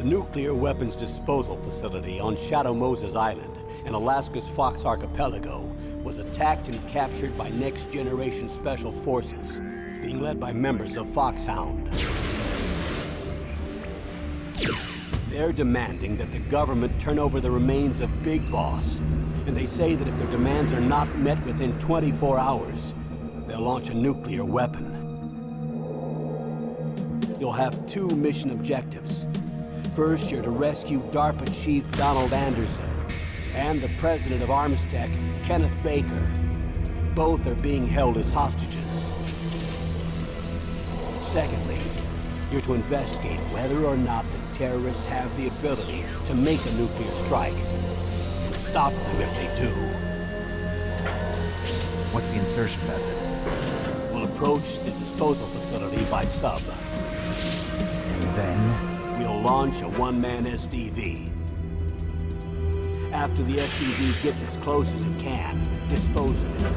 The nuclear weapons disposal facility on Shadow Moses Island in Alaska's Fox Archipelago was attacked and captured by next-generation special forces, being led by members of Foxhound. They're demanding that the government turn over the remains of Big Boss, and they say that if their demands are not met within 24 hours, they'll launch a nuclear weapon. You'll have two mission objectives. First, you're to rescue DARPA Chief Donald Anderson and the president of Armstech, Kenneth Baker. Both are being held as hostages. Secondly, you're to investigate whether or not the terrorists have the ability to make a nuclear strike and stop them if they do. What's the insertion method? We'll approach the disposal facility by sub. And then? We'll launch a one-man SDV. After the SDV gets as close as it can, dispose of it.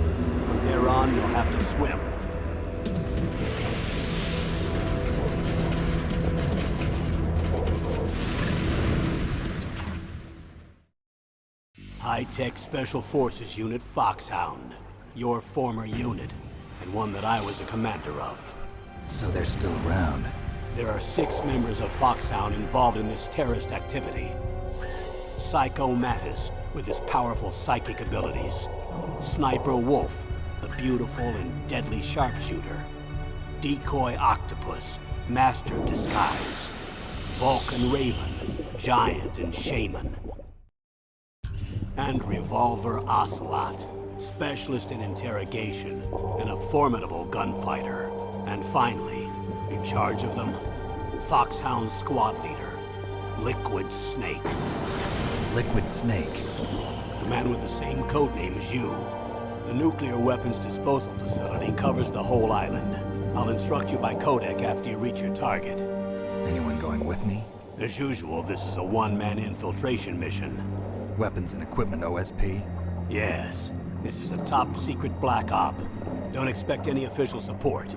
From there on, you'll have to swim. High-Tech Special Forces Unit Foxhound. Your former unit, and one that I was a commander of. So they're still around. There are 6 members of Foxhound involved in this terrorist activity. Psycho Mattis, with his powerful psychic abilities. Sniper Wolf, the beautiful and deadly sharpshooter. Decoy Octopus, master of disguise. Vulcan Raven, giant and shaman. And Revolver Ocelot, specialist in interrogation and a formidable gunfighter. And finally, in charge of them, Foxhound's squad leader, Liquid Snake. Liquid Snake? The man with the same codename as you. The nuclear weapons disposal facility covers the whole island. I'll instruct you by codec after you reach your target. Anyone going with me? As usual, this is a one-man infiltration mission. Weapons and equipment OSP? Yes. This is a top-secret black op. Don't expect any official support.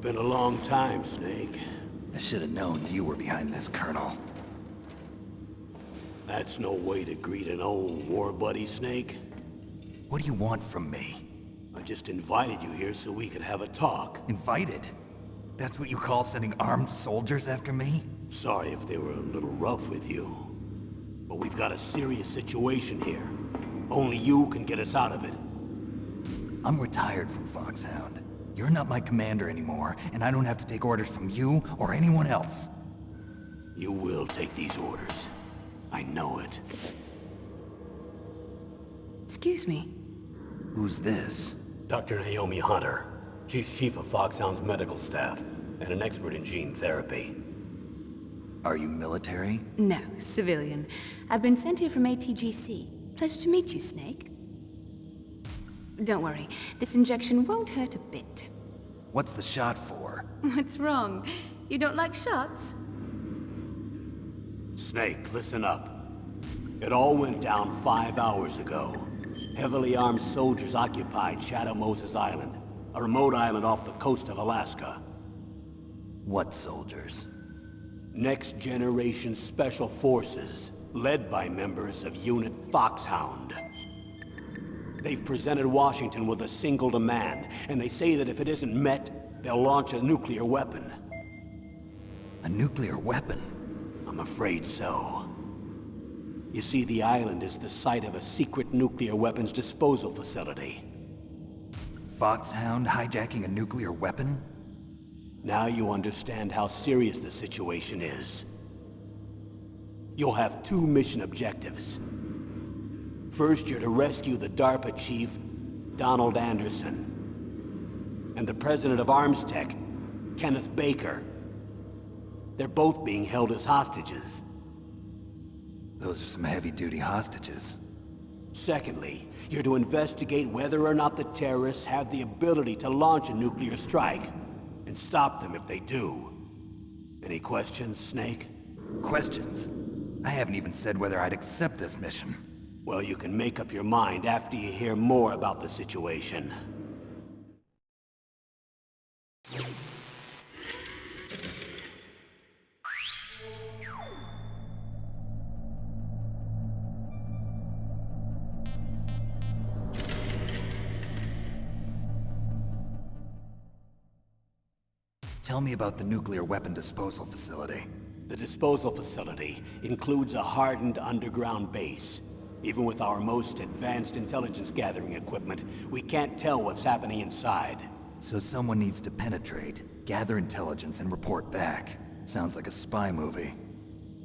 been a long time, Snake. I should have known you were behind this, Colonel. That's no way to greet an old war buddy, Snake. What do you want from me? I just invited you here so we could have a talk. Invited? That's what you call sending armed soldiers after me? Sorry if they were a little rough with you. But we've got a serious situation here. Only you can get us out of it. I'm retired from Foxhound. You're not my commander anymore, and I don't have to take orders from you or anyone else. You will take these orders. I know it. Excuse me. Who's this? Dr. Naomi Hunter. She's chief of Foxhound's medical staff, and an expert in gene therapy. Are you military? No, civilian. I've been sent here from ATGC. Pleasure to meet you, Snake. Don't worry, this injection won't hurt a bit. What's the shot for? What's wrong? You don't like shots? Snake, listen up. It all went down 5 hours ago. Heavily armed soldiers occupied Shadow Moses Island, a remote island off the coast of Alaska. What soldiers? Next Generation Special Forces, led by members of Unit Foxhound. They've presented Washington with a single demand, and they say that if it isn't met, they'll launch a nuclear weapon. A nuclear weapon? I'm afraid so. You see, the island is the site of a secret nuclear weapons disposal facility. Foxhound hijacking a nuclear weapon? Now you understand how serious the situation is. You'll have 2 mission objectives. First, you're to rescue the DARPA chief, Donald Anderson, and the president of Arms Tech, Kenneth Baker. They're both being held as hostages. Those are some heavy-duty hostages. Secondly, you're to investigate whether or not the terrorists have the ability to launch a nuclear strike, and stop them if they do. Any questions, Snake? Questions? I haven't even said whether I'd accept this mission. Well, you can make up your mind after you hear more about the situation. Tell me about the nuclear weapon disposal facility. The disposal facility includes a hardened underground base. Even with our most advanced intelligence gathering equipment, we can't tell what's happening inside. So someone needs to penetrate, gather intelligence, and report back. Sounds like a spy movie.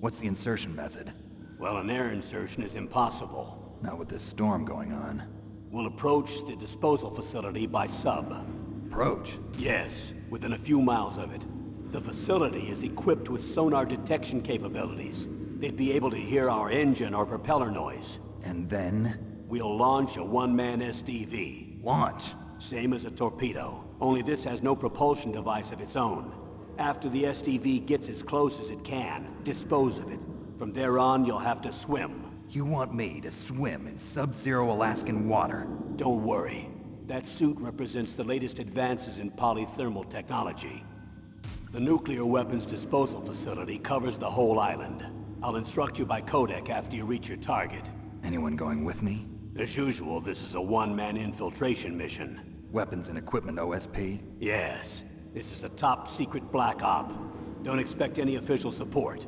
What's the insertion method? Well, an air insertion is impossible. Not with this storm going on. We'll approach the disposal facility by sub. Approach? Yes, within a few miles of it. The facility is equipped with sonar detection capabilities. They'd be able to hear our engine or propeller noise. And then? We'll launch a one-man SDV. Launch? Same as a torpedo, only this has no propulsion device of its own. After the SDV gets as close as it can, dispose of it. From there on, you'll have to swim. You want me to swim in sub-zero Alaskan water? Don't worry. That suit represents the latest advances in polythermal technology. The nuclear weapons disposal facility covers the whole island. I'll instruct you by codec after you reach your target. Anyone going with me? As usual, this is a one-man infiltration mission. Weapons and equipment OSP? Yes. This is a top-secret black op. Don't expect any official support.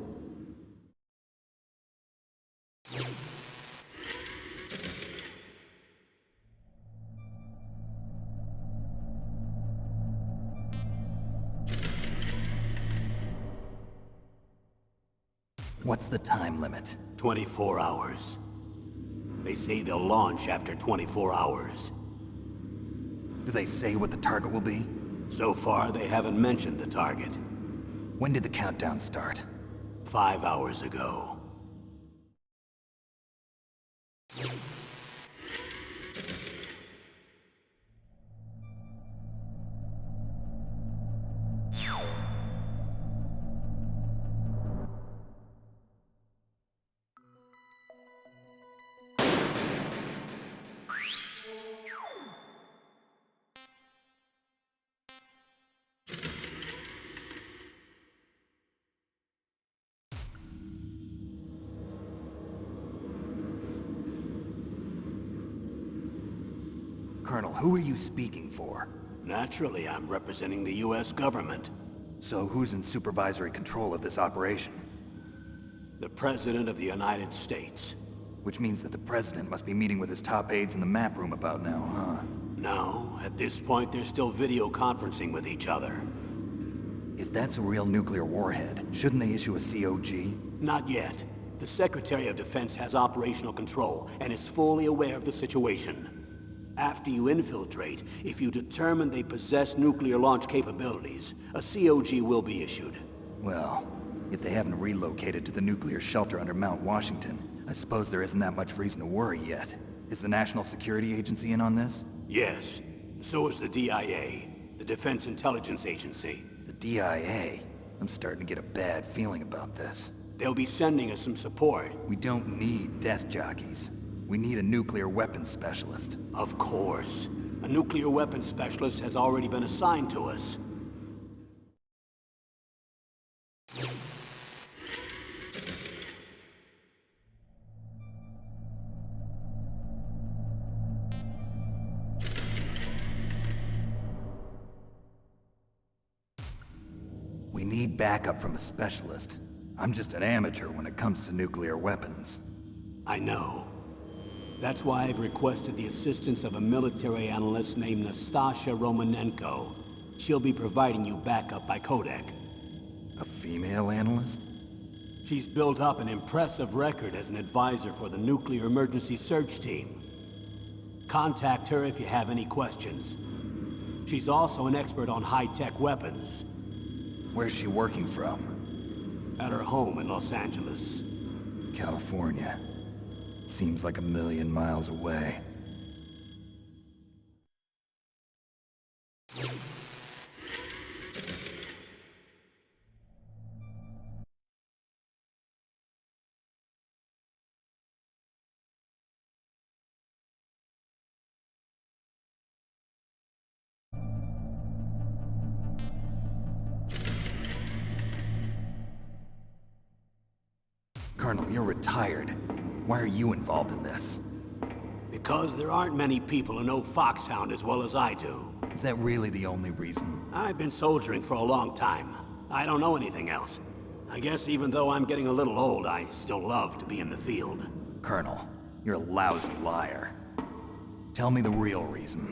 What's the time limit? 24 hours. They say they'll launch after 24 hours. Do they say what the target will be? So far, they haven't mentioned the target. When did the countdown start? 5 hours ago. Colonel, who are you speaking for? Naturally, I'm representing the US government. So who's in supervisory control of this operation? The President of the United States. Which means that the President must be meeting with his top aides in the map room about now, huh? No, at this point they're still video conferencing with each other. If that's a real nuclear warhead, shouldn't they issue a COG? Not yet. The Secretary of Defense has operational control and is fully aware of the situation. After you infiltrate, if you determine they possess nuclear launch capabilities, a COG will be issued. Well, if they haven't relocated to the nuclear shelter under Mount Washington, I suppose there isn't that much reason to worry yet. Is the National Security Agency in on this? Yes. So is the DIA, the Defense Intelligence Agency. The DIA? I'm starting to get a bad feeling about this. They'll be sending us some support. We don't need desk jockeys. We need a nuclear weapons specialist. Of course. A nuclear weapons specialist has already been assigned to us. We need backup from a specialist. I'm just an amateur when it comes to nuclear weapons. I know. That's why I've requested the assistance of a military analyst named Nastasha Romanenko. She'll be providing you backup by Kodak. A female analyst? She's built up an impressive record as an advisor for the Nuclear Emergency Search Team. Contact her if you have any questions. She's also an expert on high-tech weapons. Where's she working from? At her home in Los Angeles. California. Seems like a million miles away. Colonel, you're retired. Why are you involved in this? Because there aren't many people who know Foxhound as well as I do. Is that really the only reason? I've been soldiering for a long time. I don't know anything else. I guess even though I'm getting a little old, I still love to be in the field. Colonel, you're a lousy liar. Tell me the real reason.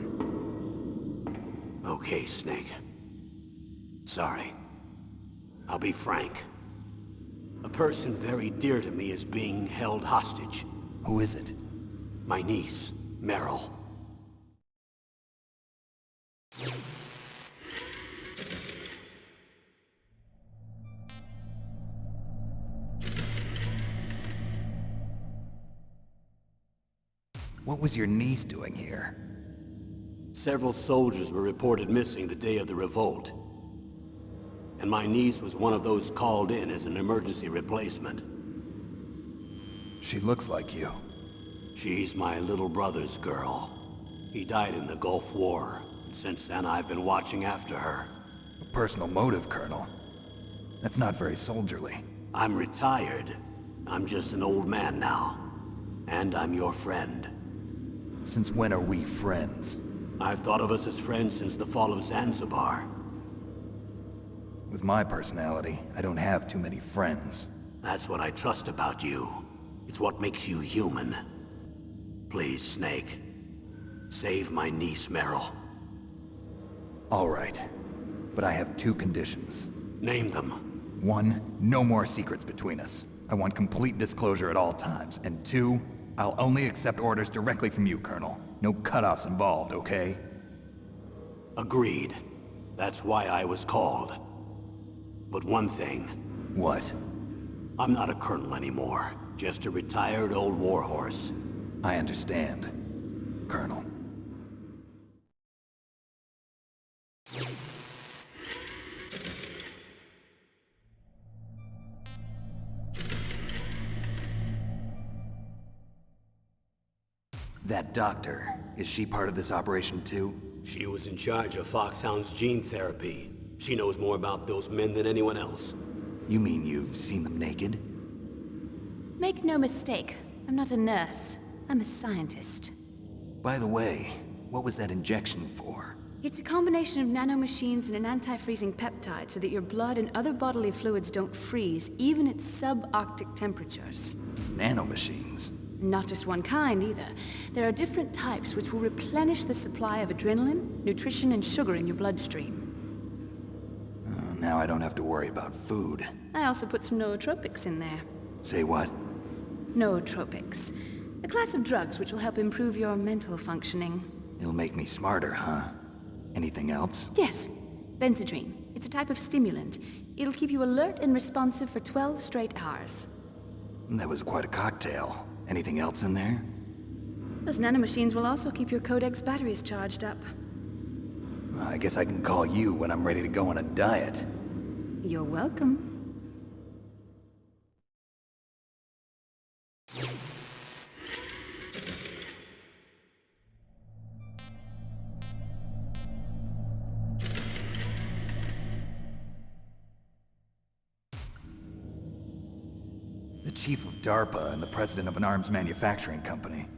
Okay, Snake. Sorry. I'll be frank. A person very dear to me is being held hostage. Who is it? My niece, Meryl. What was your niece doing here? Several soldiers were reported missing the day of the revolt. And my niece was one of those called in as an emergency replacement. She looks like you. She's my little brother's girl. He died in the Gulf War, and since then I've been watching after her. A personal motive, Colonel. That's not very soldierly. I'm retired. I'm just an old man now. And I'm your friend. Since when are we friends? I've thought of us as friends since the fall of Zanzibar. With my personality, I don't have too many friends. That's what I trust about you. It's what makes you human. Please, Snake. Save my niece, Meryl. All right. But I have two conditions. Name them. 1, no more secrets between us. I want complete disclosure at all times. And 2, I'll only accept orders directly from you, Colonel. No cutoffs involved, okay? Agreed. That's why I was called. But one thing. What? I'm not a colonel anymore. Just a retired old warhorse. I understand, Colonel. That doctor, is she part of this operation too? She was in charge of Foxhound's gene therapy. She knows more about those men than anyone else. You mean you've seen them naked? Make no mistake, I'm not a nurse. I'm a scientist. By the way, What was that injection for? It's a combination of nanomachines and an anti-freezing peptide so that your blood and other bodily fluids don't freeze, even at subarctic temperatures. Nanomachines? Not just one kind, either. There are different types which will replenish the supply of adrenaline, nutrition, and sugar in your bloodstream. Now I don't have to worry about food. I also put some nootropics in there. Say what? Nootropics. A class of drugs which will help improve your mental functioning. It'll make me smarter, huh? Anything else? Yes. Benzedrine. It's a type of stimulant. It'll keep you alert and responsive for 12 straight hours. That was quite a cocktail. Anything else in there? Those nanomachines will also keep your Codex batteries charged up. Well, I guess I can call you when I'm ready to go on a diet. You're welcome. The chief of DARPA and the president of an arms manufacturing company.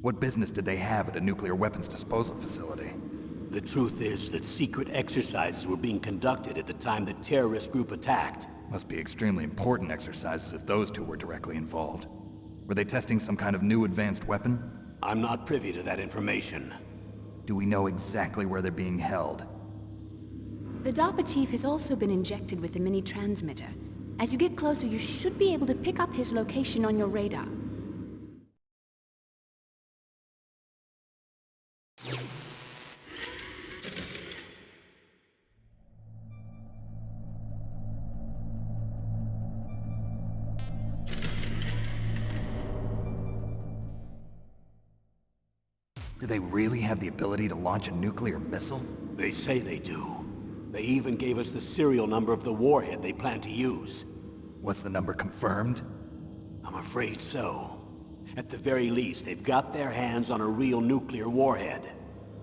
What business did they have at a nuclear weapons disposal facility? The truth is that secret exercises were being conducted at the time the terrorist group attacked. Must be extremely important exercises if those two were directly involved. Were they testing some kind of new advanced weapon? I'm not privy to that information. Do we know exactly where they're being held? The DARPA chief has also been injected with a mini-transmitter. As you get closer, you should be able to pick up his location on your radar. Do they really have the ability to launch a nuclear missile? They say they do. They even gave us the serial number of the warhead they plan to use. Was the number confirmed? I'm afraid so. At the very least, they've got their hands on a real nuclear warhead.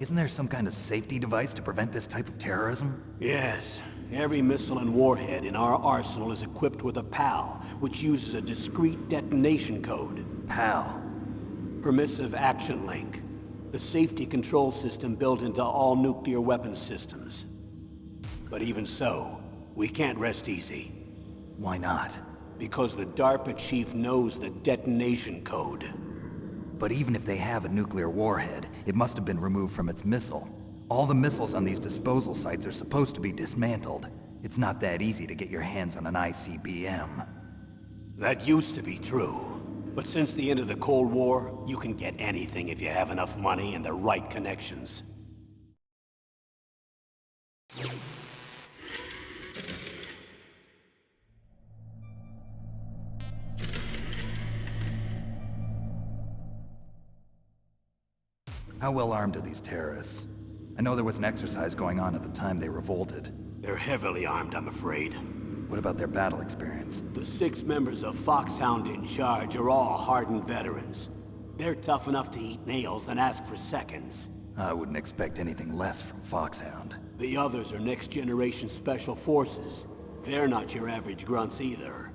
Isn't there some kind of safety device to prevent this type of terrorism? Yes. Every missile and warhead in our arsenal is equipped with a PAL, which uses a discrete detonation code. PAL? Permissive Action Link. The safety control system built into all nuclear weapons systems. But even so, we can't rest easy. Why not? Because the DARPA chief knows the detonation code. But even if they have a nuclear warhead, it must have been removed from its missile. All the missiles on these disposal sites are supposed to be dismantled. It's not that easy to get your hands on an ICBM. That used to be true. But since the end of the Cold War, you can get anything if you have enough money and the right connections. How well armed are these terrorists? I know there was an exercise going on at the time they revolted. They're heavily armed, I'm afraid. What about their battle experience? The 6 members of Foxhound in charge are all hardened veterans. They're tough enough to eat nails and ask for seconds. I wouldn't expect anything less from Foxhound. The others are next-generation special forces. They're not your average grunts either.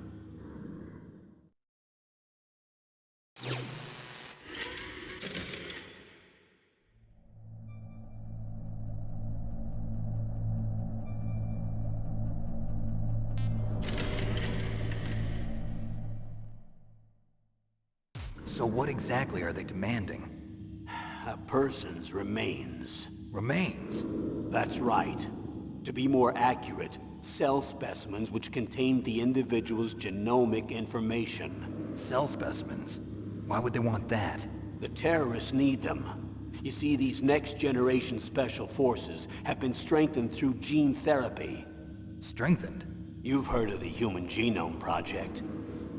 So what exactly are they demanding? A person's remains. Remains? That's right. To be more accurate, cell specimens which contain the individual's genomic information. Cell specimens? Why would they want that? The terrorists need them. You see, these next-generation special forces have been strengthened through gene therapy. Strengthened? You've heard of the Human Genome Project.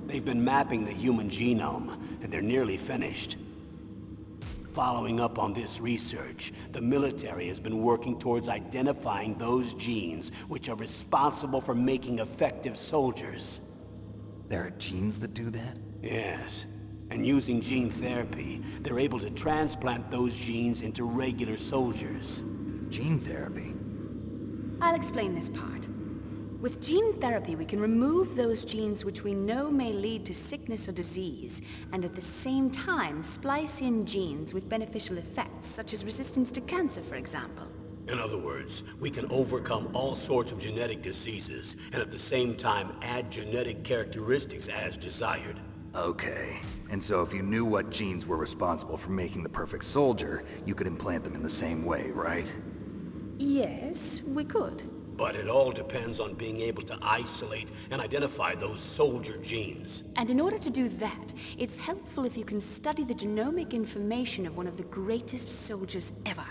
They've been mapping the human genome, and they're nearly finished. Following up on this research, the military has been working towards identifying those genes which are responsible for making effective soldiers. There are genes that do that? Yes. And using gene therapy, they're able to transplant those genes into regular soldiers. Gene therapy? I'll explain this part. With gene therapy, we can remove those genes which we know may lead to sickness or disease, and at the same time splice in genes with beneficial effects, such as resistance to cancer, for example. In other words, we can overcome all sorts of genetic diseases, and at the same time add genetic characteristics as desired. Okay. And so if you knew what genes were responsible for making the perfect soldier, you could implant them in the same way, right? Yes, we could. But it all depends on being able to isolate and identify those soldier genes. And in order to do that, it's helpful if you can study the genomic information of one of the greatest soldiers ever.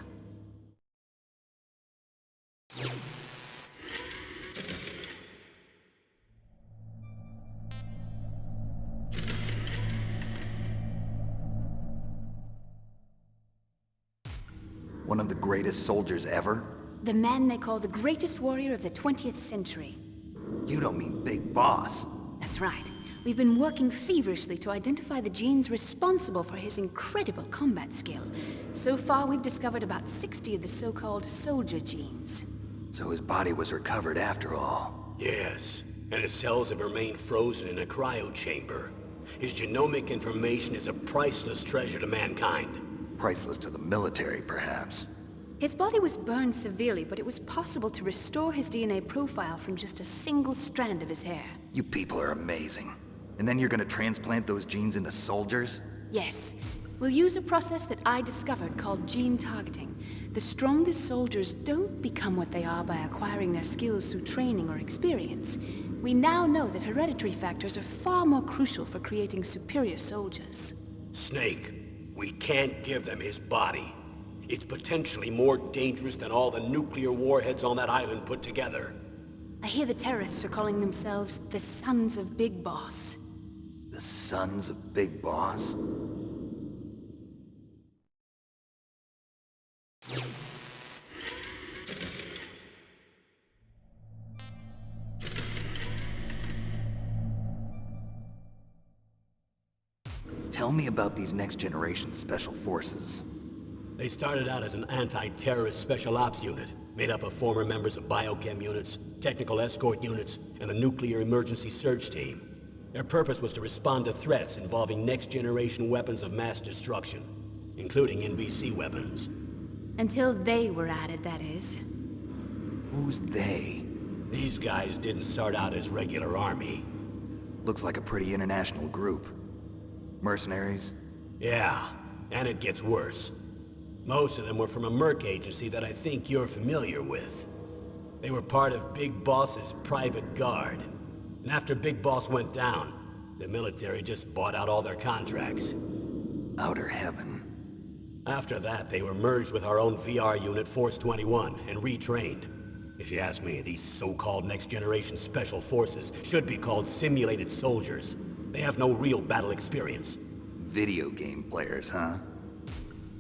One of the greatest soldiers ever? The man they call the greatest warrior of the 20th century. You don't mean Big Boss. That's right. We've been working feverishly to identify the genes responsible for his incredible combat skill. So far, we've discovered about 60 of the so-called soldier genes. So his body was recovered after all. Yes, and his cells have remained frozen in a cryo chamber. His genomic information is a priceless treasure to mankind. Priceless to the military, perhaps. His body was burned severely, but it was possible to restore his DNA profile from just a single strand of his hair. You people are amazing. And then you're gonna transplant those genes into soldiers? Yes. We'll use a process that I discovered called gene targeting. The strongest soldiers don't become what they are by acquiring their skills through training or experience. We now know that hereditary factors are far more crucial for creating superior soldiers. Snake, we can't give them his body. It's potentially more dangerous than all the nuclear warheads on that island put together. I hear the terrorists are calling themselves the Sons of Big Boss. The Sons of Big Boss? Tell me about these next-generation special forces. They started out as an anti-terrorist special ops unit, made up of former members of biochem units, technical escort units, and the nuclear emergency search team. Their purpose was to respond to threats involving next-generation weapons of mass destruction, including NBC weapons. Until they were added, that is. Who's they? These guys didn't start out as regular army. Looks like a pretty international group. Mercenaries? Yeah, and it gets worse. Most of them were from a merc agency that I think you're familiar with. They were part of Big Boss's private guard. And after Big Boss went down, the military just bought out all their contracts. Outer heaven. After that, they were merged with our own VR unit, Force 21, and retrained. If you ask me, these so-called next-generation special forces should be called simulated soldiers. They have no real battle experience. Video game players, huh?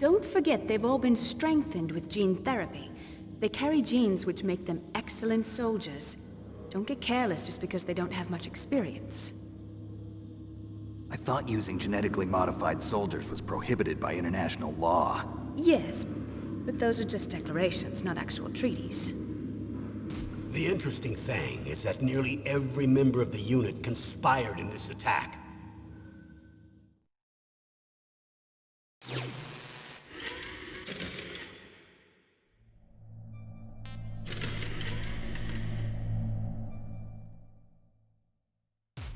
Don't forget they've all been strengthened with gene therapy. They carry genes which make them excellent soldiers. Don't get careless just because they don't have much experience. I thought using genetically modified soldiers was prohibited by international law. Yes, but those are just declarations, not actual treaties. The interesting thing is that nearly every member of the unit conspired in this attack.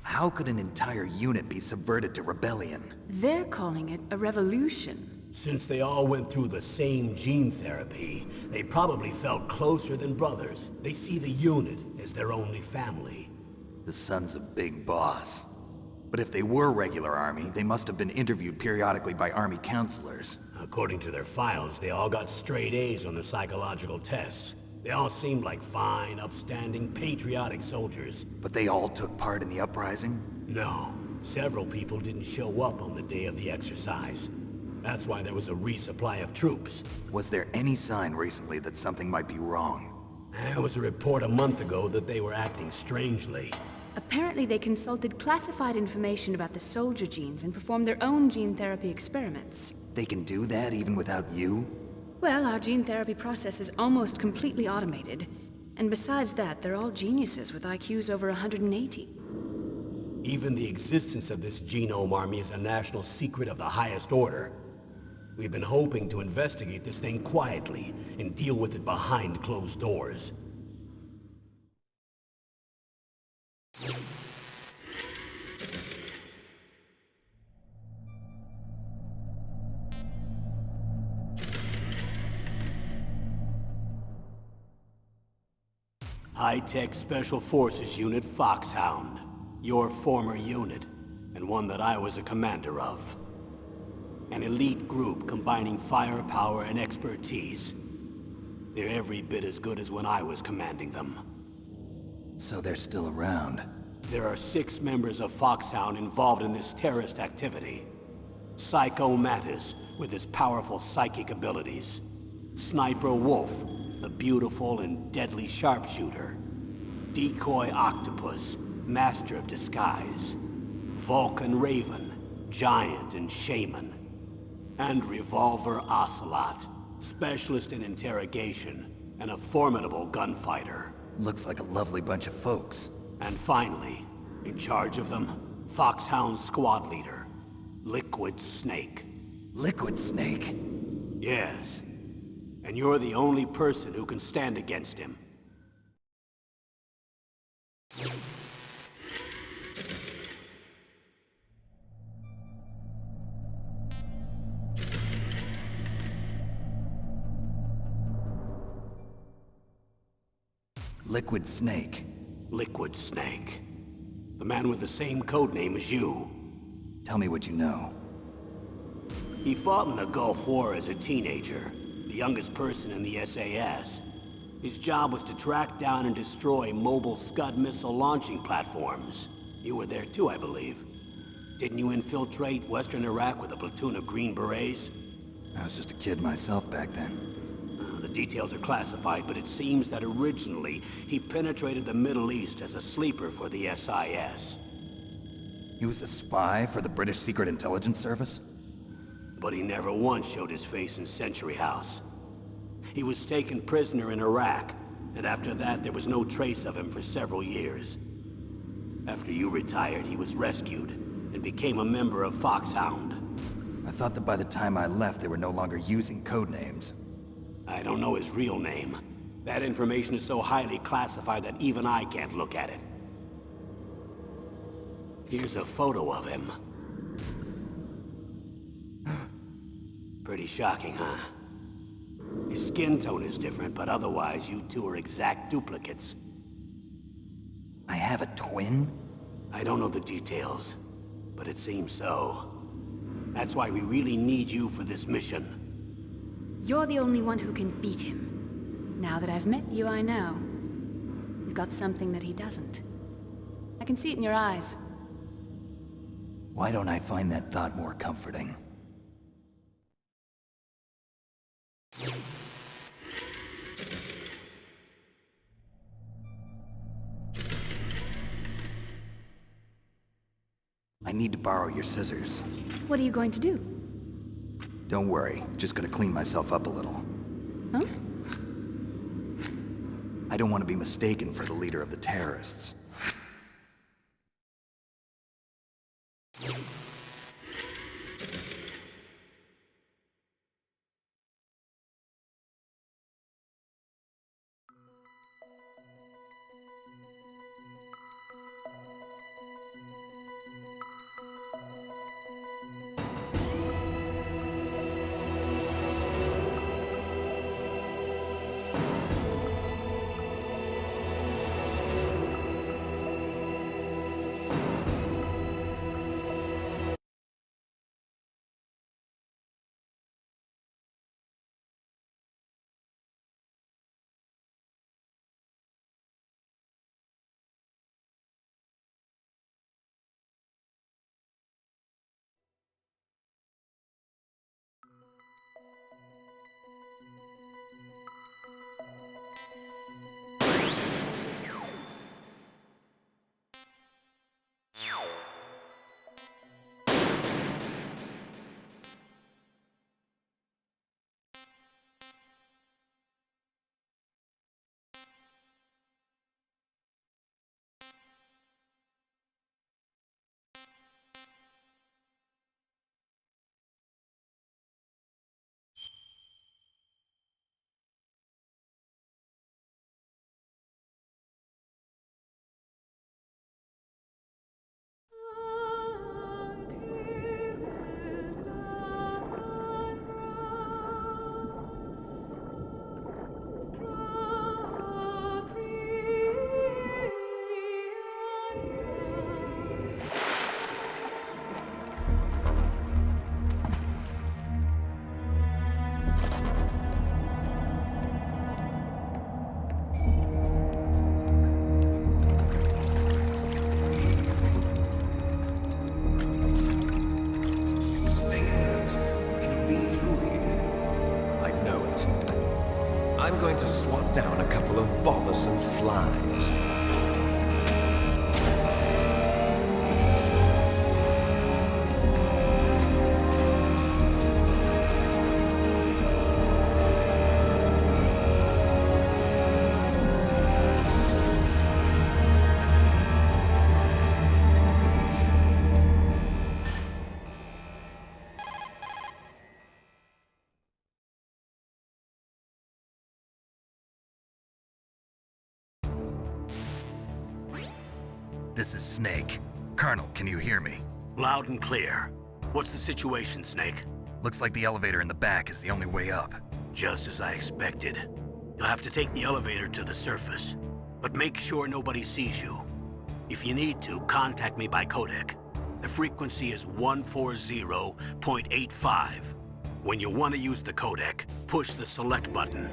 How could an entire unit be subverted to rebellion? They're calling it a revolution. Since they all went through the same gene therapy, they probably felt closer than brothers. They see the unit as their only family. The Sons of Big Boss. But if they were regular army, they must have been interviewed periodically by army counselors. According to their files, they all got straight A's on their psychological tests. They all seemed like fine, upstanding, patriotic soldiers. But they all took part in the uprising? No. Several people didn't show up on the day of the exercise. That's why there was a resupply of troops. Was there any sign recently that something might be wrong? There was a report a month ago that they were acting strangely. Apparently they consulted classified information about the soldier genes and performed their own gene therapy experiments. They can do that even without you? Well, our gene therapy process is almost completely automated. And besides that, they're all geniuses with IQs over 180. Even the existence of this genome army is a national secret of the highest order. We've been hoping to investigate this thing quietly and deal with it behind closed doors. High-Tech Special Forces Unit Foxhound. Your former unit, and one that I was a commander of. An elite group combining firepower and expertise. They're every bit as good as when I was commanding them. So they're still around. There are 6 members of Foxhound involved in this terrorist activity. Psycho Mattis, with his powerful psychic abilities. Sniper Wolf, the beautiful and deadly sharpshooter. Decoy Octopus, master of disguise. Vulcan Raven, giant and shaman. And Revolver Ocelot, specialist in interrogation and a formidable gunfighter. Looks like a lovely bunch of folks. And finally, in charge of them, Foxhound's squad leader, Liquid Snake. Liquid Snake? Yes. And you're the only person who can stand against him. Liquid Snake. Liquid Snake. The man with the same codename as you. Tell me what you know. He fought in the Gulf War as a teenager, the youngest person in the SAS. His job was to track down and destroy mobile Scud missile launching platforms. You were there too, I believe. Didn't you infiltrate Western Iraq with a platoon of Green Berets? I was just a kid myself back then. The details are classified, but it seems that originally he penetrated the Middle East as a sleeper for the SIS. He was a spy for the British Secret Intelligence Service? But he never once showed his face in Century House. He was taken prisoner in Iraq, and after that there was no trace of him for several years. After you retired, he was rescued and became a member of Foxhound. I thought that by the time I left, they were no longer using codenames. I don't know his real name. That information is so highly classified that even I can't look at it. Here's a photo of him. Pretty shocking, huh? His skin tone is different, but otherwise you two are exact duplicates. I have a twin? I don't know the details, but it seems so. That's why we really need you for this mission. You're the only one who can beat him. Now that I've met you, I know. You've got something that he doesn't. I can see it in your eyes. Why don't I find that thought more comforting? I need to borrow your scissors. What are you going to do? Don't worry, just gonna clean myself up a little. Huh? I don't want to be mistaken for the leader of the terrorists. I'm going to swat down a couple of bothersome flies. This is Snake. Colonel, can you hear me? Loud and clear. What's the situation, Snake? Looks like the elevator in the back is the only way up. Just as I expected. You'll have to take the elevator to the surface. But make sure nobody sees you. If you need to, contact me by codec. The frequency is 140.85. When you want to use the codec, push the select button.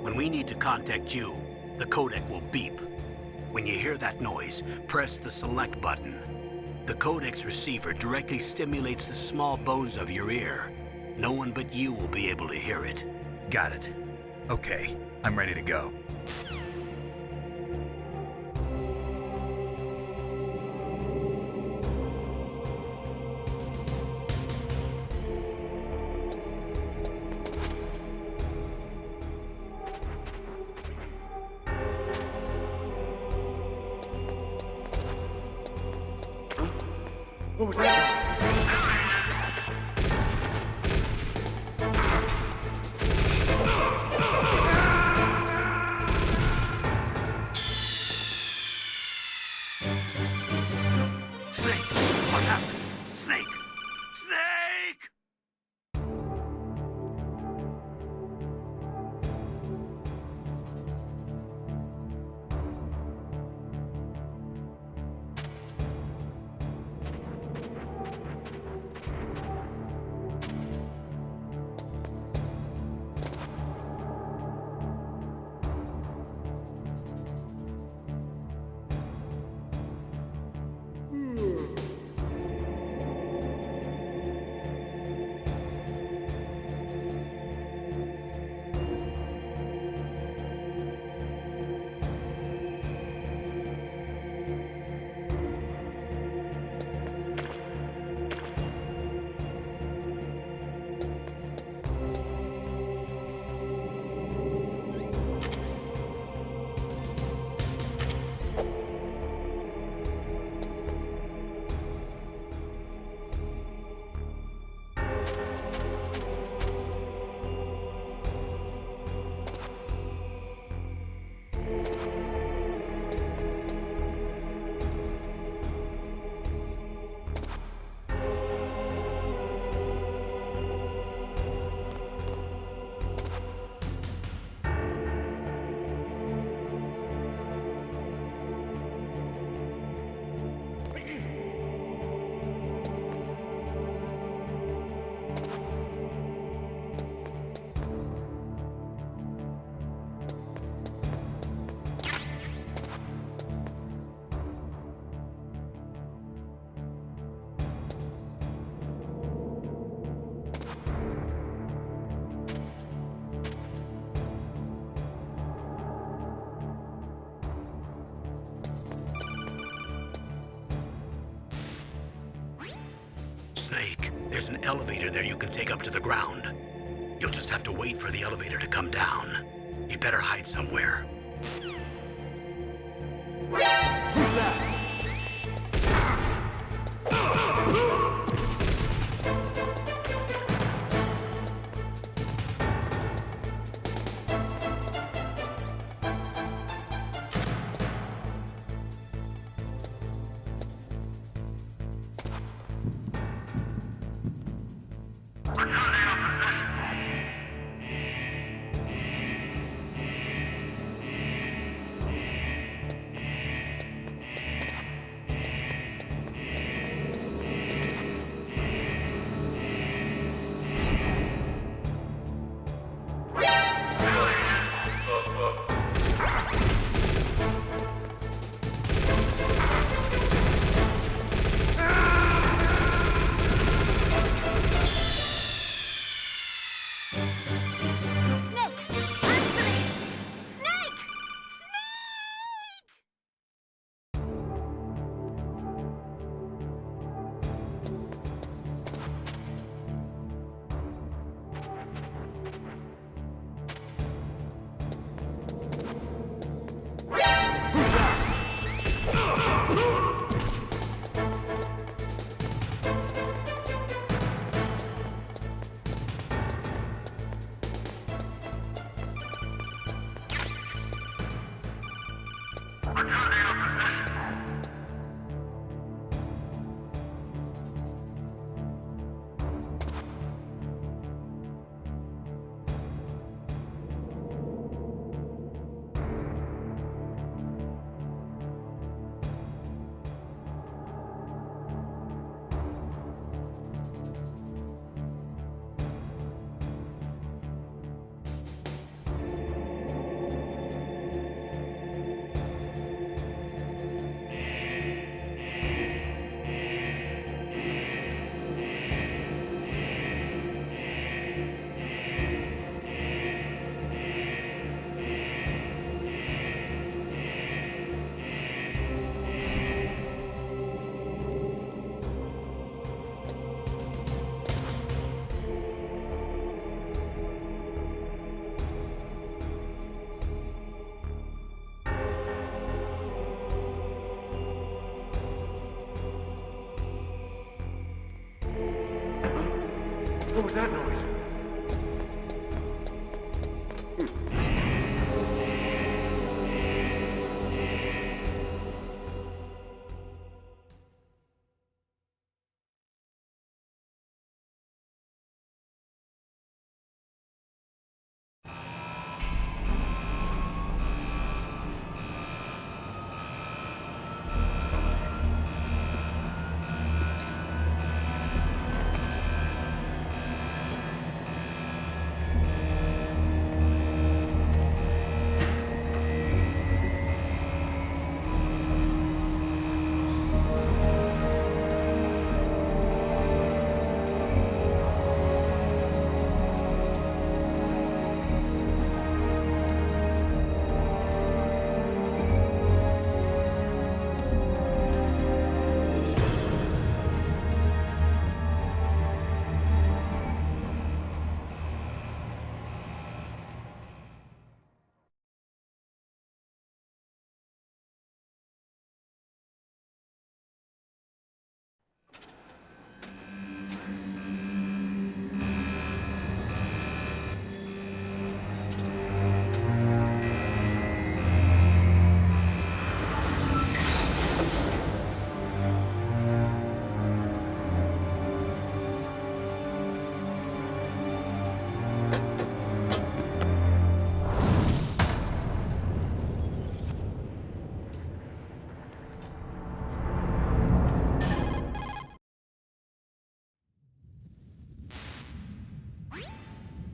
When we need to contact you, the codec will beep. When you hear that noise, press the select button. The codec's receiver directly stimulates the small bones of your ear. No one but you will be able to hear it. Got it. Okay, I'm ready to go. Snake! What happened? Snake! Snake! Snake, there's an elevator there you can take up to the ground. You'll just have to wait for the elevator to come down. You'd better hide somewhere. Who's that? What was that noise?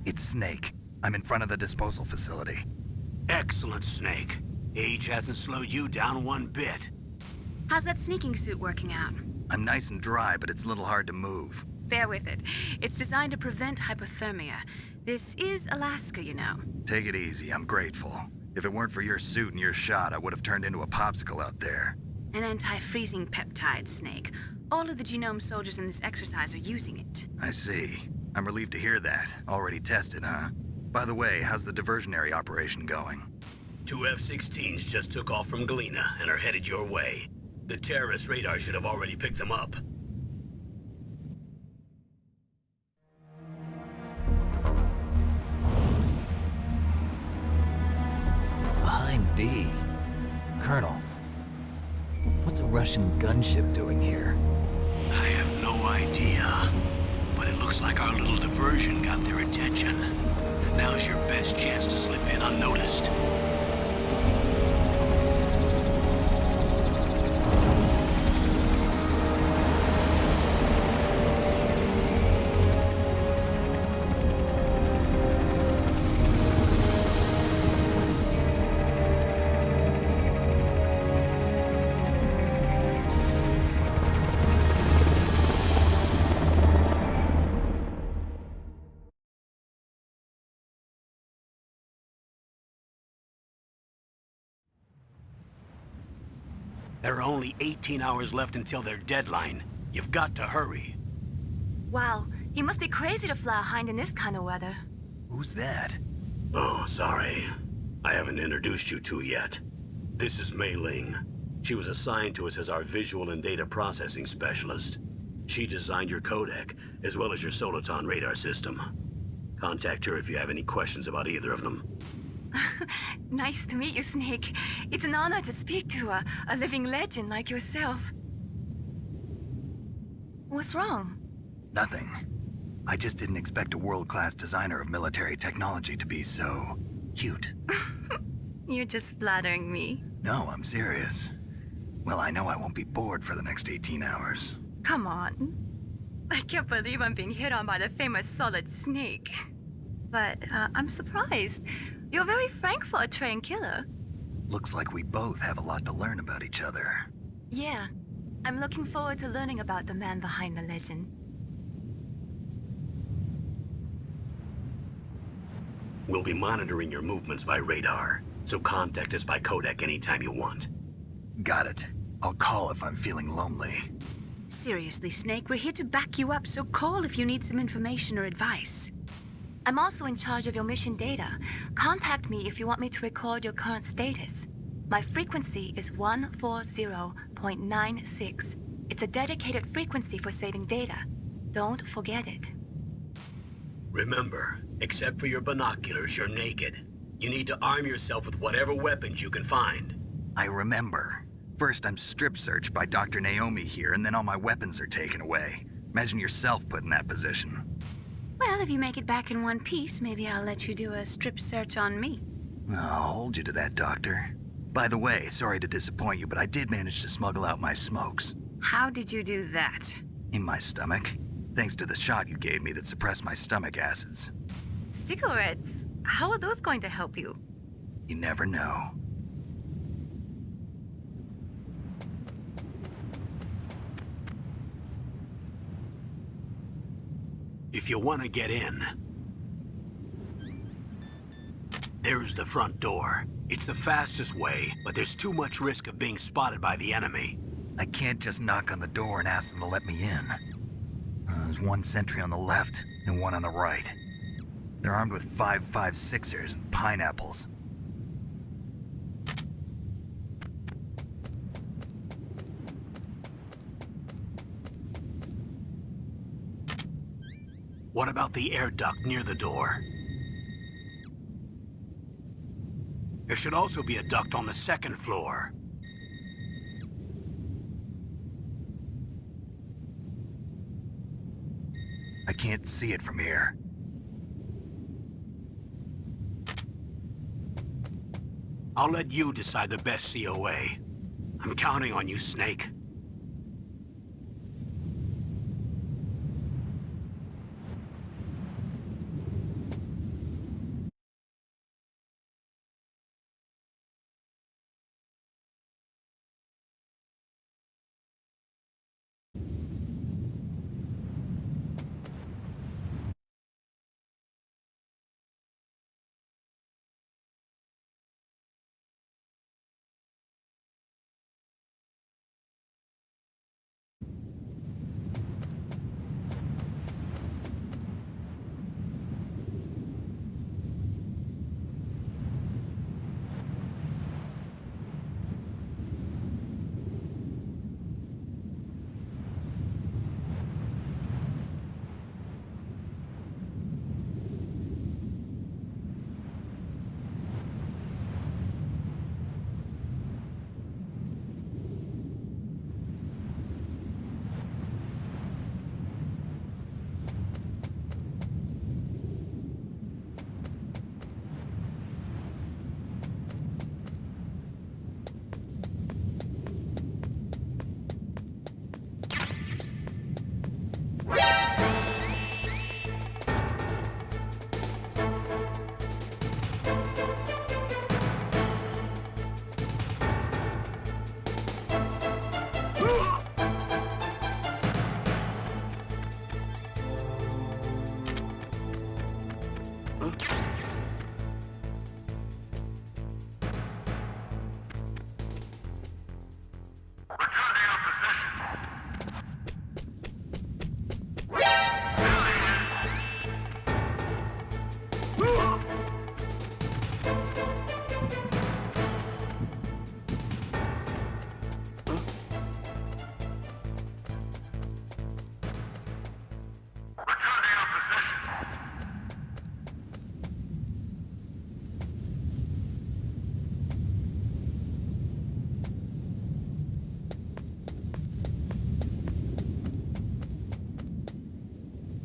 It's Snake. I'm in front of the disposal facility. Excellent, Snake. Age hasn't slowed you down one bit. How's that sneaking suit working out? I'm nice and dry, but it's a little hard to move. Bear with it. It's designed to prevent hypothermia. This is Alaska, you know. Take it easy, I'm grateful. If it weren't for your suit and your shot, I would have turned into a popsicle out there. An anti-freezing peptide, Snake. All of the genome soldiers in this exercise are using it. I see. I'm relieved to hear that. Already tested, huh? By the way, how's the diversionary operation going? 2 F-16s just took off from Galena and are headed your way. The terrorist radar should have already picked them up. Behind D. Colonel, what's a Russian gunship doing here? I have no idea. But it looks like our little diversion got their attention. Now's your best chance to slip in unnoticed. There are only 18 hours left until their deadline. You've got to hurry. Wow, you must be crazy to fly a hind in this kind of weather. Who's that? Oh, sorry. I haven't introduced you to yet. This is Mei Ling. She was assigned to us as our visual and data processing specialist. She designed your codec, as well as your Soliton radar system. Contact her if you have any questions about either of them. Nice to meet you, Snake. It's an honor to speak to a living legend like yourself. What's wrong? Nothing. I just didn't expect a world-class designer of military technology to be so cute. You're just flattering me. No, I'm serious. Well, I know I won't be bored for the next 18 hours. Come on. I can't believe I'm being hit on by the famous Solid Snake. But I'm surprised. You're very frank for a trained killer. Looks like we both have a lot to learn about each other. Yeah. I'm looking forward to learning about the man behind the legend. We'll be monitoring your movements by radar, so contact us by codec anytime you want. Got it. I'll call if I'm feeling lonely. Seriously, Snake, we're here to back you up, so call if you need some information or advice. I'm also in charge of your mission data. Contact me if you want me to record your current status. My frequency is 140.96. It's a dedicated frequency for saving data. Don't forget it. Remember, except for your binoculars, you're naked. You need to arm yourself with whatever weapons you can find. I remember. First I'm strip searched by Dr. Naomi here, and then all my weapons are taken away. Imagine yourself put in that position. Well, if you make it back in one piece, maybe I'll let you do a strip search on me. I'll hold you to that, Doctor. By the way, sorry to disappoint you, but I did manage to smuggle out my smokes. How did you do that? In my stomach. Thanks to the shot you gave me that suppressed my stomach acids. Cigarettes? How are those going to help you? You never know. If you want to get in, there's the front door. It's the fastest way, but there's too much risk of being spotted by the enemy. I can't just knock on the door and ask them to let me in. There's one sentry on the left and one on the right. They're armed with 5.56ers and pineapples. What about the air duct near the door? There should also be a duct on the second floor. I can't see it from here. I'll let you decide the best COA. I'm counting on you, Snake.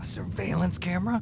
A surveillance camera?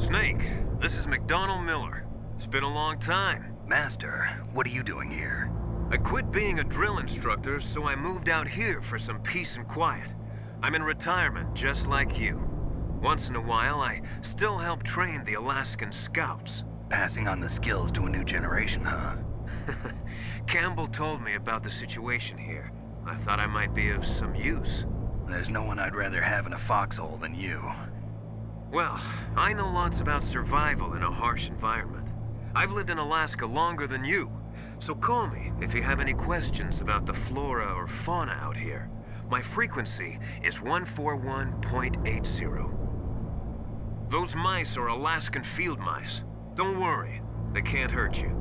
Snake, this is McDonald Miller. It's been a long time. Master, what are you doing here? I quit being a drill instructor, so I moved out here for some peace and quiet. I'm in retirement, just like you. Once in a while, I still help train the Alaskan Scouts. Passing on the skills to a new generation, huh? Campbell told me about the situation here. I thought I might be of some use. There's no one I'd rather have in a foxhole than you. Well, I know lots about survival in a harsh environment. I've lived in Alaska longer than you, so call me if you have any questions about the flora or fauna out here. My frequency is 141.80. Those mice are Alaskan field mice. Don't worry, they can't hurt you.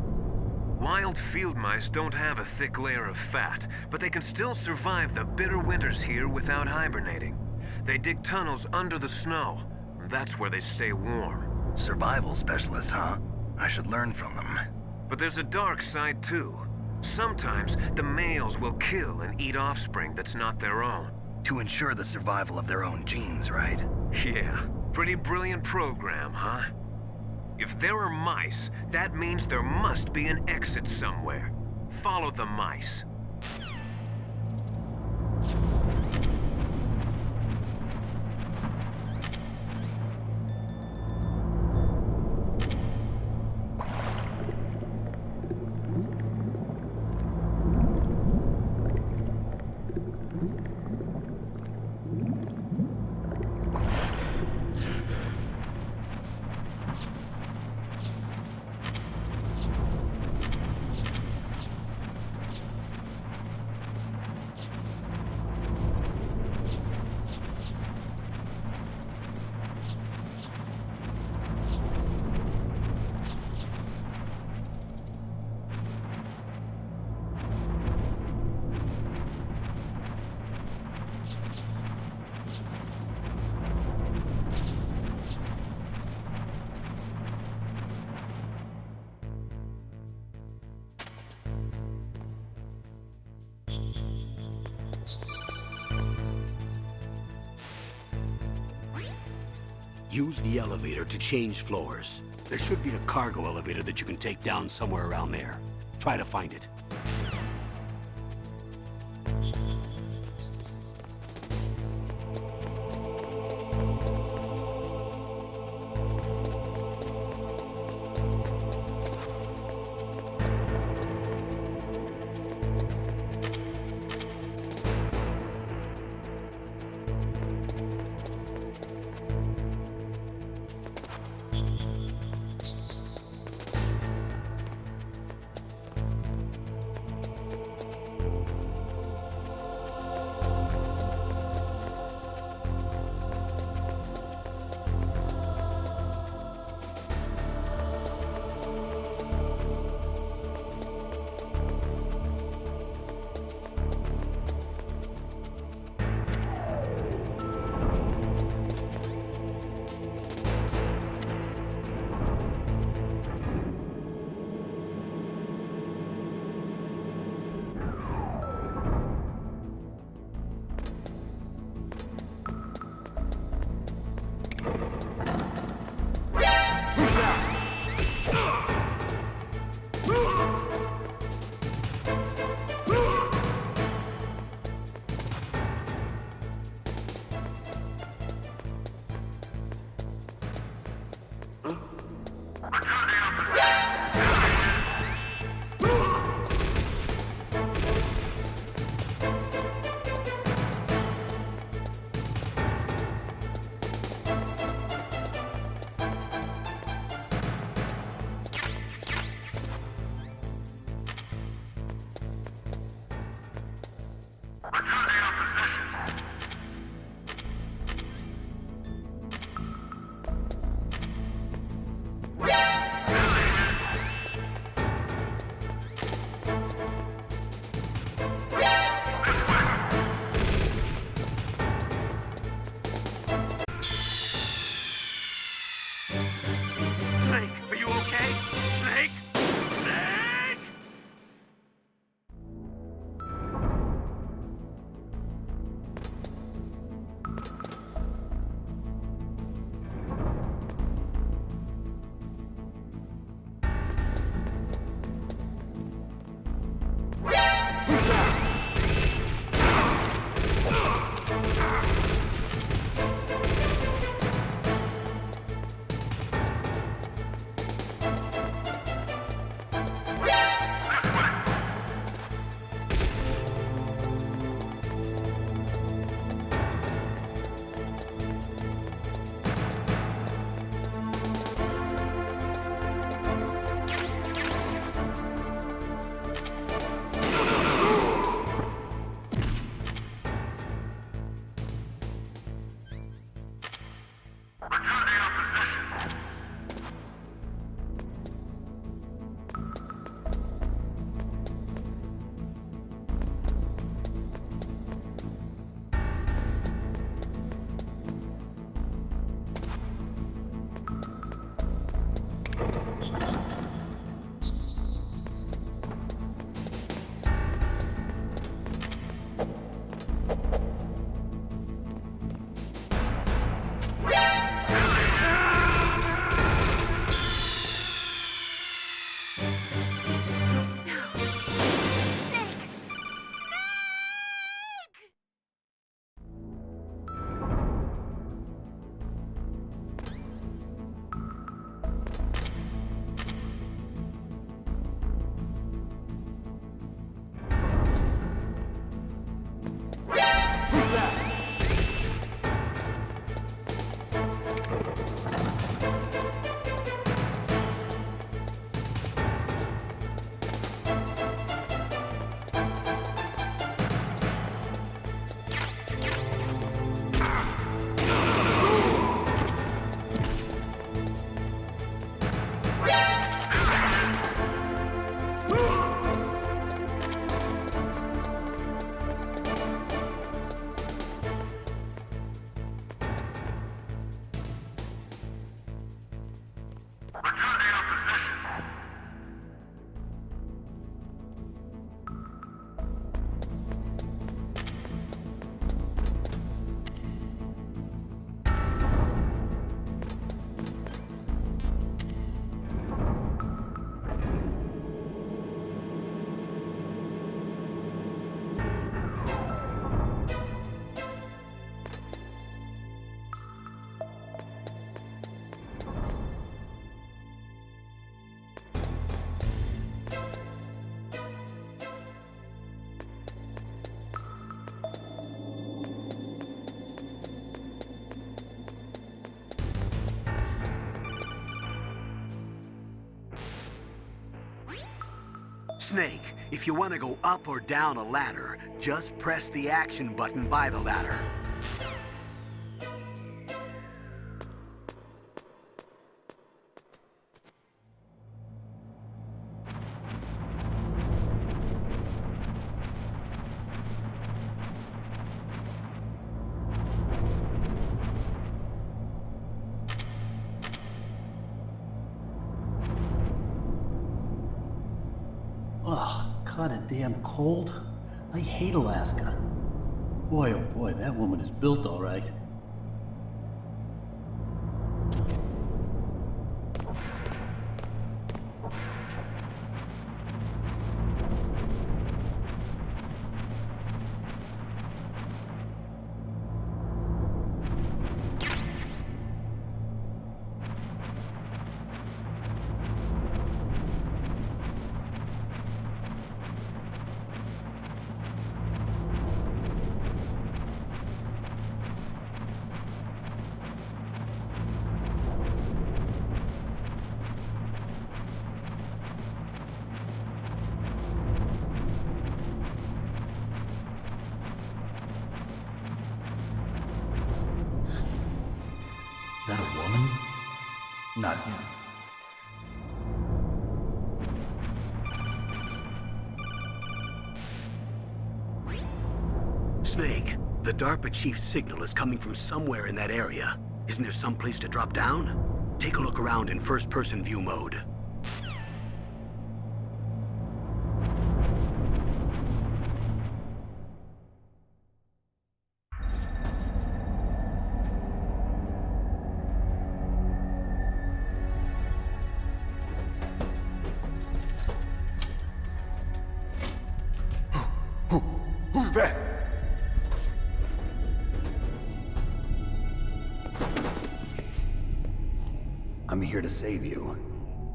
Wild field mice don't have a thick layer of fat, but they can still survive the bitter winters here without hibernating. They dig tunnels under the snow. That's where they stay warm. Survival specialists, huh? I should learn from them. But there's a dark side too. Sometimes the males will kill and eat offspring that's not their own. To ensure the survival of their own genes, right? Yeah, pretty brilliant program, huh? If there are mice, that means there must be an exit somewhere. Follow the mice. Use the elevator to change floors. There should be a cargo elevator that you can take down somewhere around there. Try to find it. Snake, if you want to go up or down a ladder, just press the action button by the ladder. Ugh, kinda damn cold. I hate Alaska. Boy, oh boy, that woman is built all right. Is that a woman? Not him. Snake, the DARPA chief's signal is coming from somewhere in that area. Isn't there some place to drop down? Take a look around in first-person view mode. Who's that? I'm here to save you.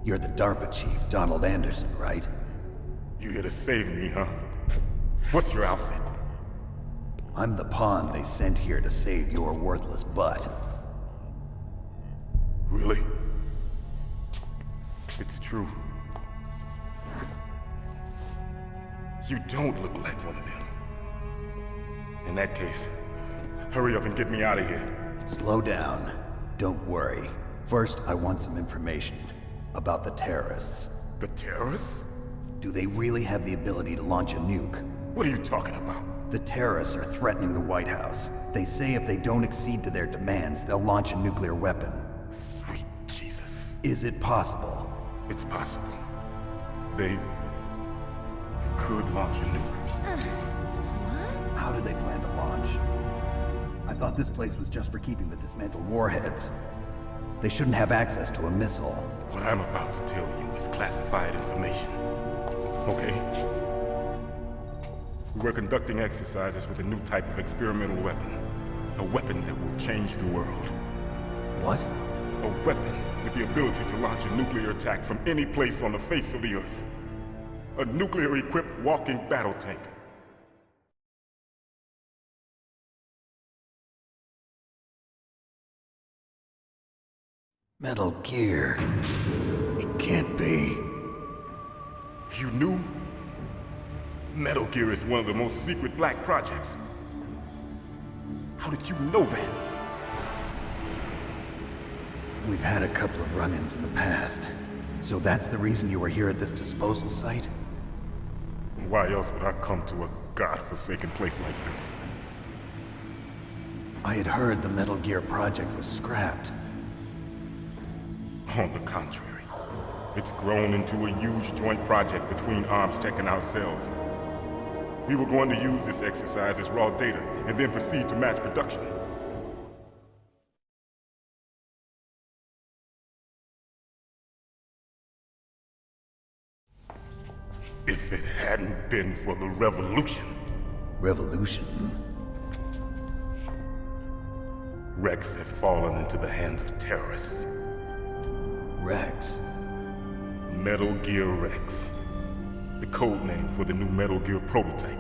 You're the DARPA chief, Donald Anderson, right? You here to save me, huh? What's your outfit? I'm the pawn they sent here to save your worthless butt. Really? It's true. You don't look like one of them. In that case, hurry up and get me out of here. Slow down. Don't worry. First, I want some information about the terrorists. The terrorists? Do they really have the ability to launch a nuke? What are you talking about? The terrorists are threatening the White House. They say if they don't accede to their demands, they'll launch a nuclear weapon. Sweet Jesus. Is it possible? It's possible. They could launch a nuke. How do they plan to launch? I thought this place was just for keeping the dismantled warheads. They shouldn't have access to a missile. What I'm about to tell you is classified information. Okay? We were conducting exercises with a new type of experimental weapon. A weapon that will change the world. What? A weapon with the ability to launch a nuclear attack from any place on the face of the Earth. A nuclear-equipped walking battle tank. Metal Gear. It can't be. You knew? Metal Gear is one of the most secret black projects. How did you know that? We've had a couple of run-ins in the past. So that's the reason you were here at this disposal site? Why else would I come to a godforsaken place like this? I had heard the Metal Gear project was scrapped. On the contrary, it's grown into a huge joint project between Arms Tech and ourselves. We were going to use this exercise as raw data and then proceed to mass production. If it hadn't been for the revolution. Revolution? Rex has fallen into the hands of terrorists. Rex? Metal Gear Rex. The code name for the new Metal Gear prototype.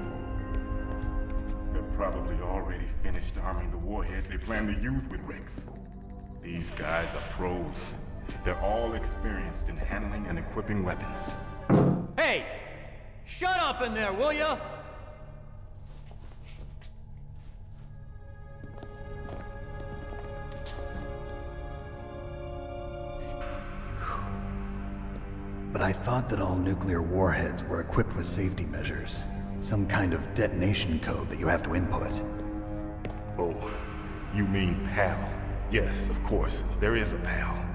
They're probably already finished arming the warhead they plan to use with Rex. These guys are pros. They're all experienced in handling and equipping weapons. Hey! Shut up in there, will ya? But I thought that all nuclear warheads were equipped with safety measures. Some kind of detonation code that you have to input. Oh, you mean PAL? Yes, of course, there is a PAL.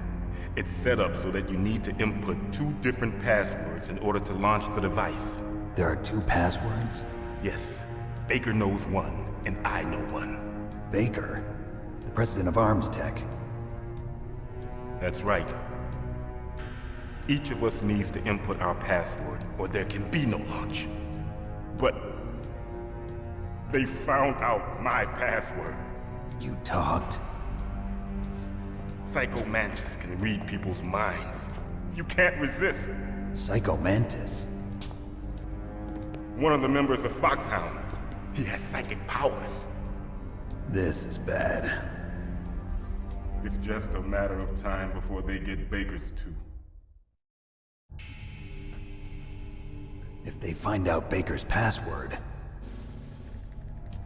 It's set up so that you need to input 2 different passwords in order to launch the device. There are 2 passwords? Yes, Baker knows one, and I know one. Baker? The president of Arms Tech. That's right. Each of us needs to input our password, or there can be no launch. But they found out my password. You talked? Psycho Mantis can read people's minds. You can't resist. Psycho Mantis? One of the members of Foxhound. He has psychic powers. This is bad. It's just a matter of time before they get Baker's too. If they find out Baker's password...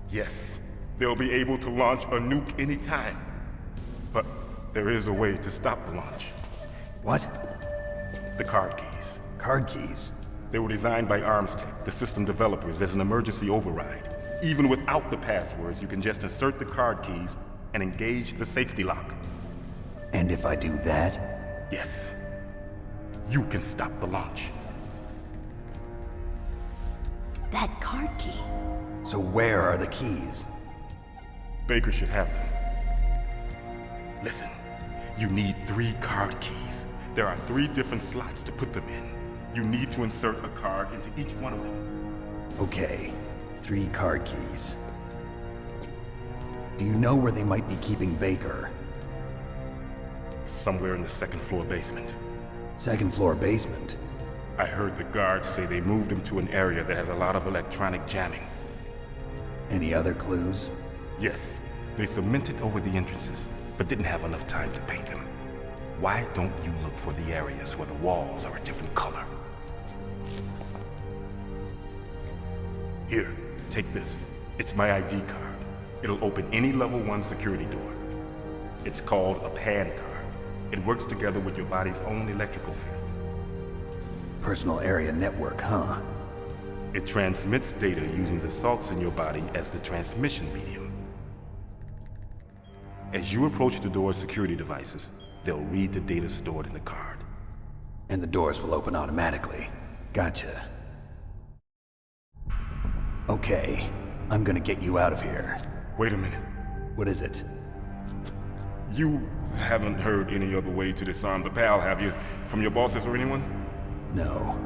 Yes, they'll be able to launch a nuke anytime. But there is a way to stop the launch. What? The card keys. Card keys? They were designed by Arms Tech, the system developers, as an emergency override. Even without the passwords, you can just insert the card keys and engage the safety lock. And if I do that? Yes. You can stop the launch. That card key. So where are the keys? Baker should have them. Listen, you need 3 card keys. There are 3 different slots to put them in. You need to insert a card into each one of them. Okay, 3 card keys. Do you know where they might be keeping Baker? Somewhere in the 2nd floor basement. 2nd floor basement? I heard the guards say they moved him to an area that has a lot of electronic jamming. Any other clues? Yes, they cemented over the entrances, but didn't have enough time to paint them. Why don't you look for the areas where the walls are a different color? Here, take this. It's my ID card. It'll open any level 1 security door. It's called a PAN card. It works together with your body's own electrical field. Personal area network, huh? It transmits data using the salts in your body as the transmission medium. As you approach the door's security devices, they'll read the data stored in the card. And the doors will open automatically. Gotcha. Okay, I'm gonna get you out of here. Wait a minute. What is it? You haven't heard any other way to disarm the PAL, have you? From your bosses or anyone? No.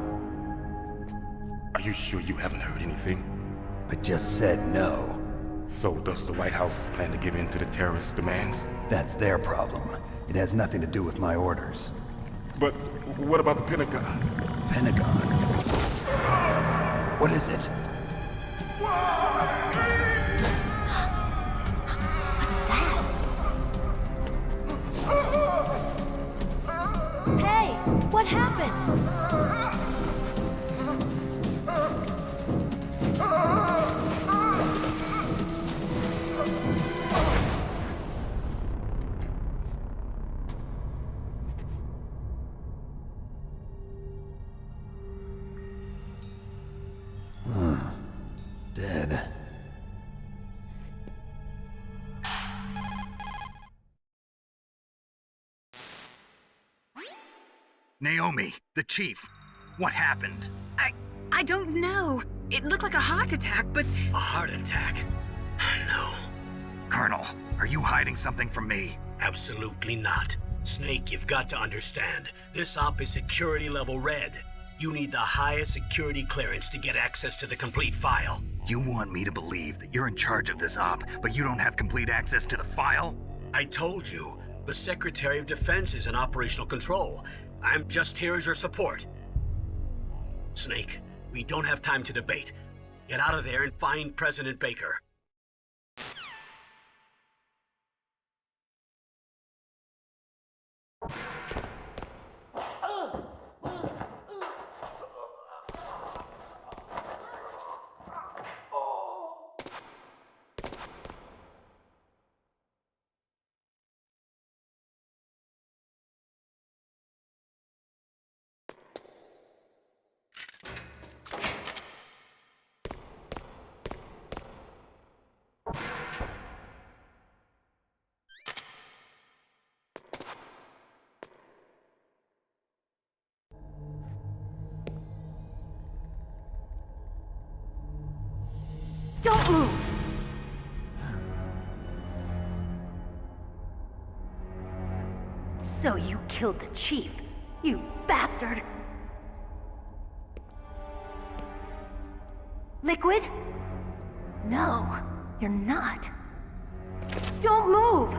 Are you sure you haven't heard anything? I just said no. So does the White House plan to give in to the terrorists' demands? That's their problem. It has nothing to do with my orders. But what about the Pentagon? Pentagon? What is it? Hey, what happened? Dead. Naomi, the chief. What happened? I don't know. It looked like a heart attack, but... A heart attack? No. Colonel, are you hiding something from me? Absolutely not. Snake, you've got to understand. This op is security level red. You need the highest security clearance to get access to the complete file. You want me to believe that you're in charge of this op, but you don't have complete access to the file? I told you, the Secretary of Defense is in operational control. I'm just here as your support. Snake, we don't have time to debate. Get out of there and find President Baker. Don't move! So you killed the chief, you bastard! Liquid? No, you're not. Don't move!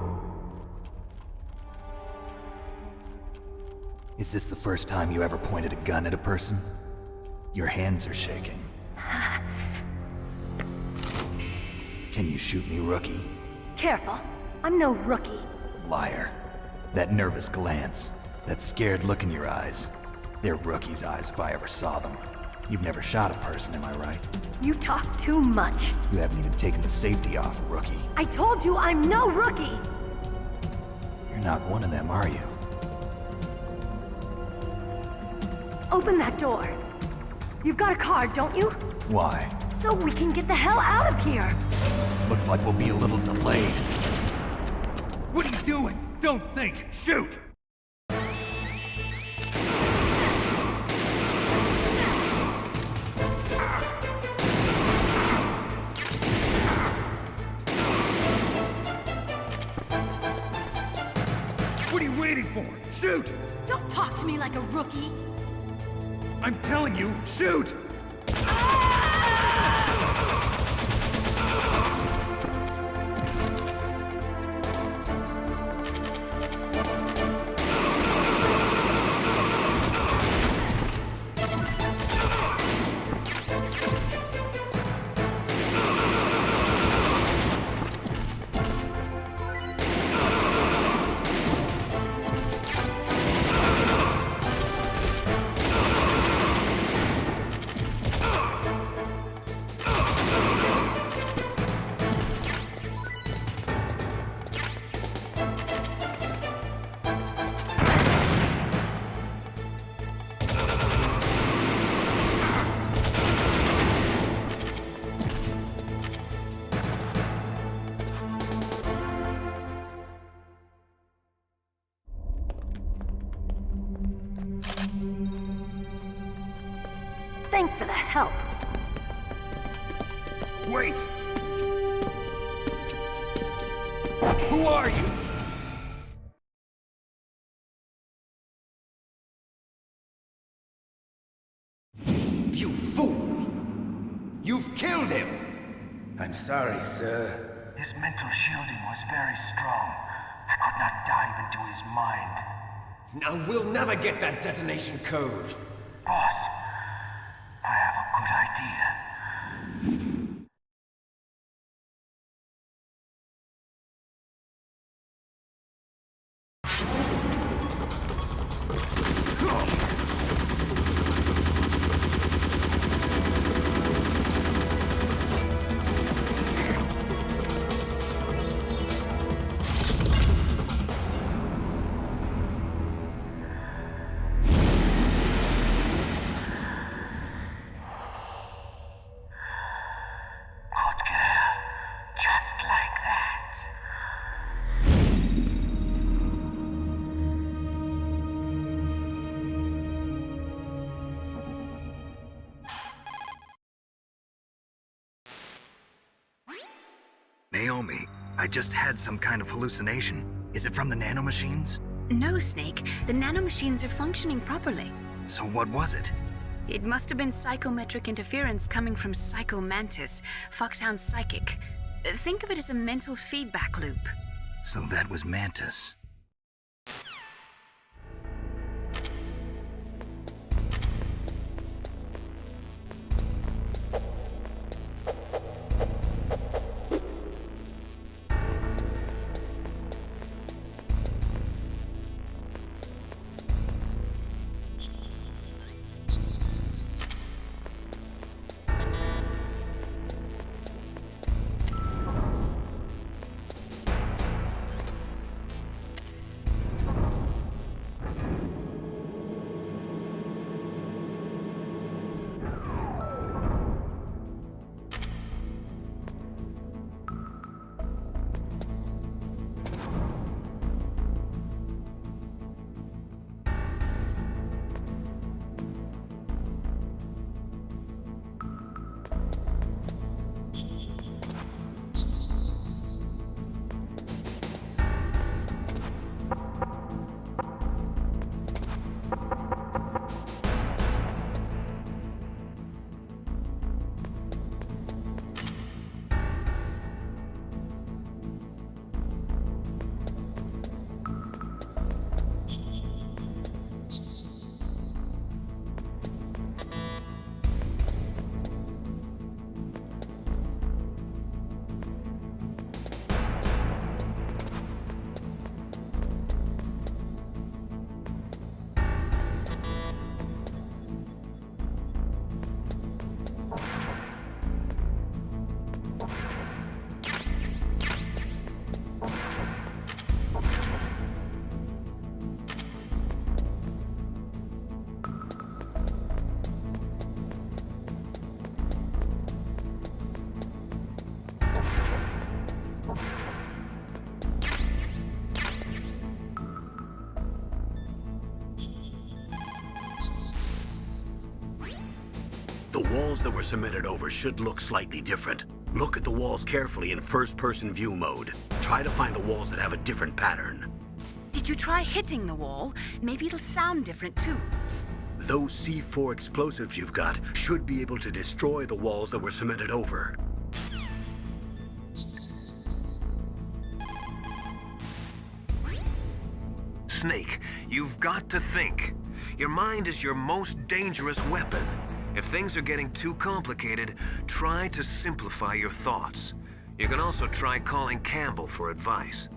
Is this the first time you ever pointed a gun at a person? Your hands are shaking. Can you shoot me, rookie? Careful, I'm no rookie. Liar. That nervous glance, that scared look in your eyes. They're rookie's eyes if I ever saw them. You've never shot a person, am I right? You talk too much. You haven't even taken the safety off, rookie. I told you I'm no rookie! You're not one of them, are you? Open that door. You've got a card, don't you? Why? So we can get the hell out of here! Looks like we'll be a little delayed. What are you doing? Don't think! Shoot! What are you waiting for? Shoot! Don't talk to me like a rookie! I'm telling you, shoot! Thanks for the help. Wait! Who are you? You fool! You've killed him! I'm sorry, sir. His mental shielding was very strong. I could not dive into his mind. Now we'll never get that detonation code. Boss, I have a good idea. Naomi, I just had some kind of hallucination. Is it from the nanomachines? No, Snake. The nanomachines are functioning properly. So what was it? It must have been psychometric interference coming from Psycho Mantis, Foxhound's psychic. Think of it as a mental feedback loop. So that was Mantis. were cemented over should look slightly different. Look at the walls carefully in first-person view mode. Try to find the walls that have a different pattern. Did you try hitting the wall? Maybe it'll sound different too. Those C4 explosives you've got should be able to destroy the walls that were cemented over. Snake, you've got to think. Your mind is your most dangerous weapon. If things are getting too complicated, try to simplify your thoughts. You can also try calling Campbell for advice.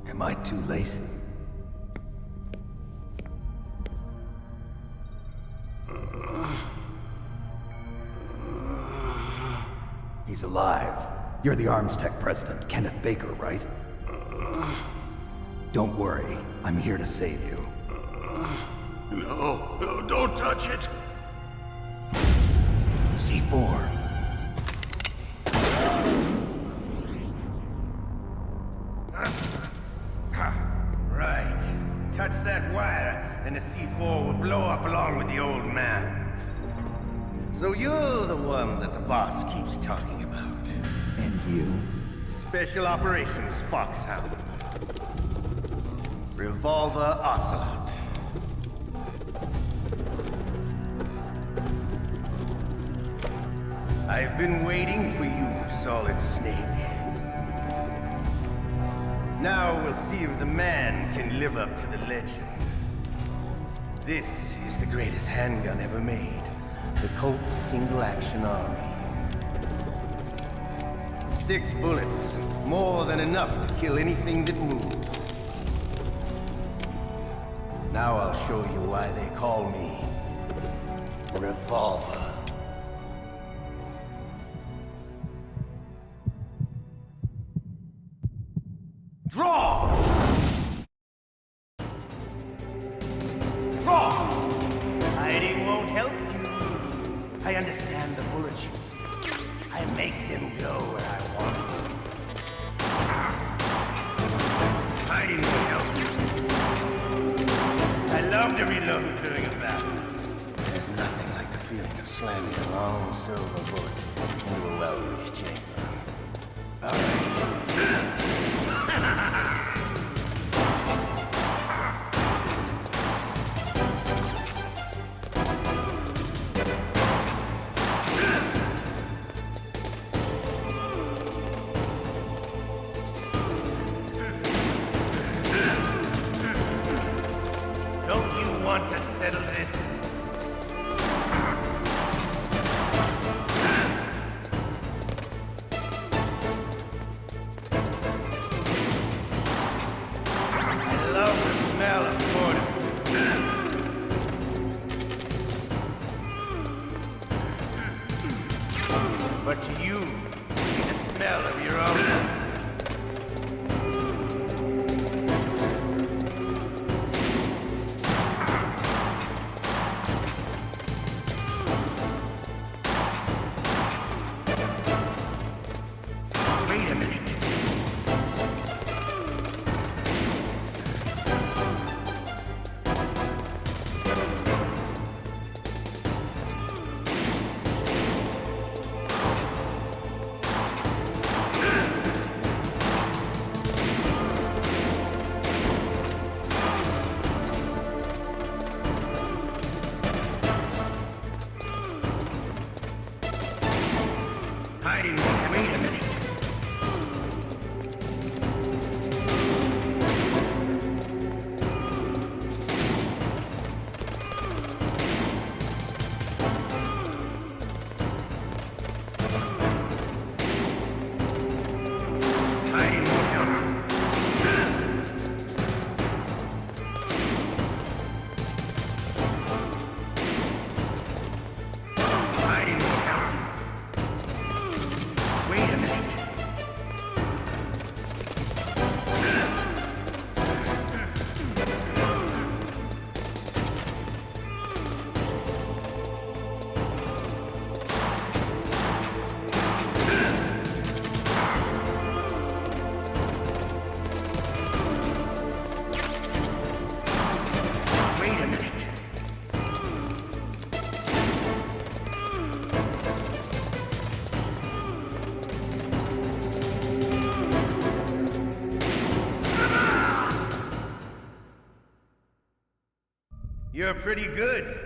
Am I too late? He's alive. You're the Arms Tech president, Kenneth Baker, right? Don't worry. I'm here to save you. No, don't touch it! C4. Right. Touch that wire, and the C4 will blow up along with the old man. So you're the one that the boss keeps talking about. And you? Special Operations Foxhound. Revolver Ocelot. I've been waiting for you, Solid Snake. Now we'll see if the man can live up to the legend. This is the greatest handgun ever made. The Colt's single-action army. 6 bullets, more than enough to kill anything that moves. Now I'll show you why they call me Revolver. Draw! Draw! Hiding won't help you. I understand the bullets you see. I make them go where I want. Hiding won't help you. I love to reload during a battle. There's nothing like the feeling of slamming a long silver bullet into a well-greased chamber. All right. Don't you want to settle this? I love the smell of corn. But to you, the smell of your own. Wait a minute. Hiding, wait a minute. Hiding won't help. Hiding won't help. Wait a minute. Wait a minute. You're pretty good.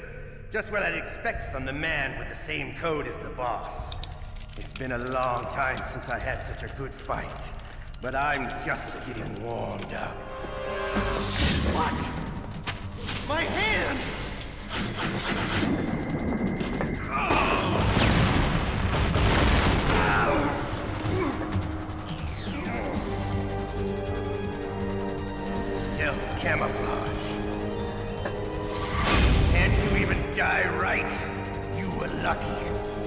Just what I'd expect from the man with the same code as the boss. It's been a long time since I had such a good fight, but I'm just getting warmed up. What? My hand! Stealth camouflage. Can't you even die right? You were lucky.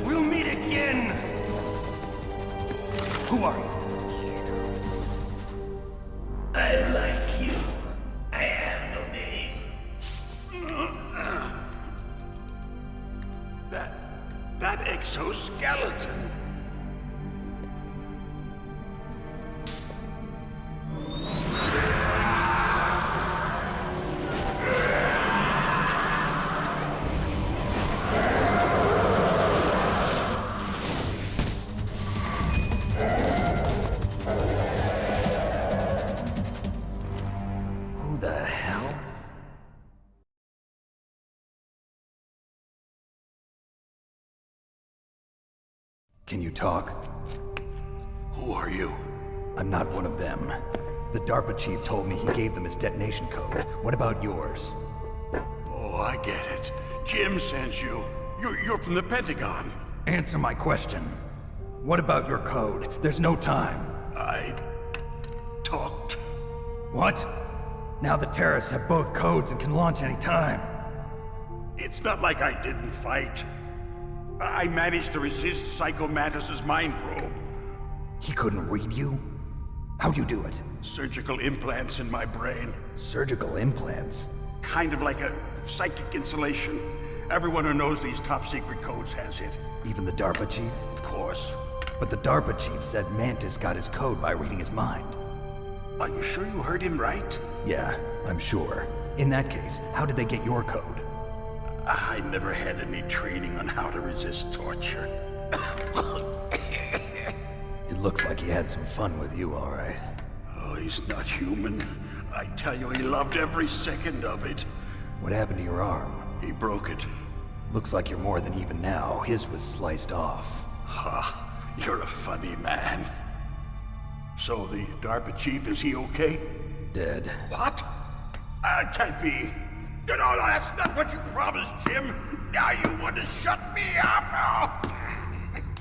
We'll meet again! Who are you? I like you. I have no name. That exoskeleton. Who the hell? Can you talk? Who are you? I'm not one of them. The DARPA chief told me he gave them his detonation code. What about yours? Oh, Oh, I get it. Jim sent you. You're from the Pentagon. Answer my question. What about your code? There's no time. I talked. What? Now the terrorists have both codes and can launch any time. It's not like I didn't fight. I managed to resist Psycho Mantis's mind probe. He couldn't read you? How'd you do it? Surgical implants in my brain. Surgical implants? Kind of like a psychic insulation. Everyone who knows these top secret codes has it. Even the DARPA chief? Of course. But the DARPA chief said Mantis got his code by reading his mind. Are you sure you heard him right? Yeah, I'm sure. In that case, how did they get your code? I never had any training on how to resist torture. It looks like he had some fun with you, all right. Oh, he's not human. I tell you, he loved every second of it. What happened to your arm? He broke it. Looks like you're more than even now. His was sliced off. Ha, you're a funny man. So the DARPA chief, is he okay? Dead. What? Can't be. No, that's not what you promised, Jim. Now you want to shut me up?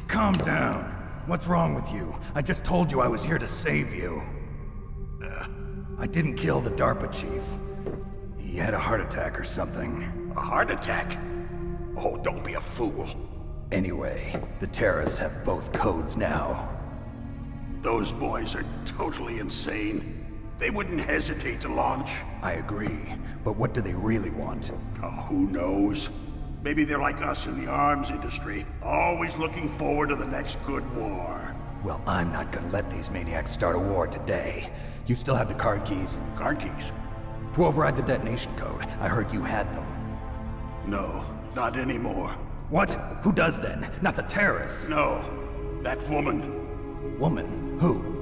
Calm down. What's wrong with you? I just told you I was here to save you. I didn't kill the DARPA chief. He had a heart attack or something. A heart attack? Oh, don't be a fool. Anyway, the terrorists have both codes now. Those boys are totally insane. They wouldn't hesitate to launch. I agree, but what do they really want? Oh, who knows? Maybe they're like us in the arms industry, always looking forward to the next good war. Well, I'm not gonna let these maniacs start a war today. You still have the card keys? Card keys? To override the detonation code. I heard you had them. No, not anymore. What? Who does then? Not the terrorists? No, that woman. Woman? Who?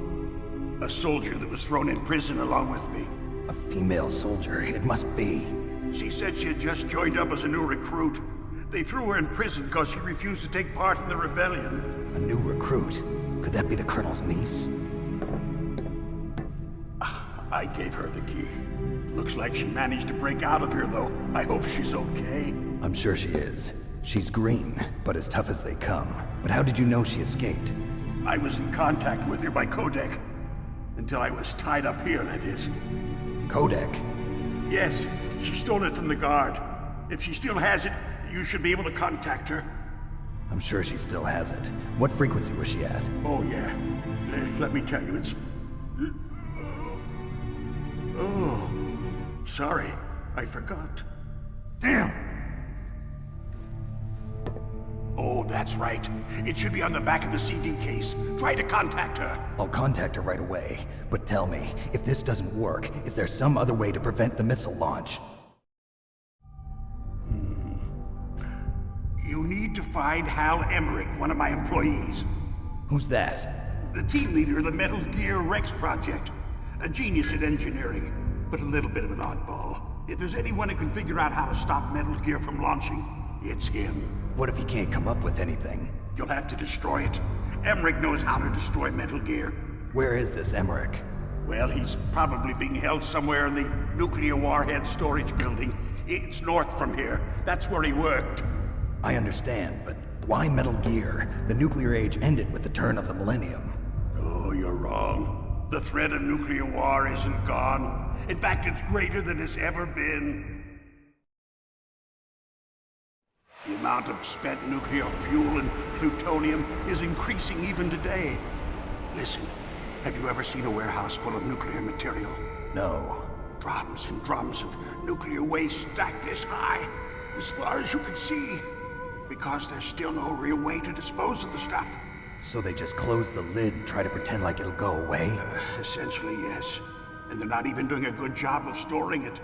A soldier that was thrown in prison along with me. A female soldier, it must be. She said she had just joined up as a new recruit. They threw her in prison because she refused to take part in the rebellion. A new recruit? Could that be the Colonel's niece? I gave her the key. Looks like she managed to break out of here, though. I hope she's okay. I'm sure she is. She's green, but as tough as they come. But how did you know she escaped? I was in contact with her by codec. Until I was tied up here, that is. Codec? Yes, she stole it from the guard. If she still has it, you should be able to contact her. I'm sure she still has it. What frequency was she at? Oh, yeah. Let me tell you, it's... Oh, sorry. I forgot. Damn! Oh, that's right. It should be on the back of the CD case. Try to contact her. I'll contact her right away. But tell me, if this doesn't work, is there some other way to prevent the missile launch? You need to find Hal Emmerich, one of my employees. Who's that? The team leader of the Metal Gear Rex project. A genius at engineering, but a little bit of an oddball. If there's anyone who can figure out how to stop Metal Gear from launching, it's him. What if he can't come up with anything? You'll have to destroy it. Emmerich knows how to destroy Metal Gear. Where is this Emmerich? Well, he's probably being held somewhere in the nuclear warhead storage building. It's north from here. That's where he worked. I understand, but why Metal Gear? The nuclear age ended with the turn of the millennium. Oh, you're wrong. The threat of nuclear war isn't gone. In fact, it's greater than it's ever been. The amount of spent nuclear fuel and plutonium is increasing even today. Listen, have you ever seen a warehouse full of nuclear material? No. Drums and drums of nuclear waste stacked this high, as far as you can see. Because there's still no real way to dispose of the stuff. So they just close the lid and try to pretend like it'll go away? Essentially, yes. And they're not even doing a good job of storing it.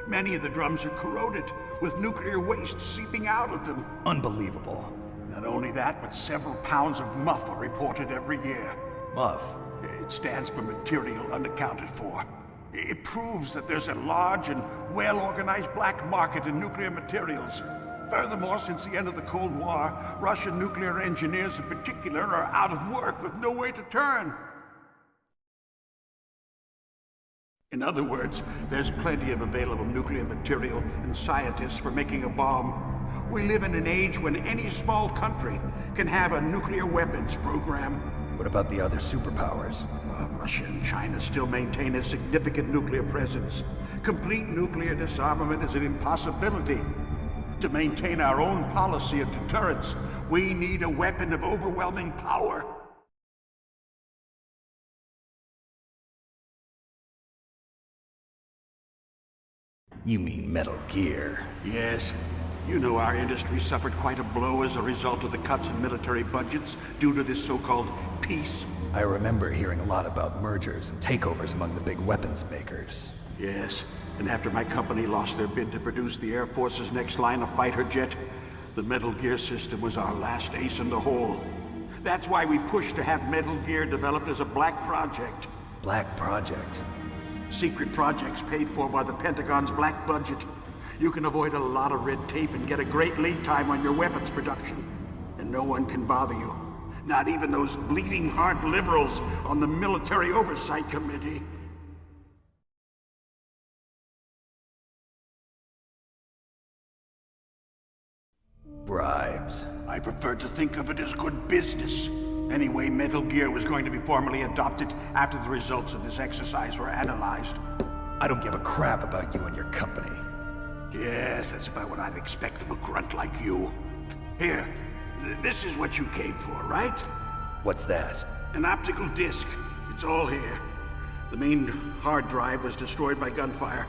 Many of the drums are corroded, with nuclear waste seeping out of them. Unbelievable. Not only that, but several pounds of MUF are reported every year. MUF? It stands for material unaccounted for. It proves that there's a large and well-organized black market in nuclear materials. Furthermore, since the end of the Cold War, Russian nuclear engineers in particular are out of work with no way to turn. In other words, there's plenty of available nuclear material and scientists for making a bomb. We live in an age when any small country can have a nuclear weapons program. What about the other superpowers? Russia and China still maintain a significant nuclear presence. Complete nuclear disarmament is an impossibility. To maintain our own policy of deterrence, we need a weapon of overwhelming power. You mean Metal Gear? Yes. You know our industry suffered quite a blow as a result of the cuts in military budgets due to this so-called peace. I remember hearing a lot about mergers and takeovers among the big weapons makers. Yes, and after my company lost their bid to produce the Air Force's next line of fighter jet, the Metal Gear system was our last ace in the hole. That's why we pushed to have Metal Gear developed as a black project. Black project? Secret projects paid for by the Pentagon's black budget. You can avoid a lot of red tape and get a great lead time on your weapons production. And no one can bother you. Not even those bleeding heart liberals on the Military Oversight Committee. Bribes. I prefer to think of it as good business. Anyway, Metal Gear was going to be formally adopted after the results of this exercise were analyzed. I don't give a crap about you and your company. Yes, that's about what I'd expect from a grunt like you. Here, this is what you came for, right? What's that? An optical disc. It's all here. The main hard drive was destroyed by gunfire.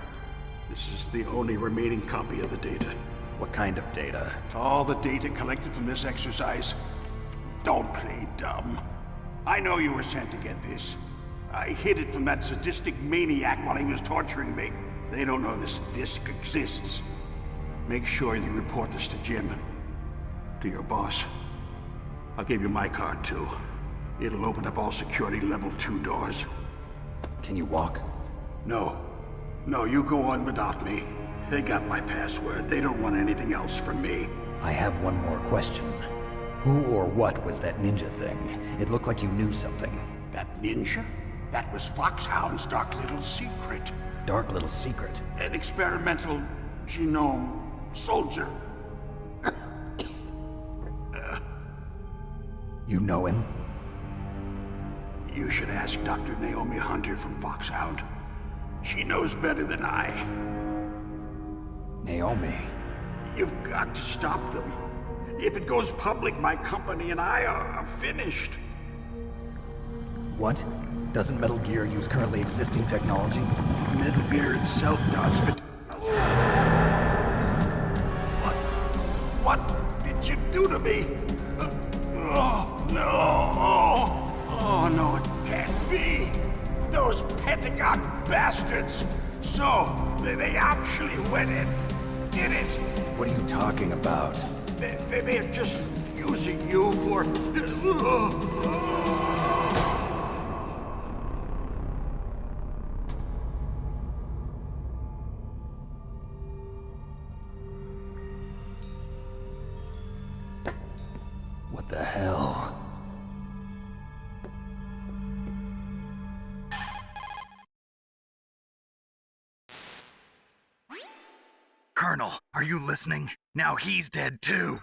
This is the only remaining copy of the data. What kind of data? All the data collected from this exercise. Don't play dumb. I know you were sent to get this. I hid it from that sadistic maniac while he was torturing me. They don't know this disc exists. Make sure you report this to Jim. To your boss. I'll give you my card too. It'll open up all security level 2 doors. Can you walk? No. No, you go on without me. They got my password. They don't want anything else from me. I have one more question. Who or what was that ninja thing? It looked like you knew something. That ninja? That was Foxhound's dark little secret. Dark little secret? An experimental genome soldier. You know him? You should ask Dr. Naomi Hunter from Foxhound. She knows better than I. Naomi? You've got to stop them. If it goes public, my company and I are finished. What? Doesn't Metal Gear use currently existing technology? Metal Gear itself does, but... What did you do to me? Oh, no. Oh, no, it can't be. Those Pentagon bastards. So, they actually went and did it. What are you talking about? They're just using you for... What the hell? Colonel, are you listening? Now he's dead too.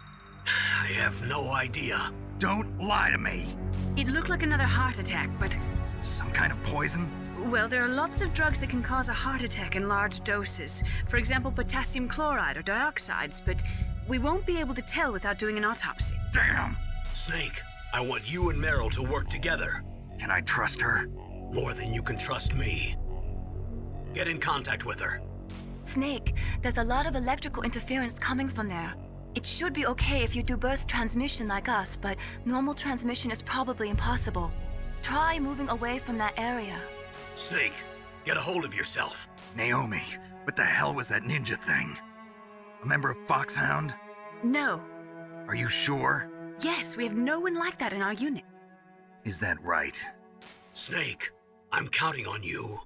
I have no idea. Don't lie to me. It looked like another heart attack, but... Some kind of poison? Well, there are lots of drugs that can cause a heart attack in large doses. For example, potassium chloride or dioxides, but we won't be able to tell without doing an autopsy. Damn! Snake, I want you and Meryl to work together. Can I trust her? More than you can trust me. Get in contact with her. Snake, there's a lot of electrical interference coming from there. It should be okay if you do burst transmission like us, but normal transmission is probably impossible. Try moving away from that area. Snake, get a hold of yourself. Naomi, what the hell was that ninja thing? A member of Foxhound? No. Are you sure? Yes, we have no one like that in our unit. Is that right? Snake, I'm counting on you.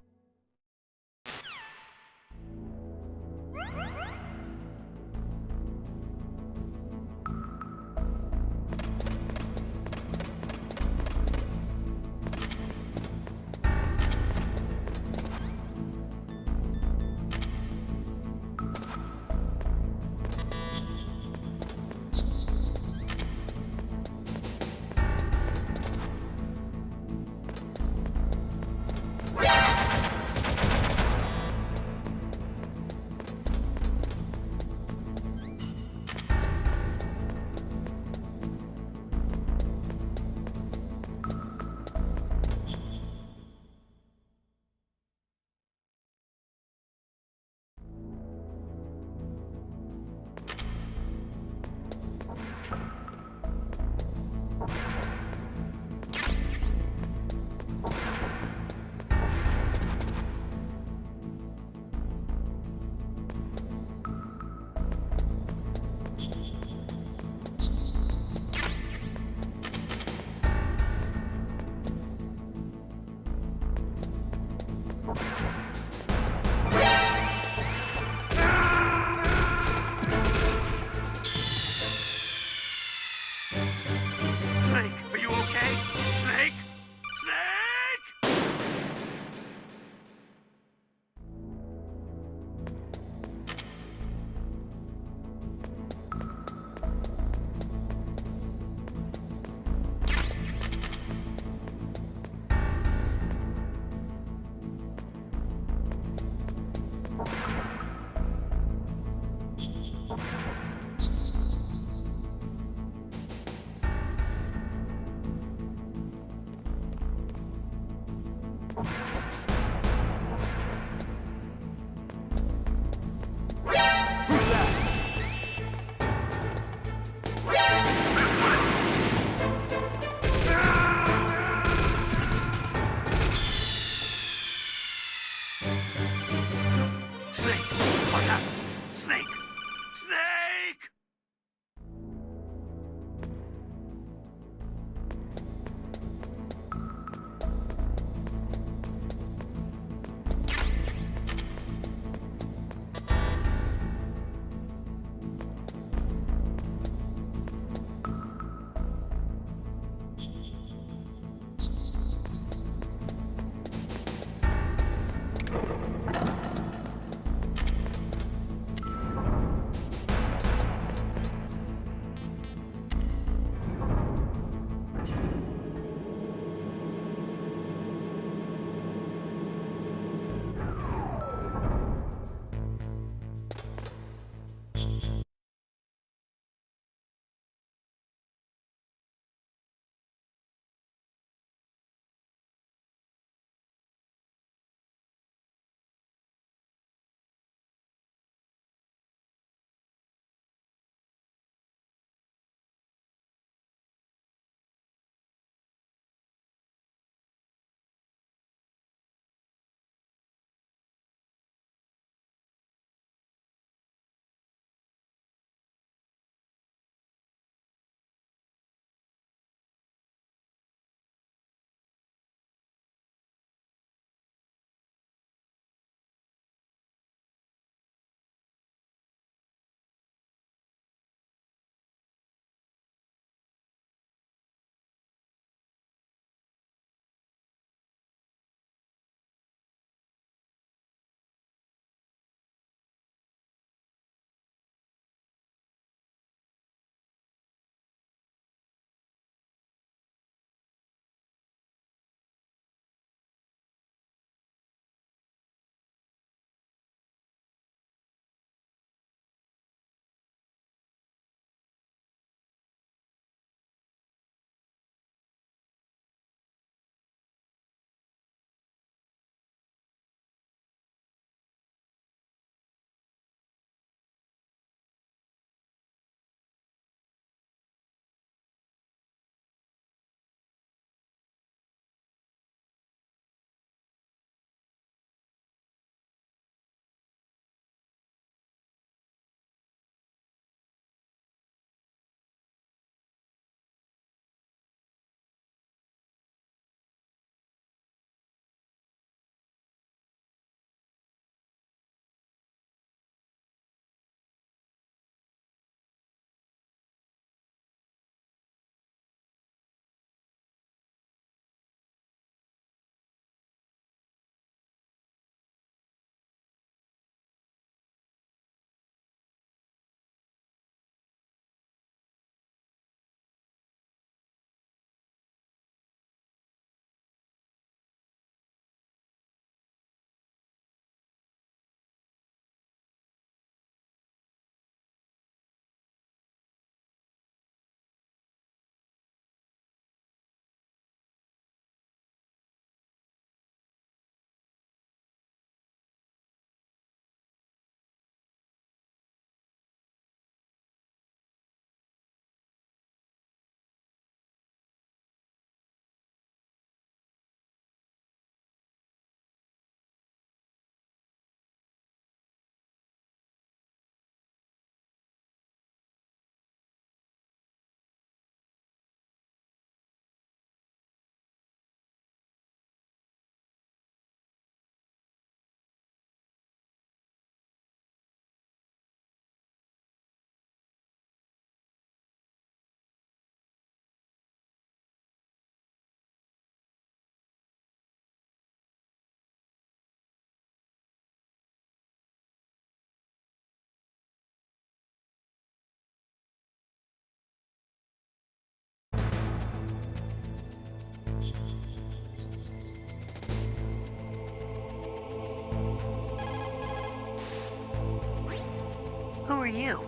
are you?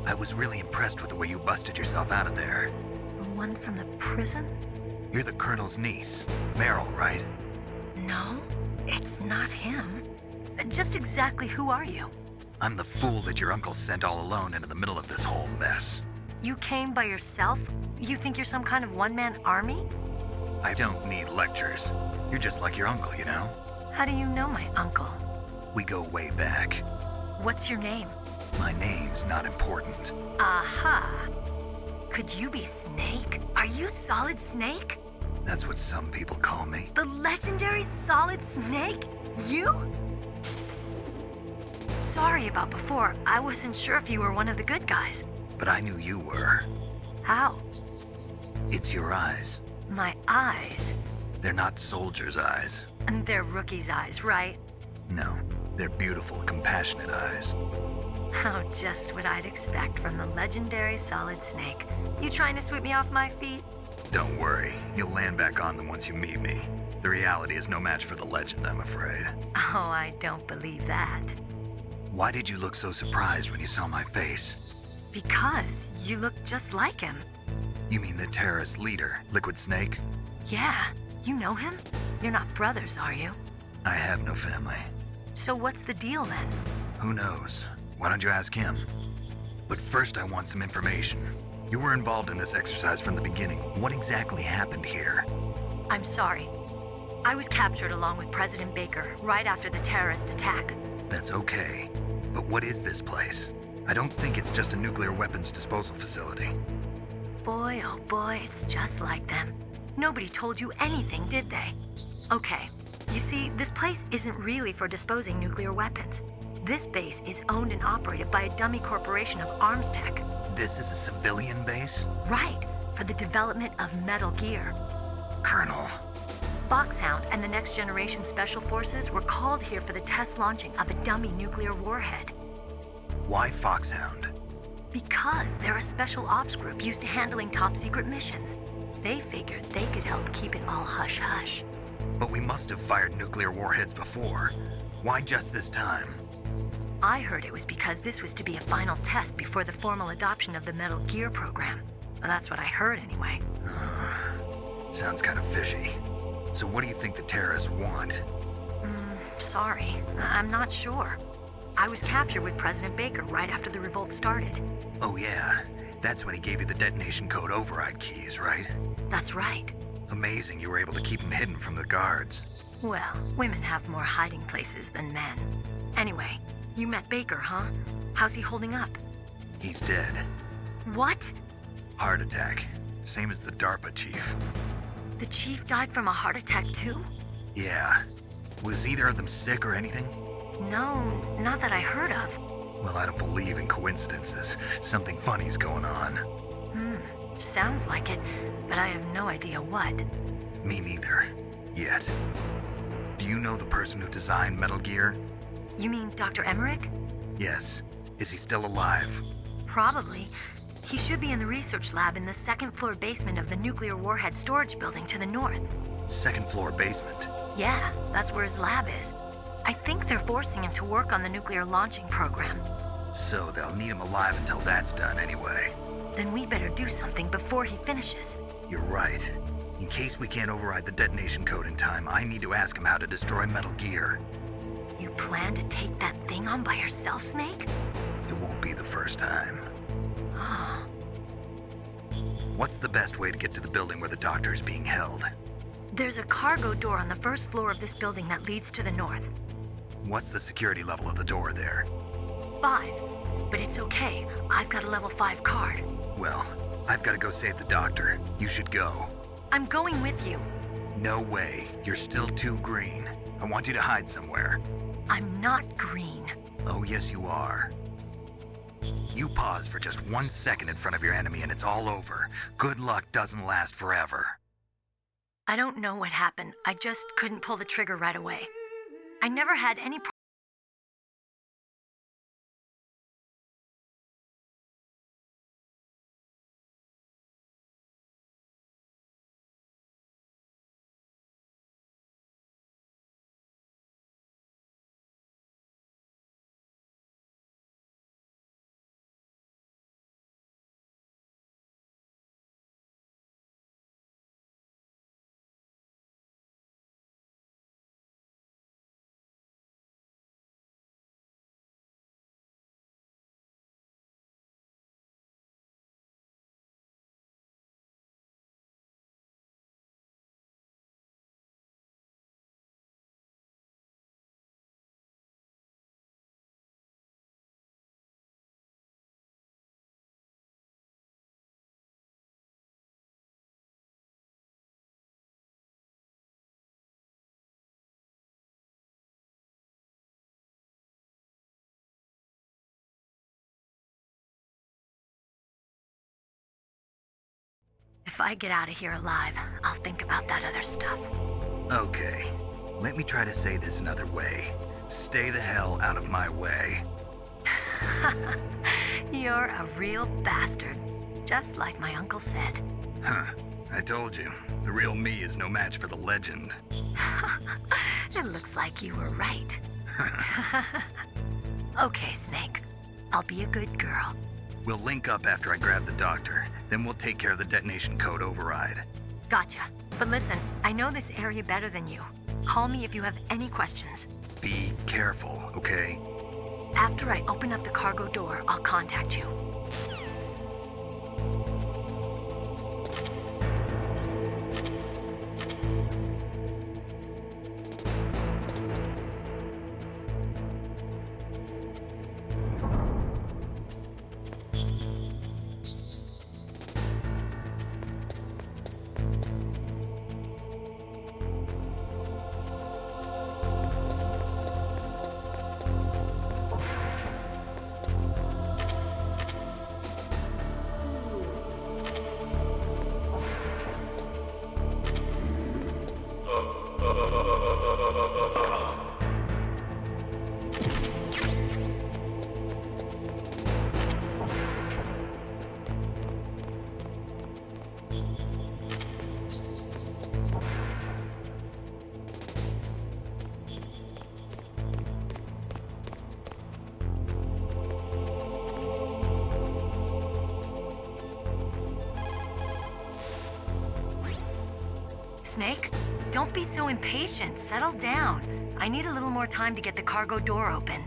I was really impressed with the way you busted yourself out of there. The one from the prison? You're the Colonel's niece, Meryl, right? No, it's not him. Just exactly who are you? I'm the fool that your uncle sent all alone into the middle of this whole mess. You came by yourself? You think you're some kind of one-man army? I don't need lectures. You're just like your uncle, you know? How do you know my uncle? We go way back. What's your name? My name's not important. Aha. Could you be Snake? Are you Solid Snake? That's what some people call me. The legendary Solid Snake? You? Sorry about before. I wasn't sure if you were one of the good guys. But I knew you were. How? It's your eyes. My eyes? They're not soldiers' eyes. And they're rookies' eyes, right? No, they're beautiful, compassionate eyes. Oh, just what I'd expect from the legendary Solid Snake. You trying to sweep me off my feet? Don't worry, you'll land back on them once you meet me. The reality is no match for the legend, I'm afraid. Oh, I don't believe that. Why did you look so surprised when you saw my face? Because you look just like him. You mean the terrorist leader, Liquid Snake? Yeah, you know him? You're not brothers, are you? I have no family. So what's the deal then? Who knows? Why don't you ask him? But first I want some information. You were involved in this exercise from the beginning. What exactly happened here? I'm sorry. I was captured along with President Baker right after the terrorist attack. That's okay. But what is this place? I don't think it's just a nuclear weapons disposal facility. Boy, oh boy, it's just like them. Nobody told you anything, did they? Okay, you see, this place isn't really for disposing nuclear weapons. This base is owned and operated by a dummy corporation of arms tech. This is a civilian base? Right, for the development of Metal Gear. Colonel. Foxhound and the Next Generation Special Forces were called here for the test launching of a dummy nuclear warhead. Why Foxhound? Because they're a special ops group used to handling top-secret missions. They figured they could help keep it all hush-hush. But we must have fired nuclear warheads before. Why just this time? I heard it was because this was to be a final test before the formal adoption of the Metal Gear program. Well, that's what I heard anyway. Sounds kind of fishy. So what do you think the terrorists want? Sorry, I'm not sure. I was captured with President Baker right after the revolt started. Oh yeah, that's when he gave you the detonation code override keys, right? That's right. Amazing you were able to keep him hidden from the guards. Well, women have more hiding places than men. Anyway, you met Baker, huh? How's he holding up? He's dead. What? Heart attack. Same as the DARPA chief. The chief died from a heart attack too? Yeah. Was either of them sick or anything? No, not that I heard of. Well, I don't believe in coincidences. Something funny's going on. Sounds like it, but I have no idea what. Me neither. Yet. Do you know the person who designed Metal Gear? You mean Dr. Emmerich? Yes. Is he still alive? Probably. He should be in the research lab in the second-floor basement of the nuclear warhead storage building to the north. Second floor basement? Yeah, that's where his lab is. I think they're forcing him to work on the nuclear launching program. So they'll need him alive until that's done anyway. Then we better do something before he finishes. You're right. In case we can't override the detonation code in time, I need to ask him how to destroy Metal Gear. You plan to take that thing on by yourself, Snake? It won't be the first time. Oh. What's the best way to get to the building where the doctor is being held? There's a cargo door on the first floor of this building that leads to the north. What's the security level of the door there? 5. But it's okay. I've got a level 5 card. Well, I've got to go save the doctor. You should go. I'm going with you. No way. You're still too green. I want you to hide somewhere. I'm not green. Oh, yes, you are. You pause for just 1 second in front of your enemy and it's all over. Good luck doesn't last forever. I don't know what happened. I just couldn't pull the trigger right away. I never had any I get out of here alive, I'll think about that other stuff. Okay. Let me try to say this another way. Stay the hell out of my way. You're a real bastard. Just like my uncle said. Huh. I told you. The real me is no match for the legend. It looks like you were right. Okay, Snake. I'll be a good girl. We'll link up after I grab the doctor. Then we'll take care of the detonation code override. Gotcha. But listen, I know this area better than you. Call me if you have any questions. Be careful, okay? After I open up the cargo door, I'll contact you. Snake, don't be so impatient. Settle down. I need a little more time to get the cargo door open.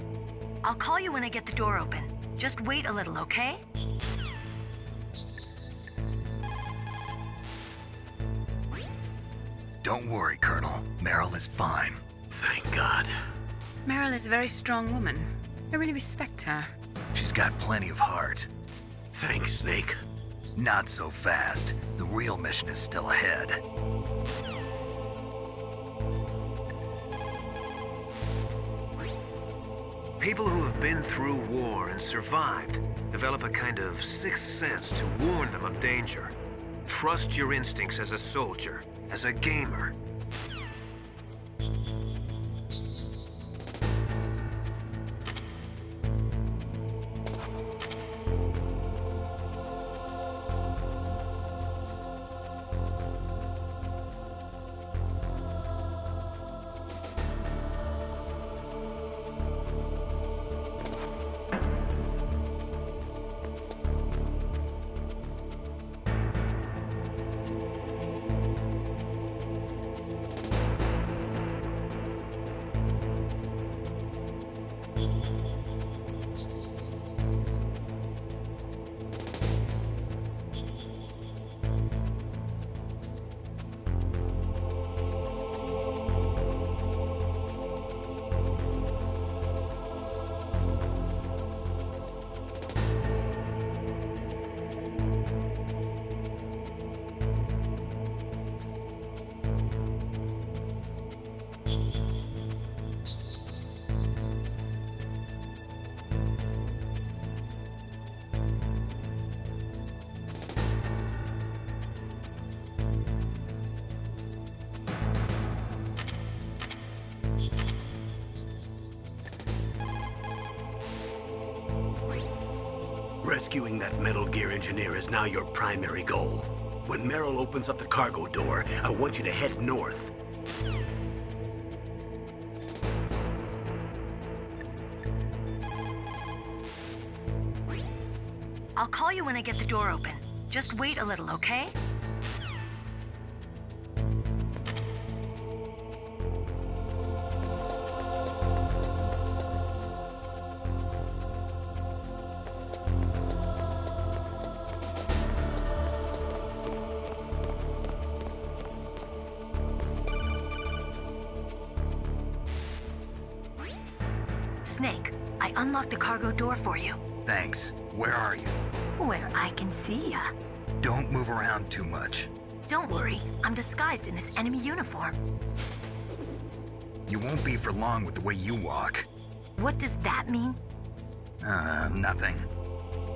I'll call you when I get the door open. Just wait a little, okay? Don't worry, Colonel. Meryl is fine. Thank God. Meryl is a very strong woman. I really respect her. She's got plenty of heart. Thanks, Snake. Not so fast. The real mission is still ahead. People who have been through war and survived develop a kind of sixth sense to warn them of danger. Trust your instincts as a soldier, as a gamer. Rescuing that Metal Gear engineer is now your primary goal. When Meryl opens up the cargo door, I want you to head north. I'll call you when I get the door open. Just wait a little, okay? Snake, I unlocked the cargo door for you. Thanks. Where are you? Where I can see ya. Don't move around too much. Don't worry, I'm disguised in this enemy uniform. You won't be for long with the way you walk. What does that mean? Nothing.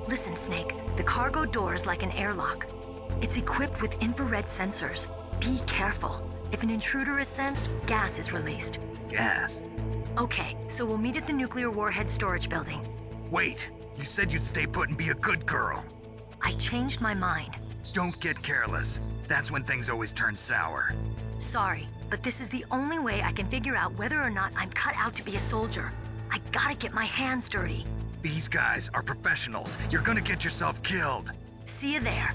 Listen, Snake, the cargo door is like an airlock. It's equipped with infrared sensors. Be careful. If an intruder is sensed, gas is released. Gas? Okay, so we'll meet at the nuclear warhead storage building. Wait, you said you'd stay put and be a good girl. I changed my mind. Don't get careless. That's when things always turn sour. Sorry, but this is the only way I can figure out whether or not I'm cut out to be a soldier. I gotta get my hands dirty. These guys are professionals. You're gonna get yourself killed. See you there.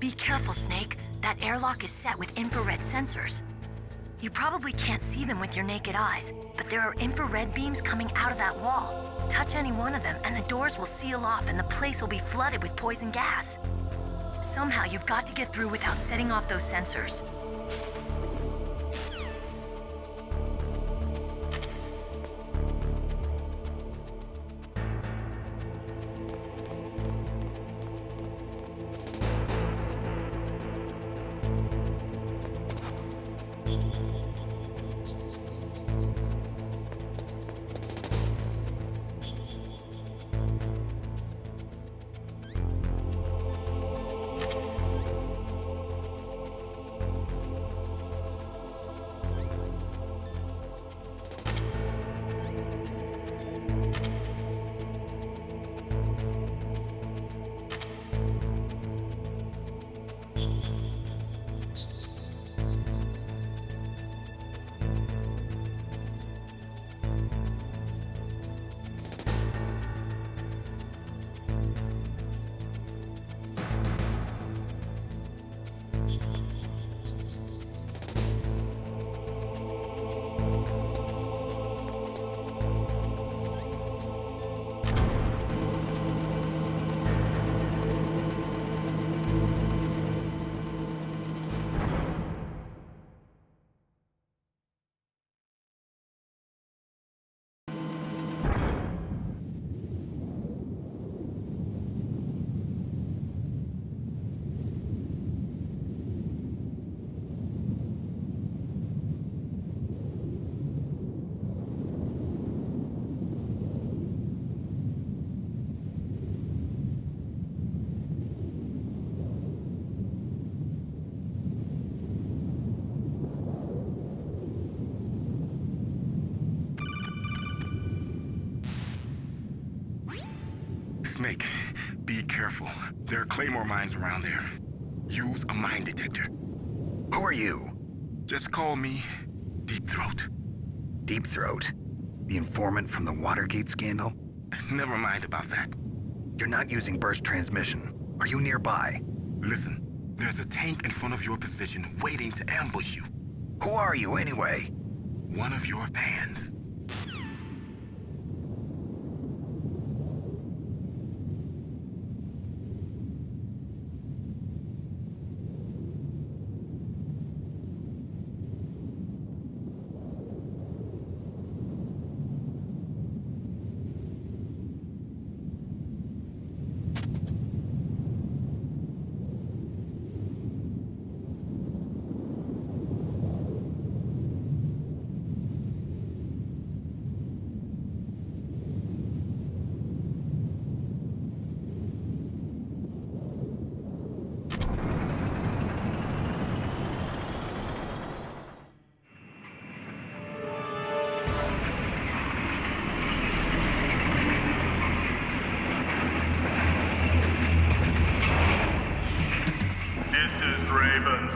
Be careful, Snake. That airlock is set with infrared sensors. You probably can't see them with your naked eyes, but there are infrared beams coming out of that wall. Touch any one of them and the doors will seal off and the place will be flooded with poison gas. Somehow you've got to get through without setting off those sensors. Snake, be careful. There are Claymore mines around there. Use a mine detector. Who are you? Just call me Deep Throat. Deep Throat? The informant from the Watergate scandal? Never mind about that. You're not using burst transmission. Are you nearby? Listen, there's a tank in front of your position waiting to ambush you. Who are you anyway? One of your fans.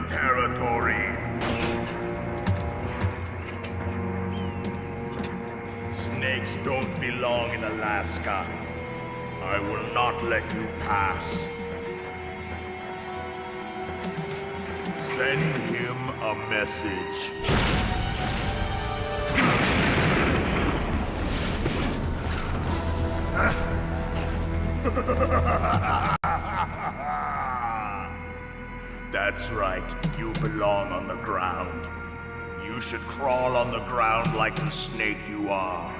Territory. Snakes don't belong in Alaska. I will not let you pass. Send him a message. That's right, you belong on the ground. You should crawl on the ground like the snake you are.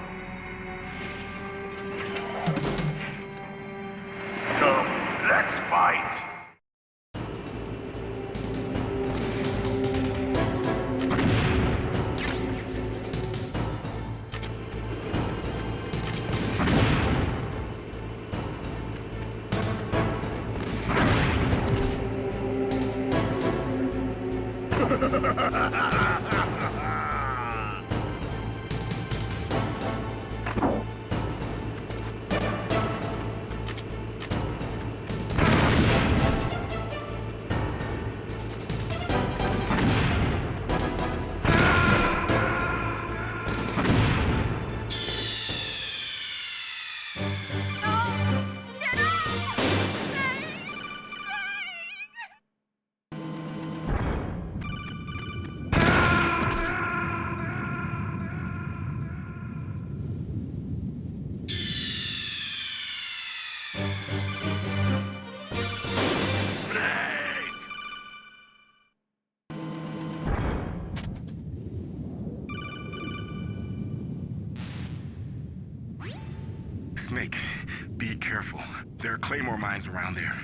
Snake, be careful. There are claymore mines around there.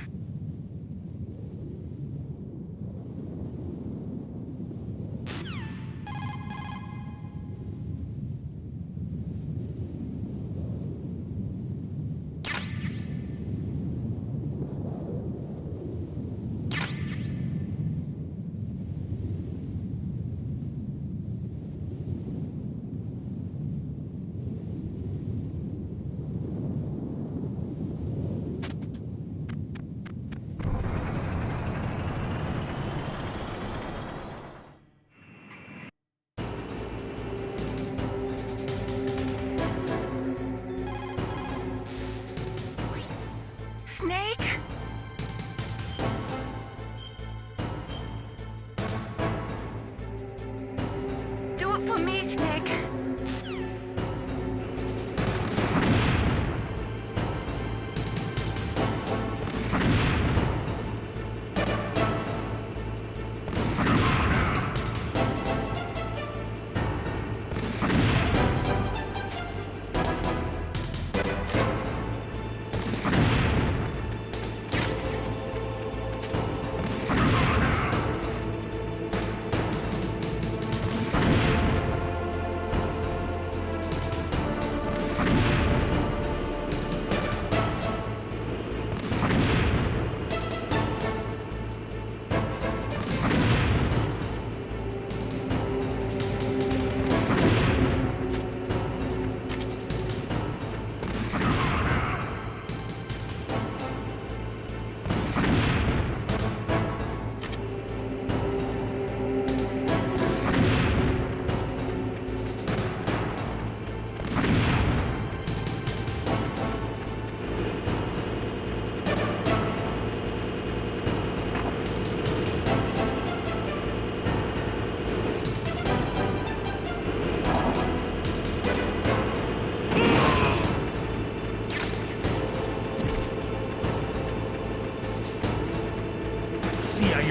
Snake? Do it for me, Snake.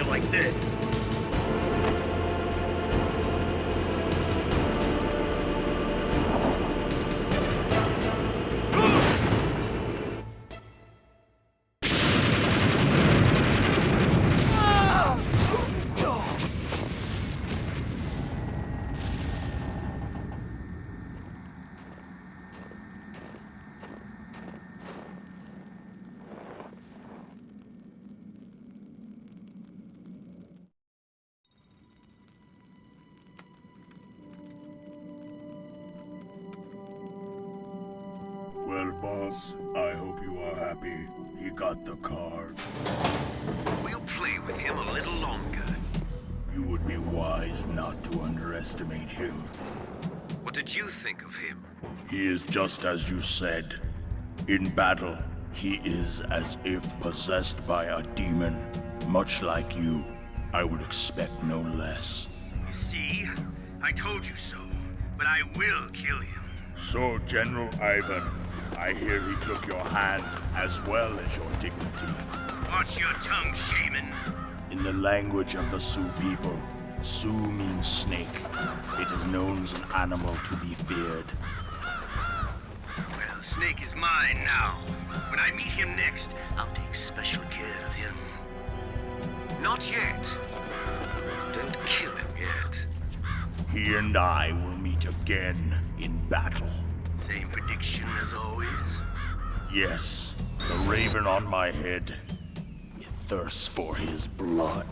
Like this. Well, boss, I hope you are happy. He got the card. We'll play with him a little longer. You would be wise not to underestimate him. What did you think of him? He is just as you said. In battle, he is as if possessed by a demon. Much like you, I would expect no less. See? I told you so. But I will kill him. So, General Ivan, I hear he took your hand as well as your dignity. Watch your tongue, shaman. In the language of the Sioux people, Sioux means snake. It is known as an animal to be feared. Well, Snake is mine now. When I meet him next, I'll take special care of him. Not yet. Don't kill him yet. He and I will meet again in battle. Same prediction as always? Yes, the raven on my head. It thirsts for his blood.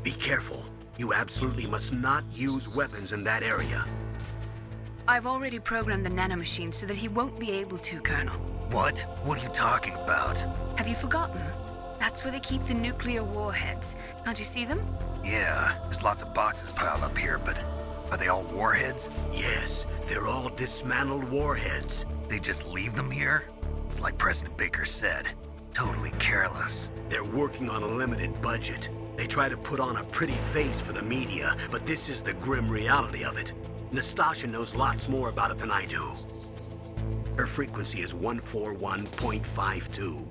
Be careful. You absolutely must not use weapons in that area. I've already programmed the nanomachine so that he won't be able to, Colonel. What? What are you talking about? Have you forgotten? That's where they keep the nuclear warheads. Can't you see them? Yeah, there's lots of boxes piled up here, but are they all warheads? Yes, they're all dismantled warheads. They just leave them here? It's like President Baker said. Totally careless. They're working on a limited budget. They try to put on a pretty face for the media, but this is the grim reality of it. Nastasha knows lots more about it than I do. Her frequency is 141.52.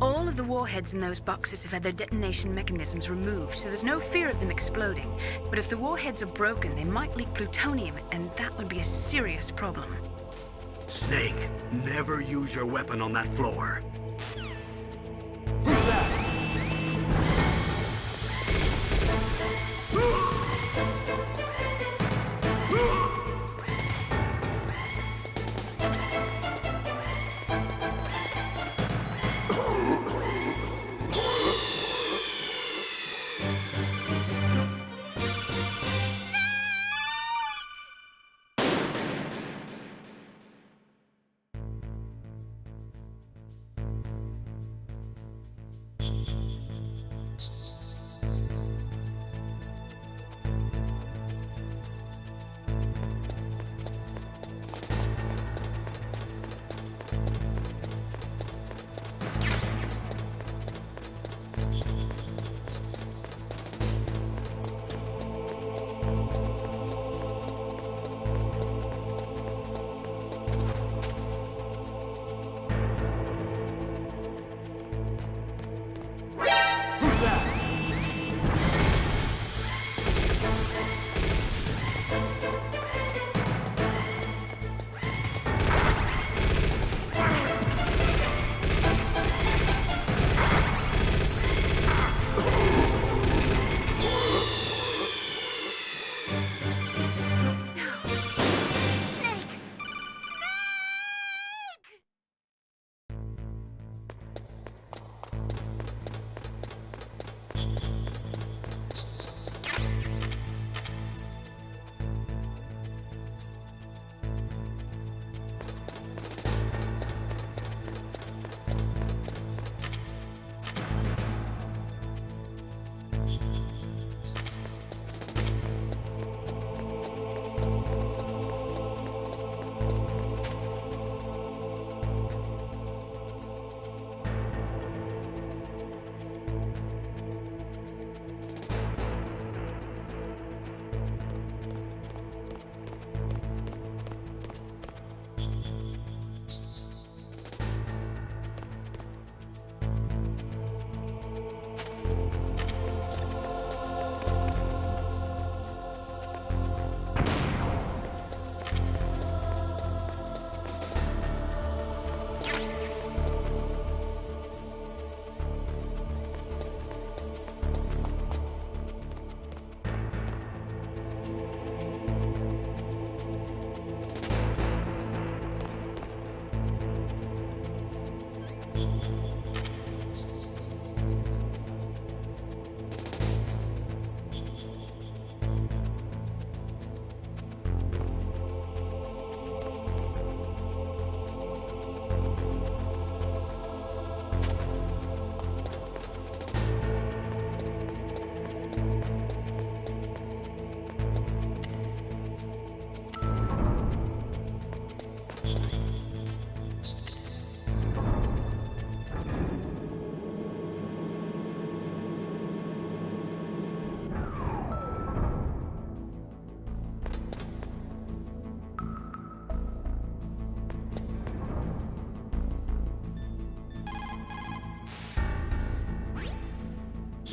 All of the warheads in those boxes have had their detonation mechanisms removed, so there's no fear of them exploding. But if the warheads are broken, they might leak plutonium, and that would be a serious problem. Snake, never use your weapon on that floor.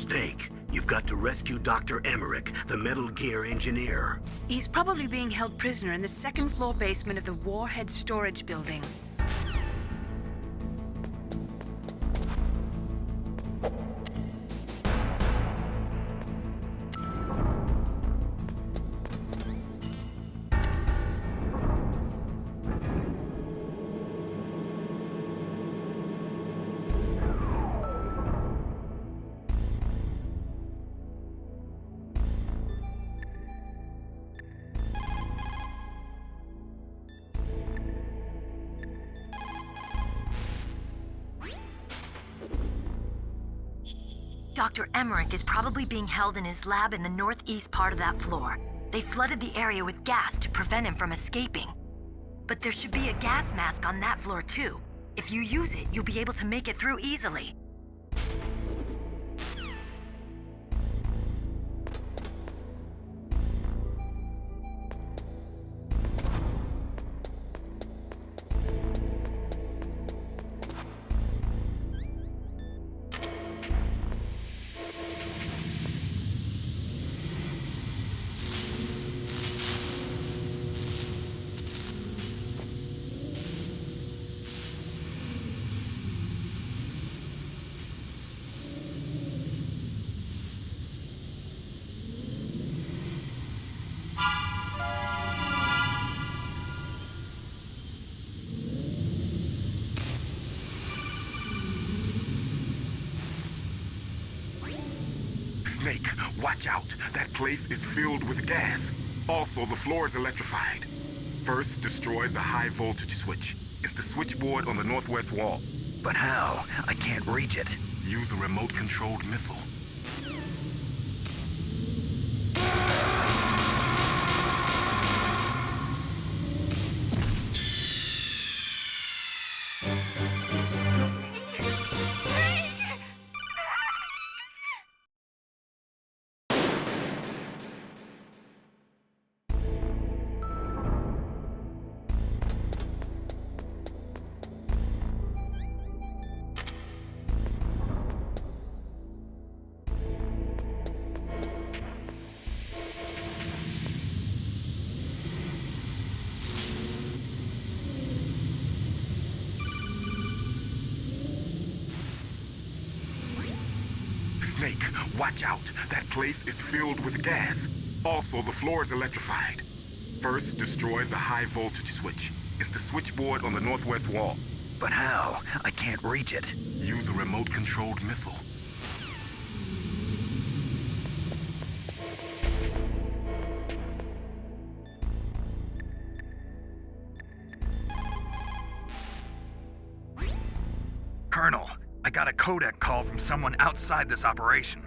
Snake, you've got to rescue Dr. Emmerich, the Metal Gear engineer. He's probably being held prisoner in the second-floor basement of the Warhead Storage Building. Dr. Emmerich is probably being held in his lab in the northeast part of that floor. They flooded the area with gas to prevent him from escaping. But there should be a gas mask on that floor too. If you use it, you'll be able to make it through easily. Snake, watch out. That place is filled with gas. Also, the floor is electrified. First, destroy the high voltage switch. It's the switchboard on the northwest wall. But how? I can't reach it. Use a remote-controlled missile. Snake, watch out. That place is filled with gas. Also, the floor is electrified. First, destroy the high voltage switch. It's the switchboard on the northwest wall. But how? I can't reach it. Use a remote-controlled missile. Colonel, I got a codec call from someone outside this operation.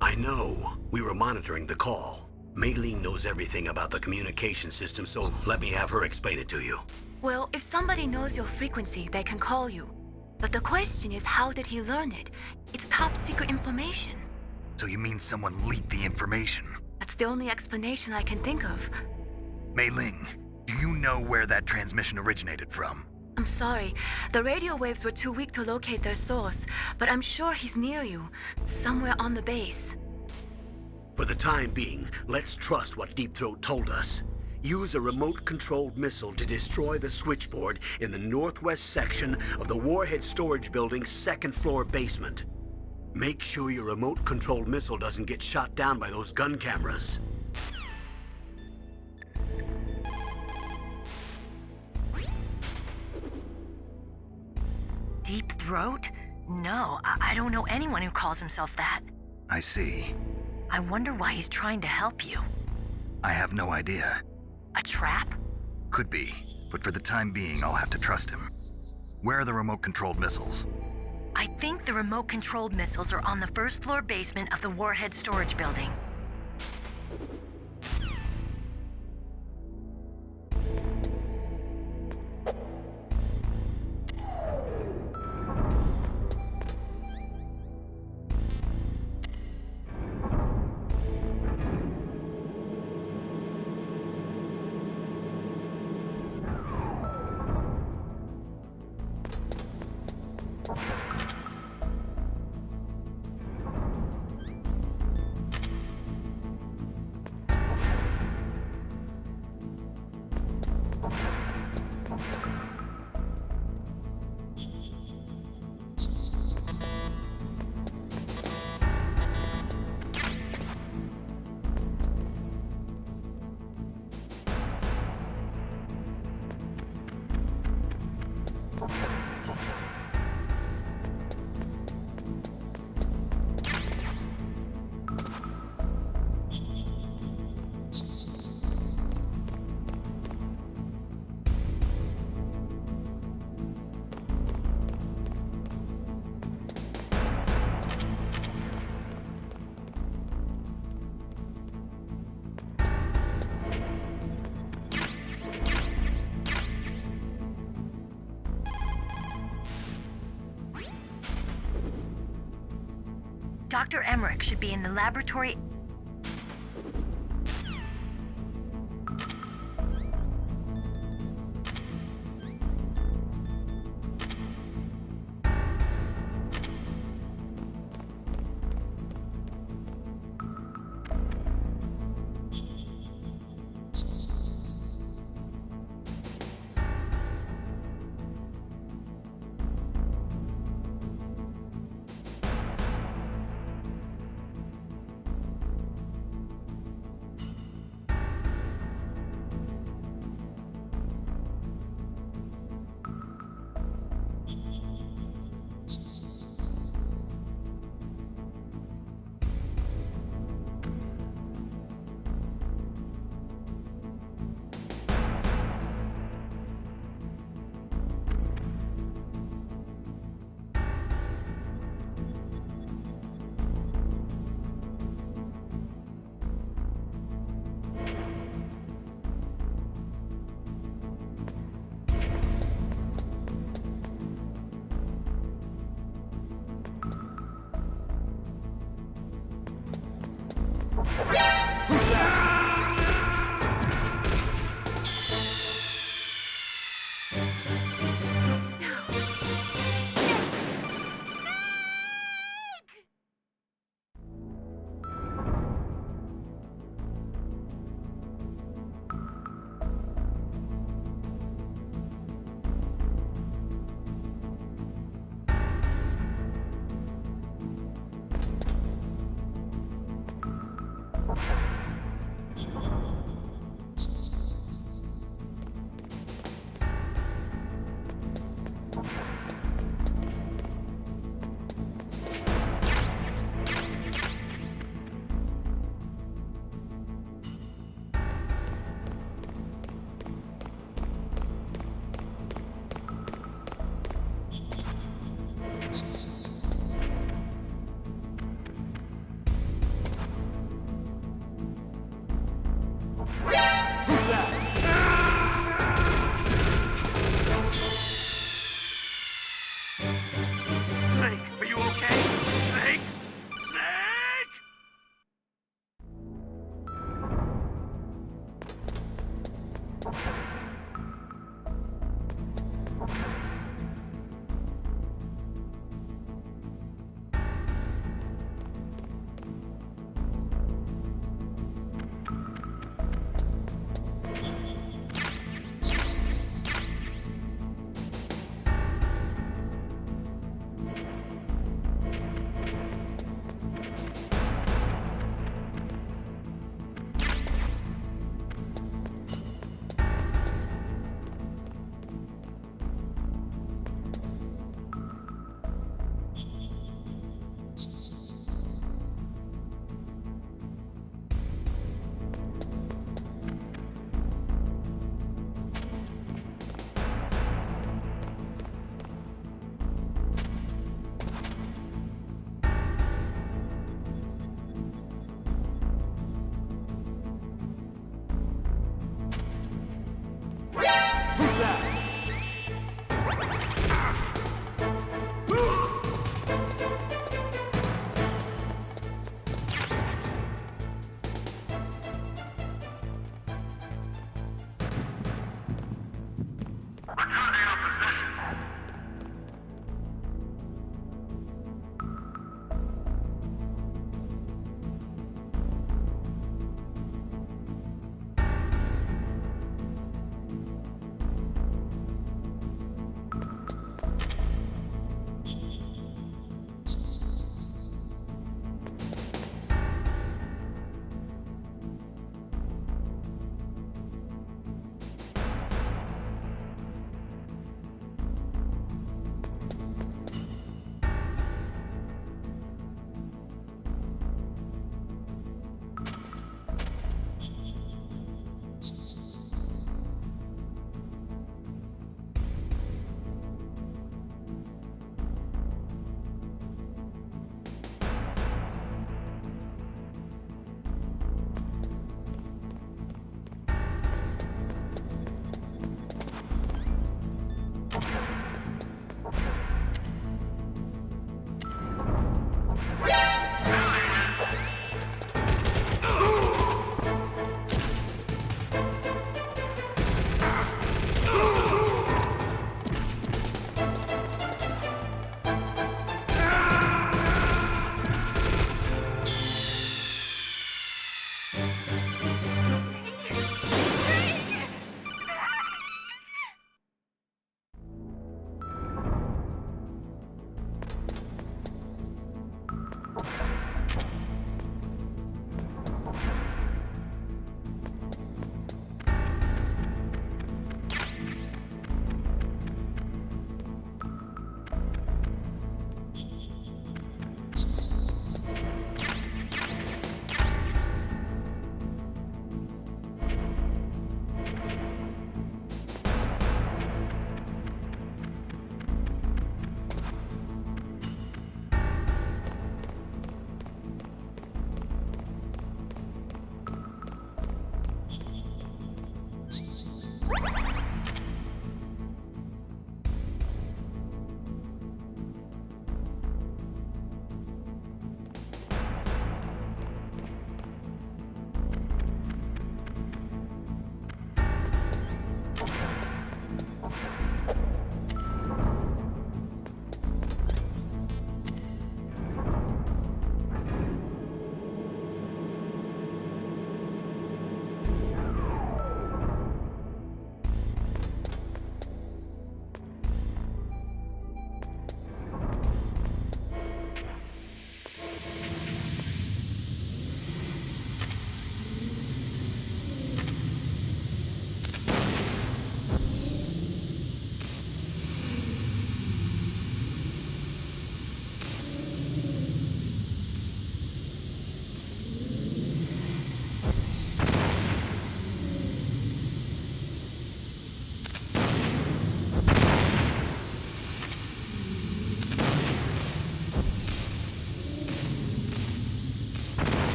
I know. We were monitoring the call. Mei Ling knows everything about the communication system, so let me have her explain it to you. Well, if somebody knows your frequency, they can call you. But the question is, how did he learn it? It's top secret information. So you mean someone leaked the information? That's the only explanation I can think of. Mei Ling, do you know where that transmission originated from? I'm sorry. The radio waves were too weak to locate their source, but I'm sure he's near you, somewhere on the base. For the time being, let's trust what Deep Throat told us. Use a remote-controlled missile to destroy the switchboard in the northwest section of the Warhead Storage Building's second-floor basement. Make sure your remote-controlled missile doesn't get shot down by those gun cameras. Deep Throat? No, I don't know anyone who calls himself that. I see. I wonder why he's trying to help you. I have no idea. A trap? Could be, but for the time being, I'll have to trust him. Where are the remote-controlled missiles? I think the remote-controlled missiles are on the first-floor basement of the Warhead Storage Building. Dr. Emmerich should be in the laboratory.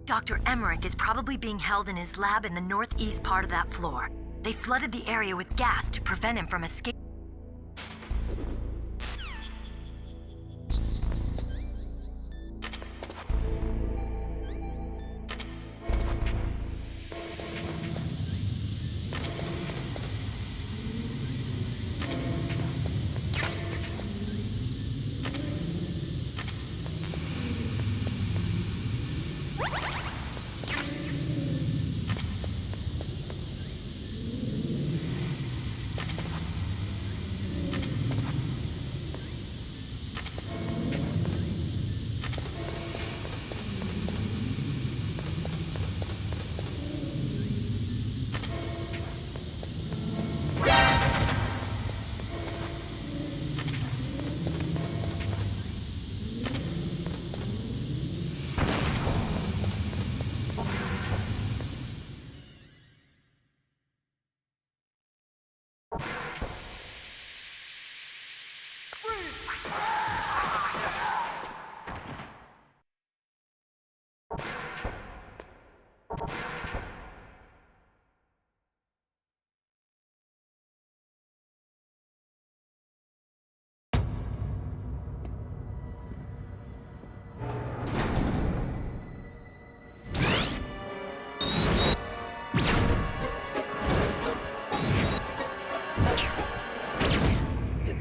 Dr. Emmerich is probably being held in his lab in the northeast part of that floor. They flooded the area with gas to prevent him from escaping.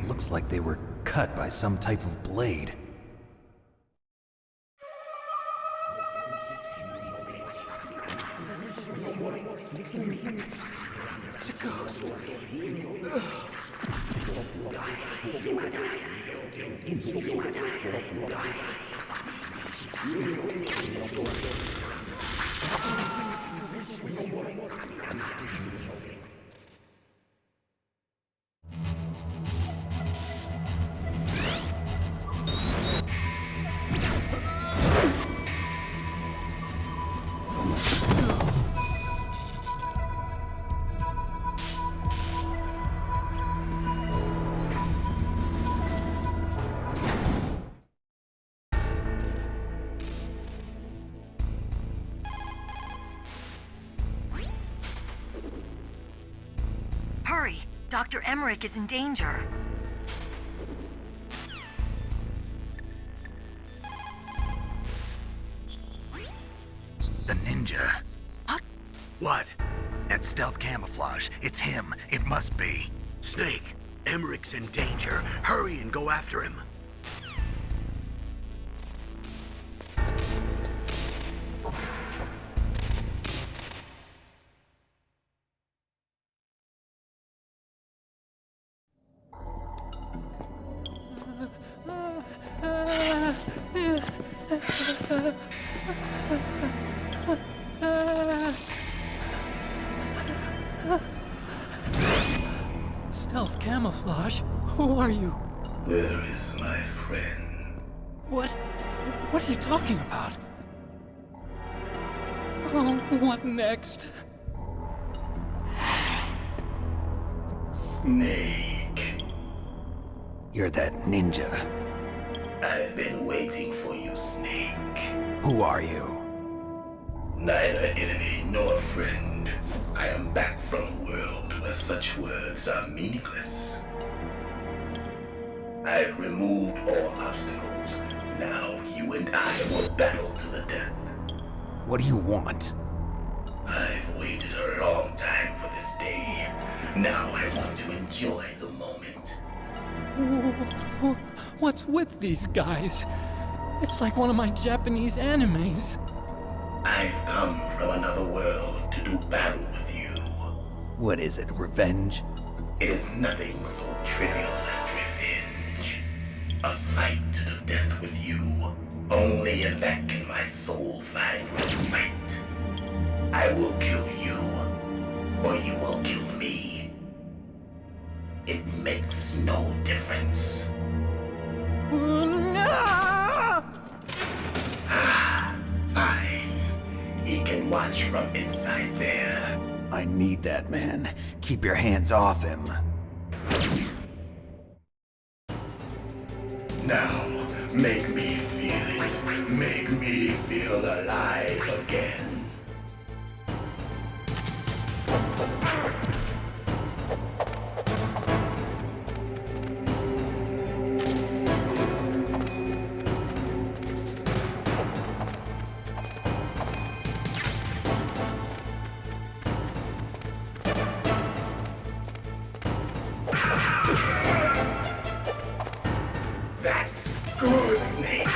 Looks like they were cut by some type of blade. It's a ghost. Hurry! Dr. Emmerich is in danger. The ninja. What? That stealth camouflage. It's him. It must be. Snake, Emmerich's in danger. Hurry and go after him. Stealth camouflage? Who are you? Where is my friend? What are you talking about? Oh, what next? Snake. You're that ninja. I've been waiting for you, Snake. Who are you? Neither enemy nor friend. I am back from a world where such words are meaningless. I've removed all obstacles. Now you and I will battle to the death. What do you want? I've waited a long time for this day. Now I want to enjoy the moment. What's with these guys? It's like one of my Japanese animes. I've come from another world to do battle with you. What is it, revenge? It is nothing so trivial as revenge. A fight to the death with you. Only in that can my soul find respite. I will kill you, or you will kill me. It makes no difference. Fine. He can watch from inside there. I need that man. Keep your hands off him. Now, make me feel feel it. Make me feel alive again. That's good, Snake.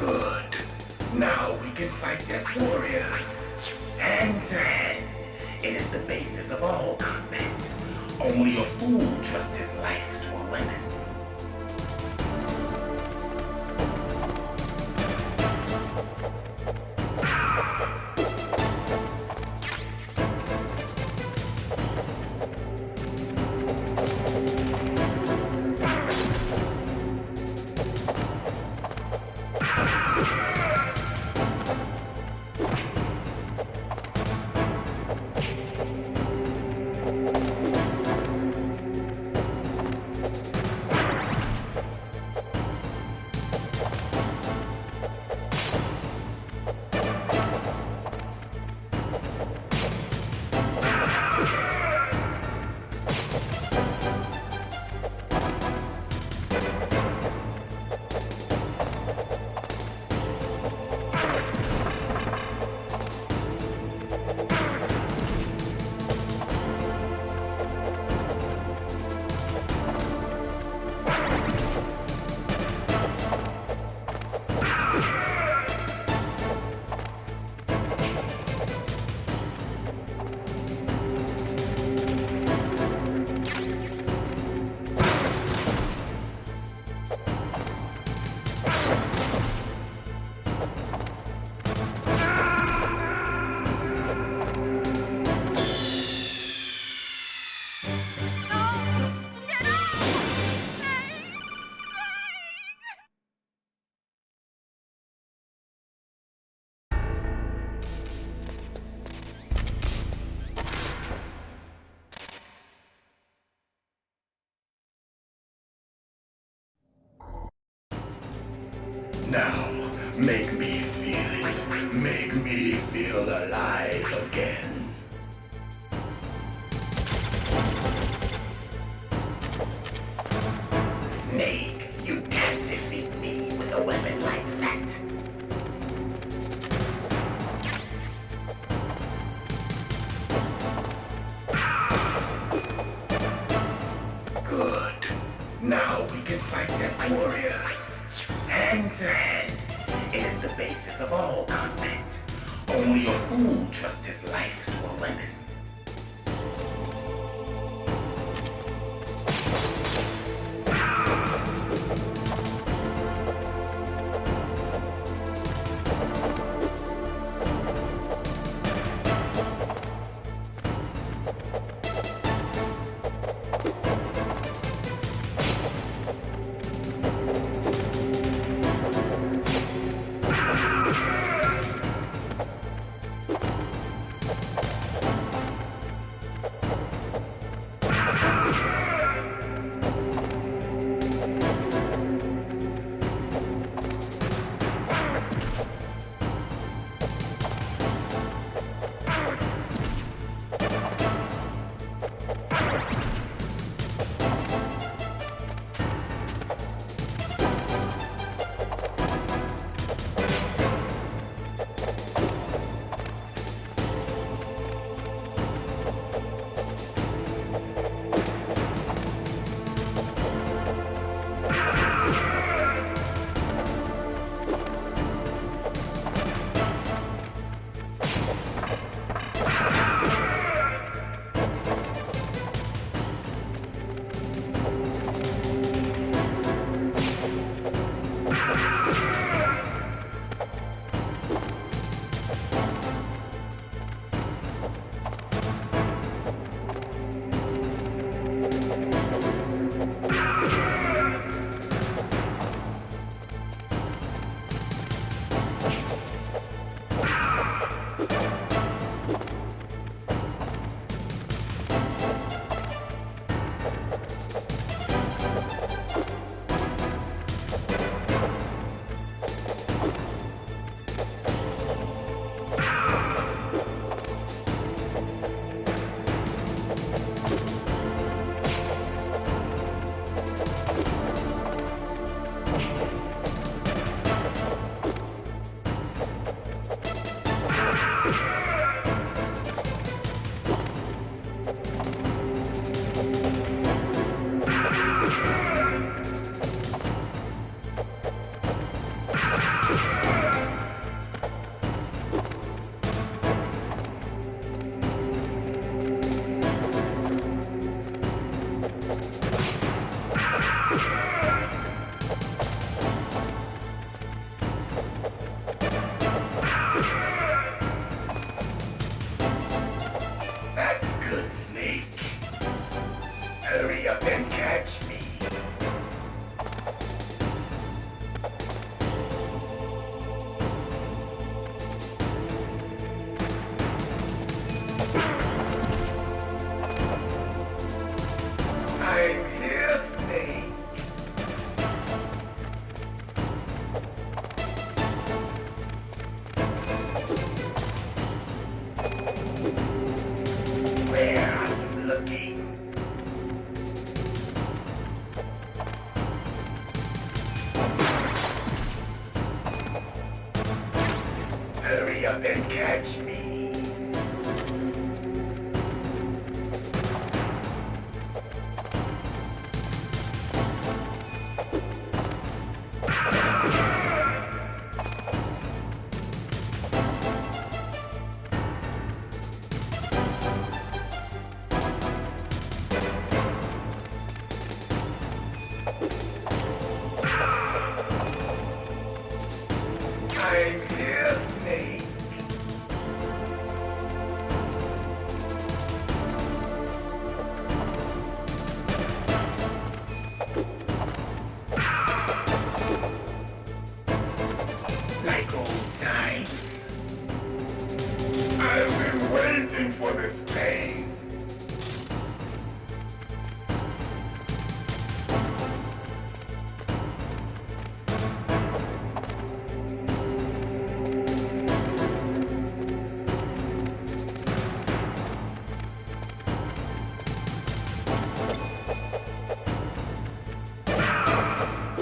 Good. Now we can fight as warriors. Hand to hand. It is the basis of all combat. Only a fool trusts his life to a weapon. Now, make me feel it. Make me feel alive again. Snake, you can't defeat me with a weapon like that. Good. Now we can fight as warriors. Hand to hand. It is the basis of all combat. Only a fool trusts his life to a weapon. up and catch me. I'm here, Snake. Like old times. I've been waiting for this pain.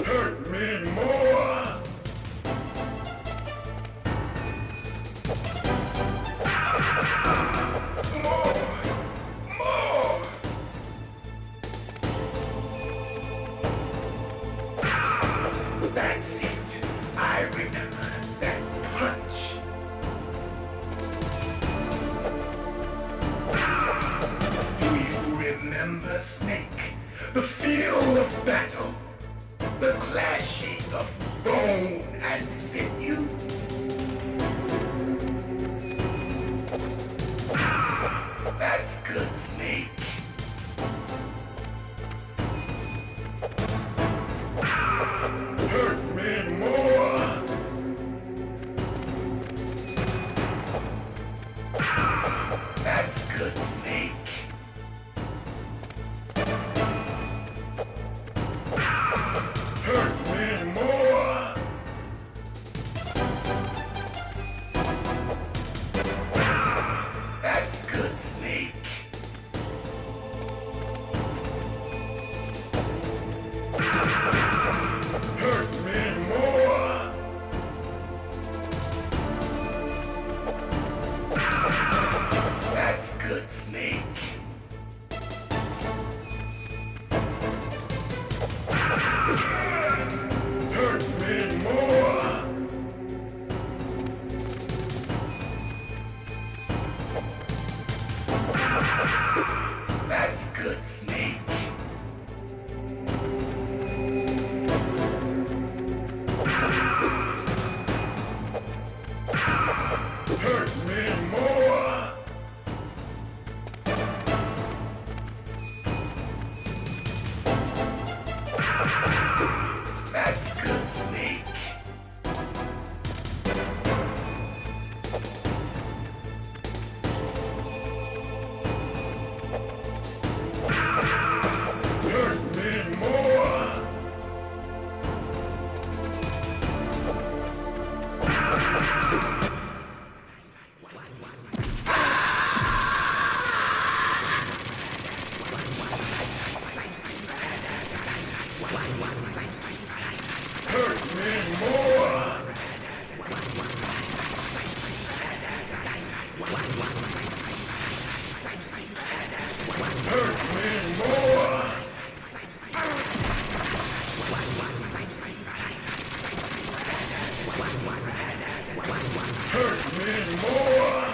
Hurt me more! More! That's it. I remember that punch. Do you remember, Snake? The feel of battle. The clashing of bone and sinew. That's good, Snake. Hurt me more. That's good, Snake. Hurt me more. That's good, Snake. Hurt me more. That's good, Snake. Hurt me more. That's good, Snake. Hurt me more. That's good, Snake. Hurt me more. Hurt me more. Hurt me more. Hurt me more.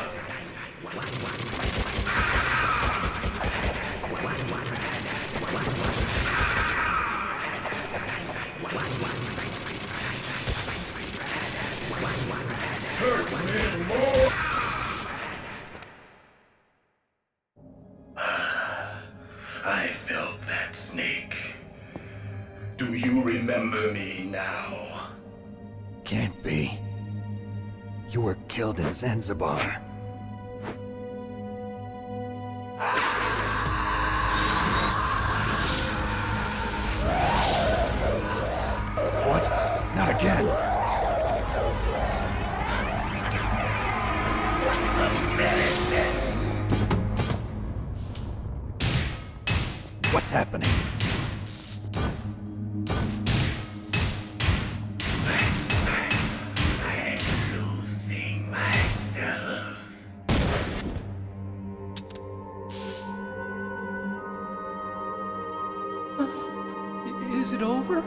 Hurt me more. I felt that, Snake. Do you remember me now? Can't be. You were killed in Zanzibar. What? Not again. What's happening? I'm losing myself. over?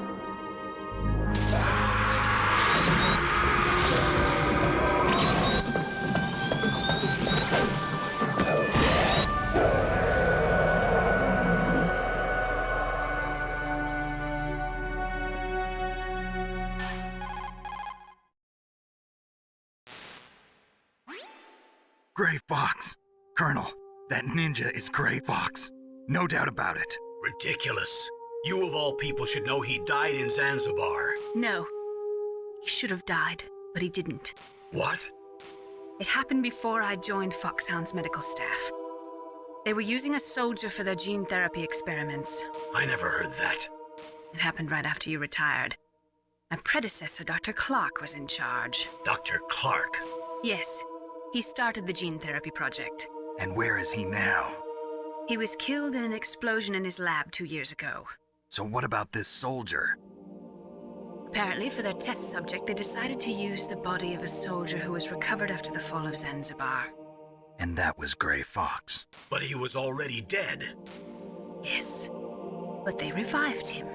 Gray Fox! Colonel, that ninja is Gray Fox. No doubt about it. Ridiculous. You of all people should know he died in Zanzibar. No. He should have died, but he didn't. What? It happened before I joined Foxhound's medical staff. They were using a soldier for their gene therapy experiments. I never heard that. It happened right after you retired. My predecessor, Dr. Clark, was in charge. Dr. Clark? Yes. He started the gene therapy project. And where is he now? He was killed in an explosion in his lab 2 years ago. So what about this soldier? Apparently, for their test subject, they decided to use the body of a soldier who was recovered after the fall of Zanzibar. And that was Gray Fox. But he was already dead. Yes. But they revived him.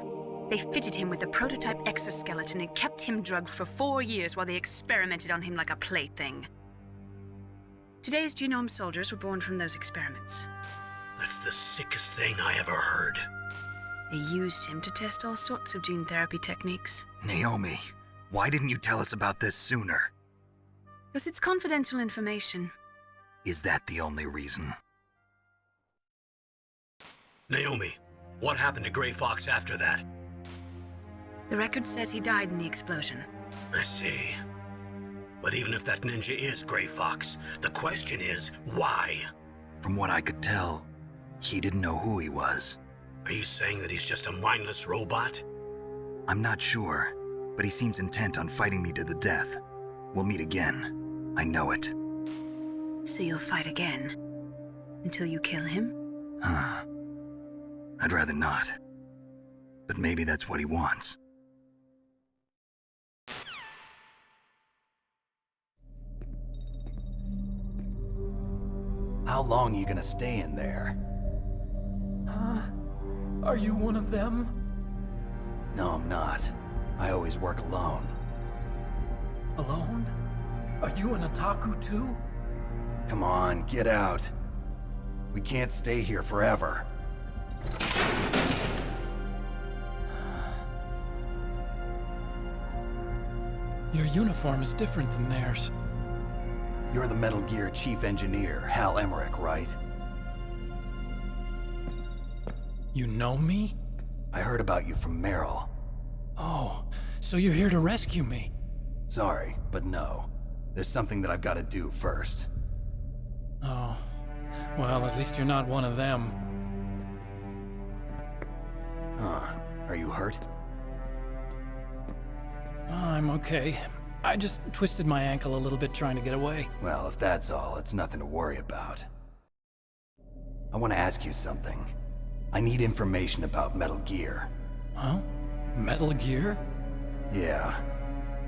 They fitted him with a prototype exoskeleton and kept him drugged for 4 years while they experimented on him like a plaything. Today's genome soldiers were born from those experiments. That's the sickest thing I ever heard. They used him to test all sorts of gene therapy techniques. Naomi, why didn't you tell us about this sooner? Because it's confidential information. Is that the only reason? Naomi, what happened to Gray Fox after that? The record says he died in the explosion. I see. But even if that ninja is Gray Fox, the question is, why? From what I could tell, he didn't know who he was. Are you saying that he's just a mindless robot? I'm not sure, but he seems intent on fighting me to the death. We'll meet again. I know it. So you'll fight again? Until you kill him? Huh. I'd rather not. But maybe that's what he wants. How long are you gonna stay in there? Huh? Are you one of them? No, I'm not. I always work alone. Alone? Are you an otaku too? Come on, get out. We can't stay here forever. Your uniform is different than theirs. You're the Metal Gear Chief Engineer, Hal Emmerich, right? You know me? I heard about you from Meryl. Oh, so you're here to rescue me? Sorry, but no. There's something that I've got to do first. Oh. Well, at least you're not one of them. Huh. Are you hurt? I'm okay. I just twisted my ankle a little bit trying to get away. Well, if that's all, it's nothing to worry about. I want to ask you something. I need information about Metal Gear. Huh? Metal Gear? Yeah.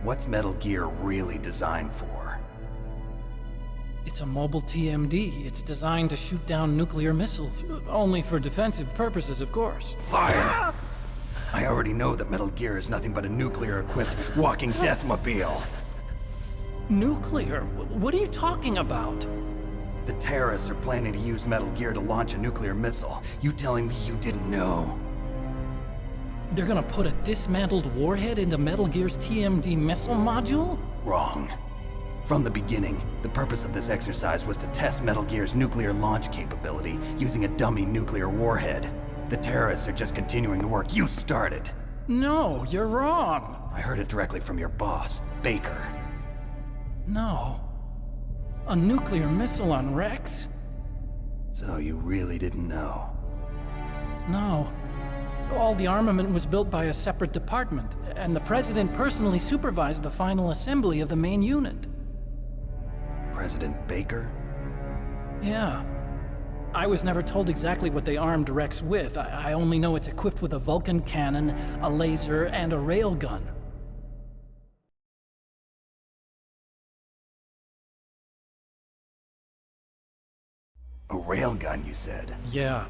What's Metal Gear really designed for? It's a mobile TMD. It's designed to shoot down nuclear missiles. Only for defensive purposes, of course. Liar! I already know that Metal Gear is nothing but a nuclear-equipped walking deathmobile. Nuclear? What are you talking about? The terrorists are planning to use Metal Gear to launch a nuclear missile. You telling me you didn't know? They're gonna put a dismantled warhead into Metal Gear's TMD missile module? Wrong. From the beginning, the purpose of this exercise was to test Metal Gear's nuclear launch capability using a dummy nuclear warhead. The terrorists are just continuing the work you started. No, you're wrong. I heard it directly from your boss, Baker. No. A nuclear missile on Rex? So you really didn't know? No. All the armament was built by a separate department, and the President personally supervised the final assembly of the main unit. President Baker? Yeah. I was never told exactly what they armed Rex with. I only know it's equipped with a Vulcan cannon, a laser, and a railgun. A railgun, you said? Yeah.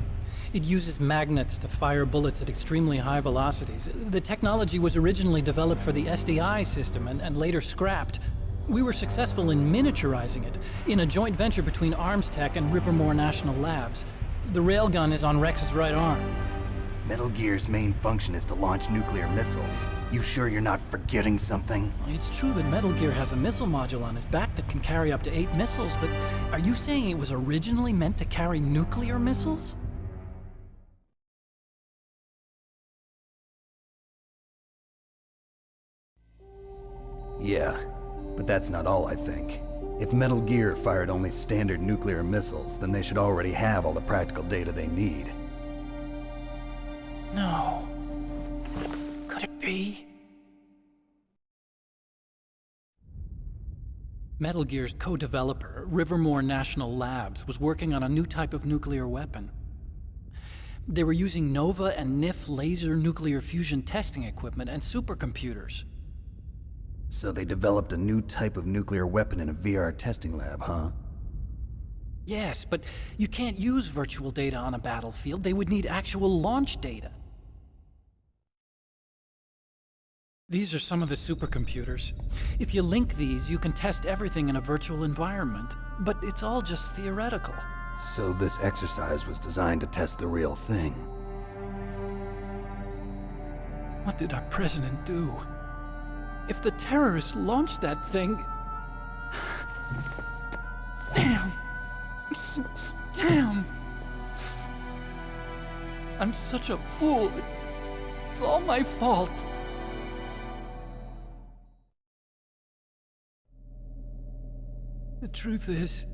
It uses magnets to fire bullets at extremely high velocities. The technology was originally developed for the SDI system and later scrapped. We were successful in miniaturizing it in a joint venture between Arms Tech and Rivermore National Labs. The railgun is on Rex's right arm. Metal Gear's main function is to launch nuclear missiles. You sure you're not forgetting something? It's true that Metal Gear has a missile module on his back that can carry up to 8 missiles, but are you saying it was originally meant to carry nuclear missiles? Yeah, but that's not all I think. If Metal Gear fired only standard nuclear missiles, then they should already have all the practical data they need. No. Could it be? Metal Gear's co-developer, Rivermore National Labs, was working on a new type of nuclear weapon. They were using NOVA and NIF laser nuclear fusion testing equipment and supercomputers. So they developed a new type of nuclear weapon in a VR testing lab, huh? Yes, but you can't use virtual data on a battlefield. They would need actual launch data. These are some of the supercomputers. If you link these, you can test everything in a virtual environment. But it's all just theoretical. So this exercise was designed to test the real thing. What did our president do? If the terrorists launched that thing... Damn! Damn! I'm such a fool. It's all my fault. The truth is,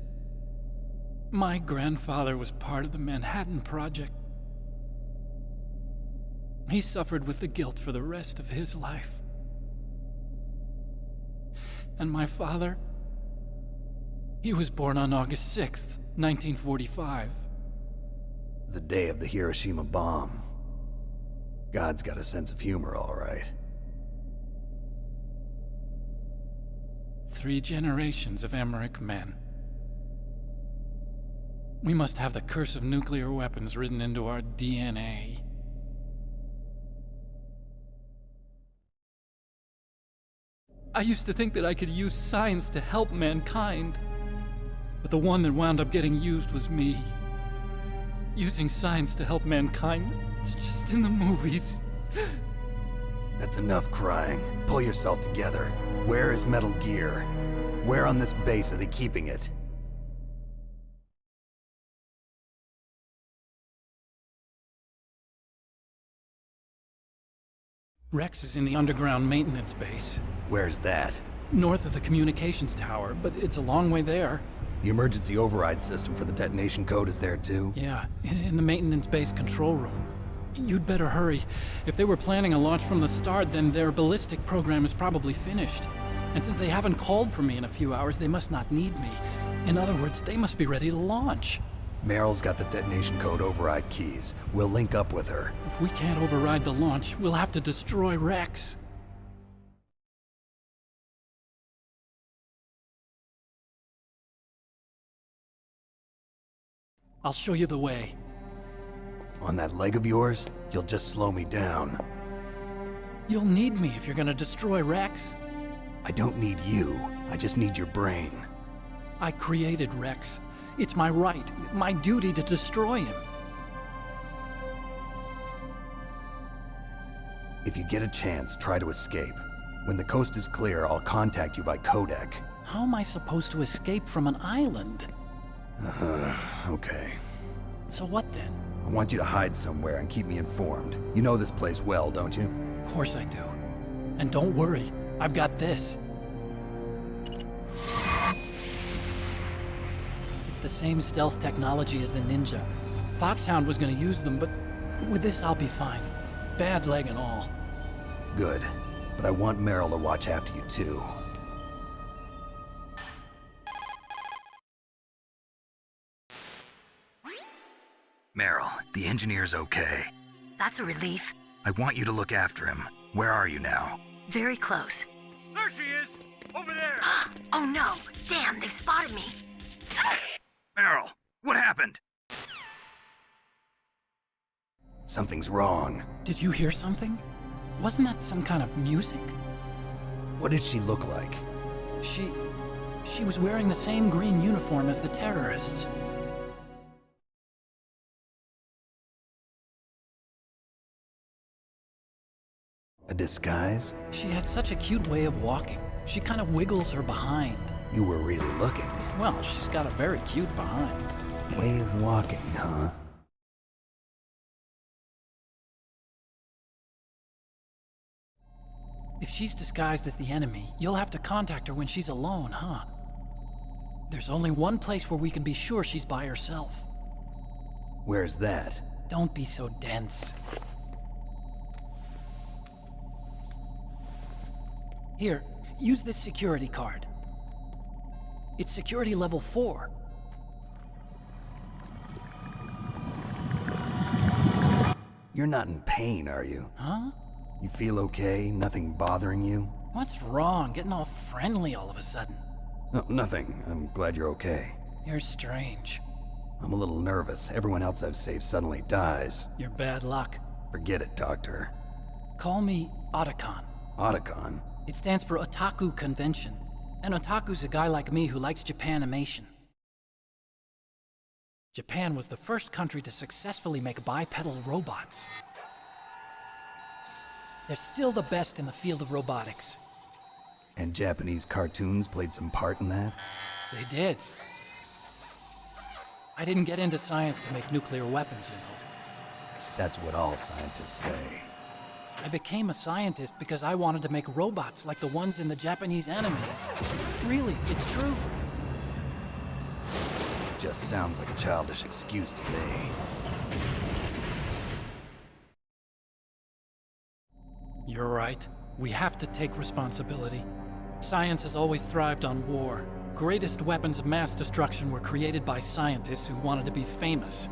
my grandfather was part of the Manhattan Project. He suffered with the guilt for the rest of his life. And my father, he was born on August 6th, 1945. The day of the Hiroshima bomb. God's got a sense of humor, all right. 3 generations of Emmerich men. We must have the curse of nuclear weapons written into our DNA. I used to think that I could use science to help mankind, but the one that wound up getting used was me. Using science to help mankind, it's just in the movies. That's enough crying. Pull yourself together. Where is Metal Gear? Where on this base are they keeping it? Rex is in the underground maintenance base. Where's that? North of the communications tower, but it's a long way there. The emergency override system for the detonation code is there too? Yeah, in the maintenance base control room. You'd better hurry. If they were planning a launch from the start, then their ballistic program is probably finished. And since they haven't called for me in a few hours, they must not need me. In other words, they must be ready to launch. Meryl's got the detonation code override keys. We'll link up with her. If we can't override the launch, we'll have to destroy Rex. I'll show you the way. On that leg of yours, you'll just slow me down. You'll need me if you're gonna destroy Rex. I don't need you. I just need your brain. I created Rex. It's my right, my duty to destroy him. If you get a chance, try to escape. When the coast is clear, I'll contact you by codec. How am I supposed to escape from an island? Okay. So what then? I want you to hide somewhere and keep me informed. You know this place well, don't you? Of course I do. And don't worry, I've got this. It's the same stealth technology as the Ninja. Foxhound was gonna use them, but with this I'll be fine. Bad leg and all. Good. But I want Meryl to watch after you too. Meryl, the engineer's okay. That's a relief. I want you to look after him. Where are you now? Very close. There she is! Over there! Oh no! Damn, they've spotted me! Meryl, what happened? Something's wrong. Did you hear something? Wasn't that some kind of music? What did she look like? She was wearing the same green uniform as the terrorists. A disguise? She had such a cute way of walking. She kind of wiggles her behind. You were really looking. Well, she's got a very cute behind. Way of walking, huh? If she's disguised as the enemy, you'll have to contact her when she's alone, huh? There's only one place where we can be sure she's by herself. Where's that? Don't be so dense. Here, use this security card. It's security level 4. You're not in pain, are you? Huh? You feel okay? Nothing bothering you? What's wrong? Getting all friendly all of a sudden. No, nothing. I'm glad you're okay. You're strange. I'm a little nervous. Everyone else I've saved suddenly dies. You're bad luck. Forget it, Doctor. Call me Otacon. Otacon? It stands for Otaku Convention. An otaku's a guy like me who likes Japanimation. Japan was the first country to successfully make bipedal robots. They're still the best in the field of robotics. And Japanese cartoons played some part in that? They did. I didn't get into science to make nuclear weapons, you know. That's what all scientists say. I became a scientist because I wanted to make robots like the ones in the Japanese animes. Really, it's true. Just sounds like a childish excuse to me. You're right. We have to take responsibility. Science has always thrived on war. Greatest weapons of mass destruction were created by scientists who wanted to be famous.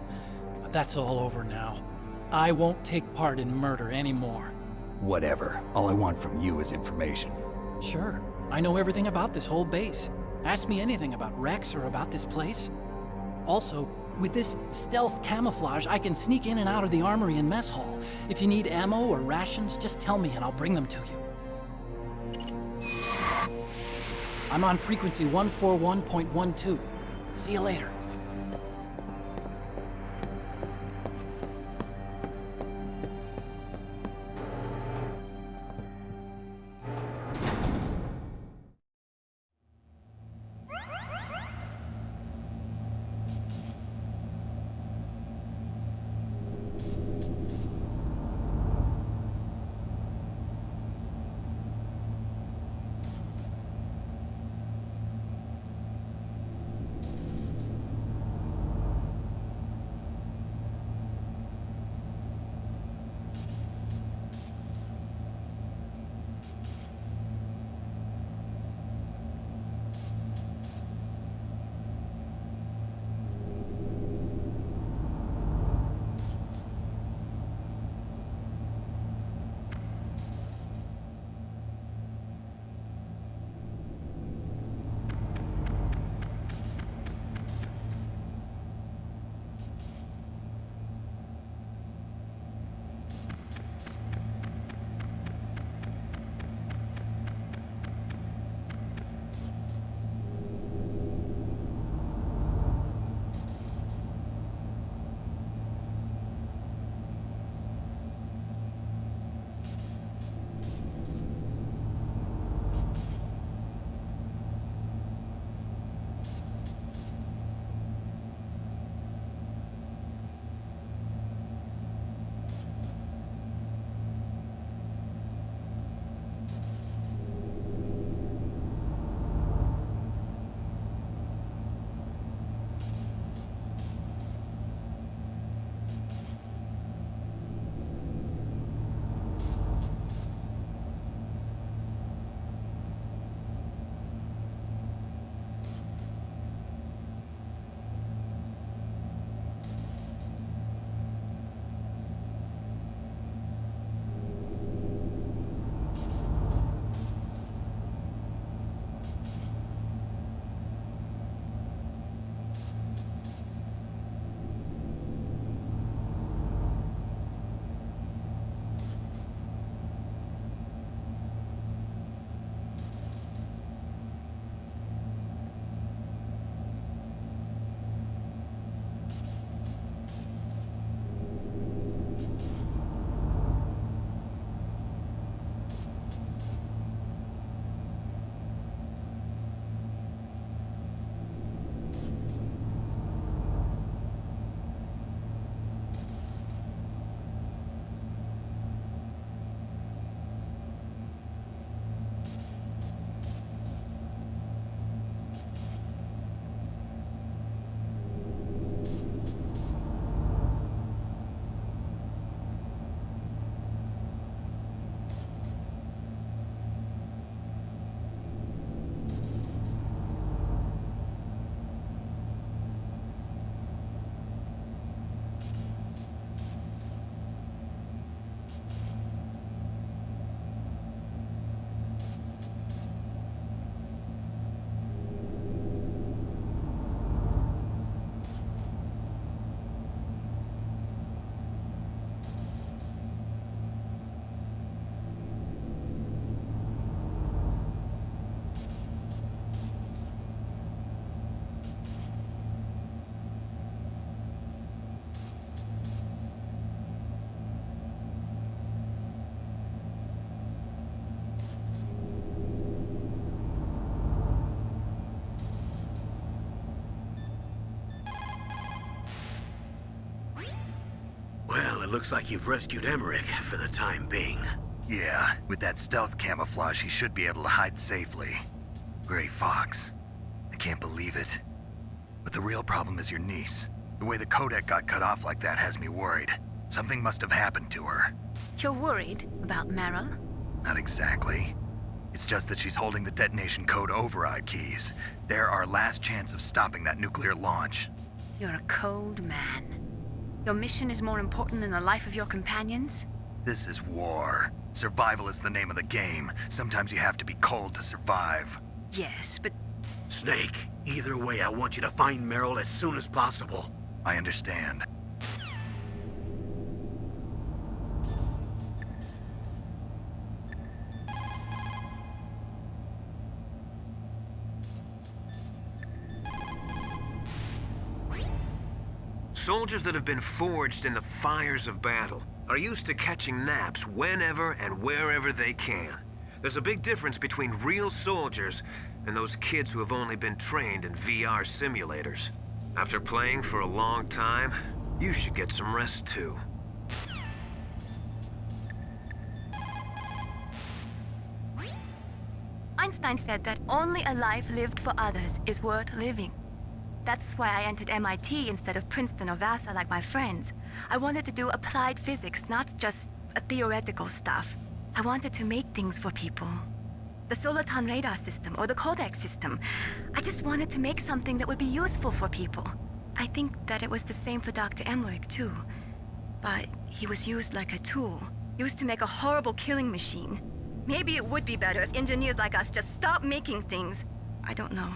But that's all over now. I won't take part in murder anymore. Whatever. All I want from you is information. Sure. I know everything about this whole base. Ask me anything about Rex or about this place. Also, with this stealth camouflage, I can sneak in and out of the armory and mess hall. If you need ammo or rations, just tell me and I'll bring them to you. I'm on frequency 141.12. See you later. it looks like you've rescued Emmerich for the time being. Yeah, with that stealth camouflage, he should be able to hide safely. Gray Fox. I can't believe it. But the real problem is your niece. The way the codec got cut off like that has me worried. Something must have happened to her. You're worried about Meryl? Not exactly. It's just that she's holding the detonation code override keys. They're our last chance of stopping that nuclear launch. You're a cold man. Your mission is more important than the life of your companions? This is war. Survival is the name of the game. Sometimes you have to be cold to survive. Yes, but... Snake, either way, I want you to find Meryl as soon as possible. I understand. Soldiers that have been forged in the fires of battle are used to catching naps whenever and wherever they can. There's a big difference between real soldiers and those kids who have only been trained in VR simulators. After playing for a long time, you should get some rest too. Einstein said that only a life lived for others is worth living. That's why I entered MIT instead of Princeton or Vassar like my friends. I wanted to do applied physics, not just theoretical stuff. I wanted to make things for people. The Soliton radar system or the codec system. I just wanted to make something that would be useful for people. I think that it was the same for Dr. Emmerich too. But he was used like a tool, used to make a horrible killing machine. Maybe it would be better if engineers like us just stopped making things. I don't know.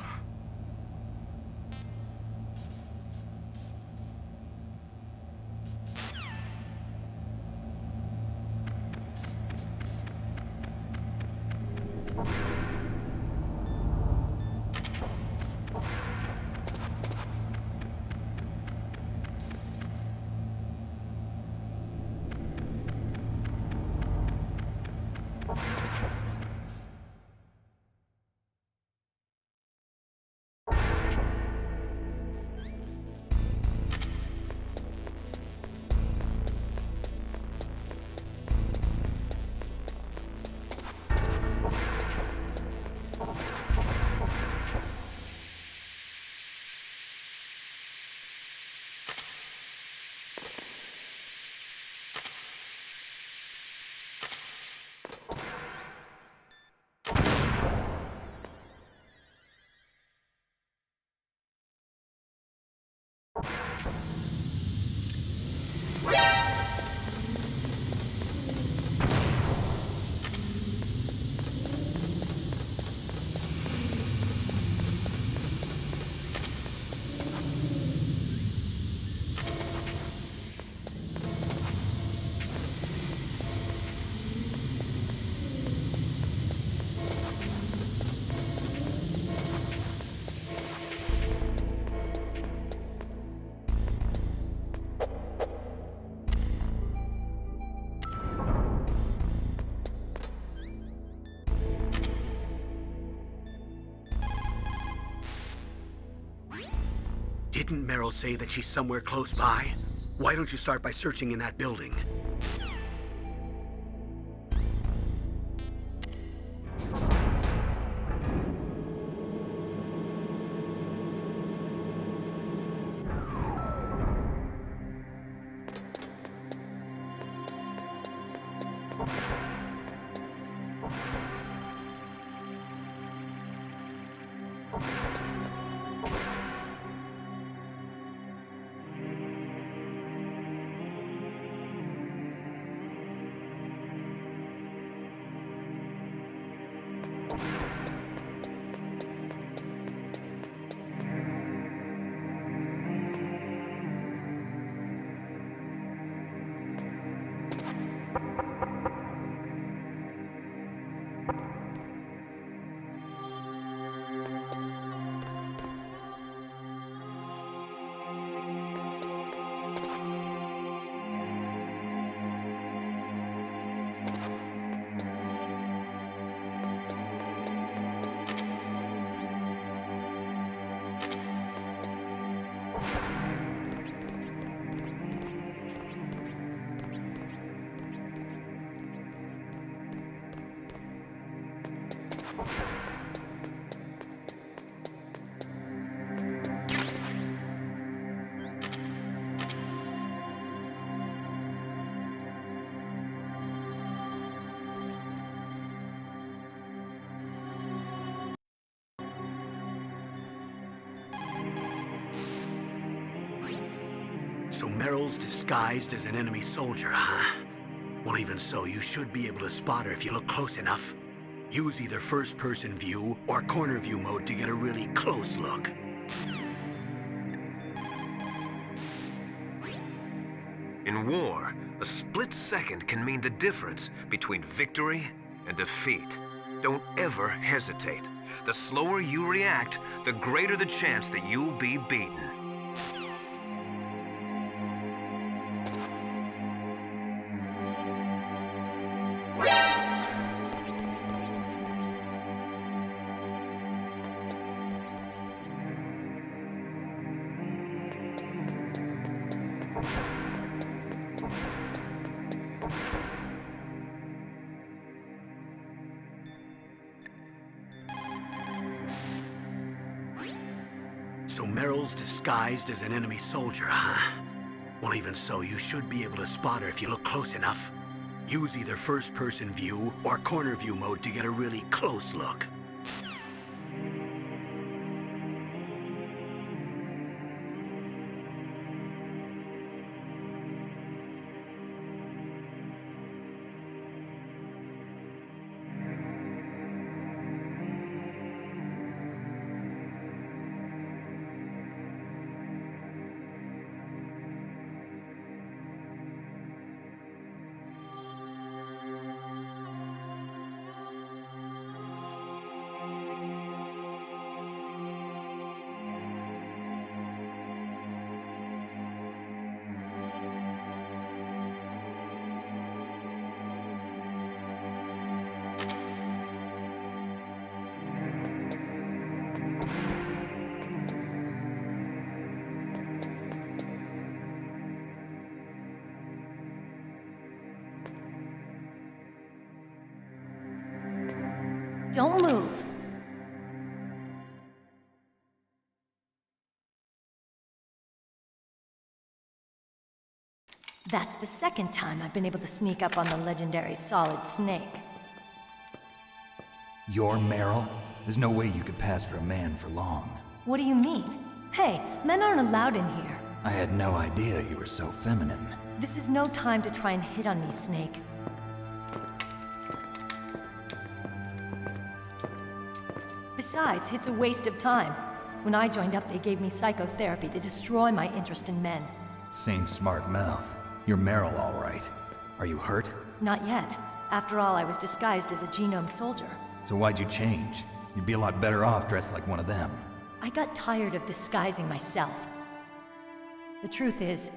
Didn't Meryl say that she's somewhere close by? Why don't you start by searching in that building? So Meryl's disguised as an enemy soldier, huh? Well, even so, you should be able to spot her if you look close enough. Use either first-person view or corner view mode to get a really close look. In war, a split second can mean the difference between victory and defeat. Don't ever hesitate. The slower you react, the greater the chance that you'll be beaten. So Meryl's disguised as an enemy soldier, huh? Well, even so, you should be able to spot her if you look close enough. Use either first-person view or corner view mode to get a really close look. Don't move. That's the second time I've been able to sneak up on the legendary Solid Snake. You're Meryl? There's no way you could pass for a man for long. What do you mean? Hey, men aren't allowed in here. I had no idea you were so feminine. This is no time to try and hit on me, Snake. Besides, it's a waste of time. When I joined up, they gave me psychotherapy to destroy my interest in men. Same smart mouth. You're Meryl, all right. Are you hurt? Not yet. After all, I was disguised as a genome soldier. So why'd you change? You'd be a lot better off dressed like one of them. I got tired of disguising myself. The truth is,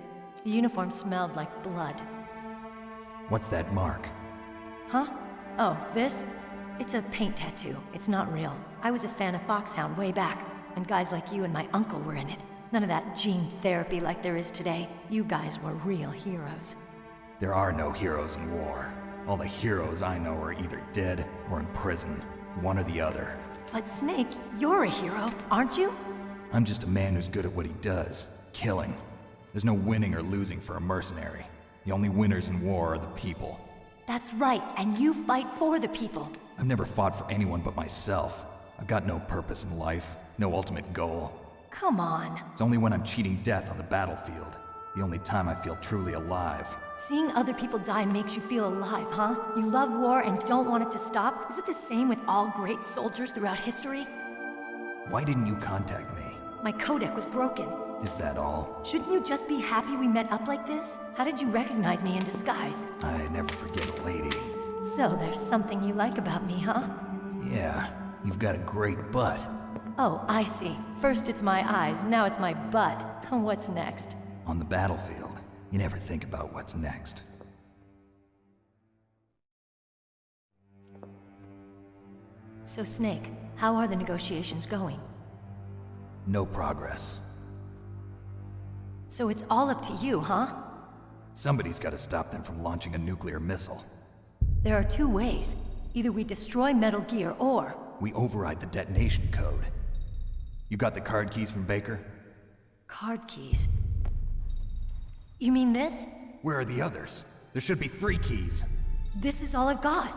the uniform smelled like blood. What's that mark? Huh? Oh, this? It's a paint tattoo. It's not real. I was a fan of Foxhound way back, and guys like you and my uncle were in it. None of that gene therapy like there is today. You guys were real heroes. There are no heroes in war. All the heroes I know are either dead or in prison. One or the other. But Snake, you're a hero, aren't you? I'm just a man who's good at what he does. Killing. There's no winning or losing for a mercenary. The only winners in war are the people. That's right, and you fight for the people. I've never fought for anyone but myself. I've got no purpose in life, no ultimate goal. Come on. It's only when I'm cheating death on the battlefield. The only time I feel truly alive. Seeing other people die makes you feel alive, huh? You love war and don't want it to stop? Is it the same with all great soldiers throughout history? Why didn't you contact me? My codec was broken. Is that all? Shouldn't you just be happy we met up like this? How did you recognize me in disguise? I never forget a lady. So there's something you like about me, huh? Yeah, you've got a great butt. Oh, I see. First it's my eyes, now it's my butt. What's next? On the battlefield, you never think about what's next. So Snake, how are the negotiations going? No progress. So it's all up to you, huh? Somebody's got to stop them from launching a nuclear missile. There are two ways. Either we destroy Metal Gear, or we override the detonation code. You got the card keys from Baker? Card keys? You mean this? Where are the others? There should be 3 keys. This is all I've got.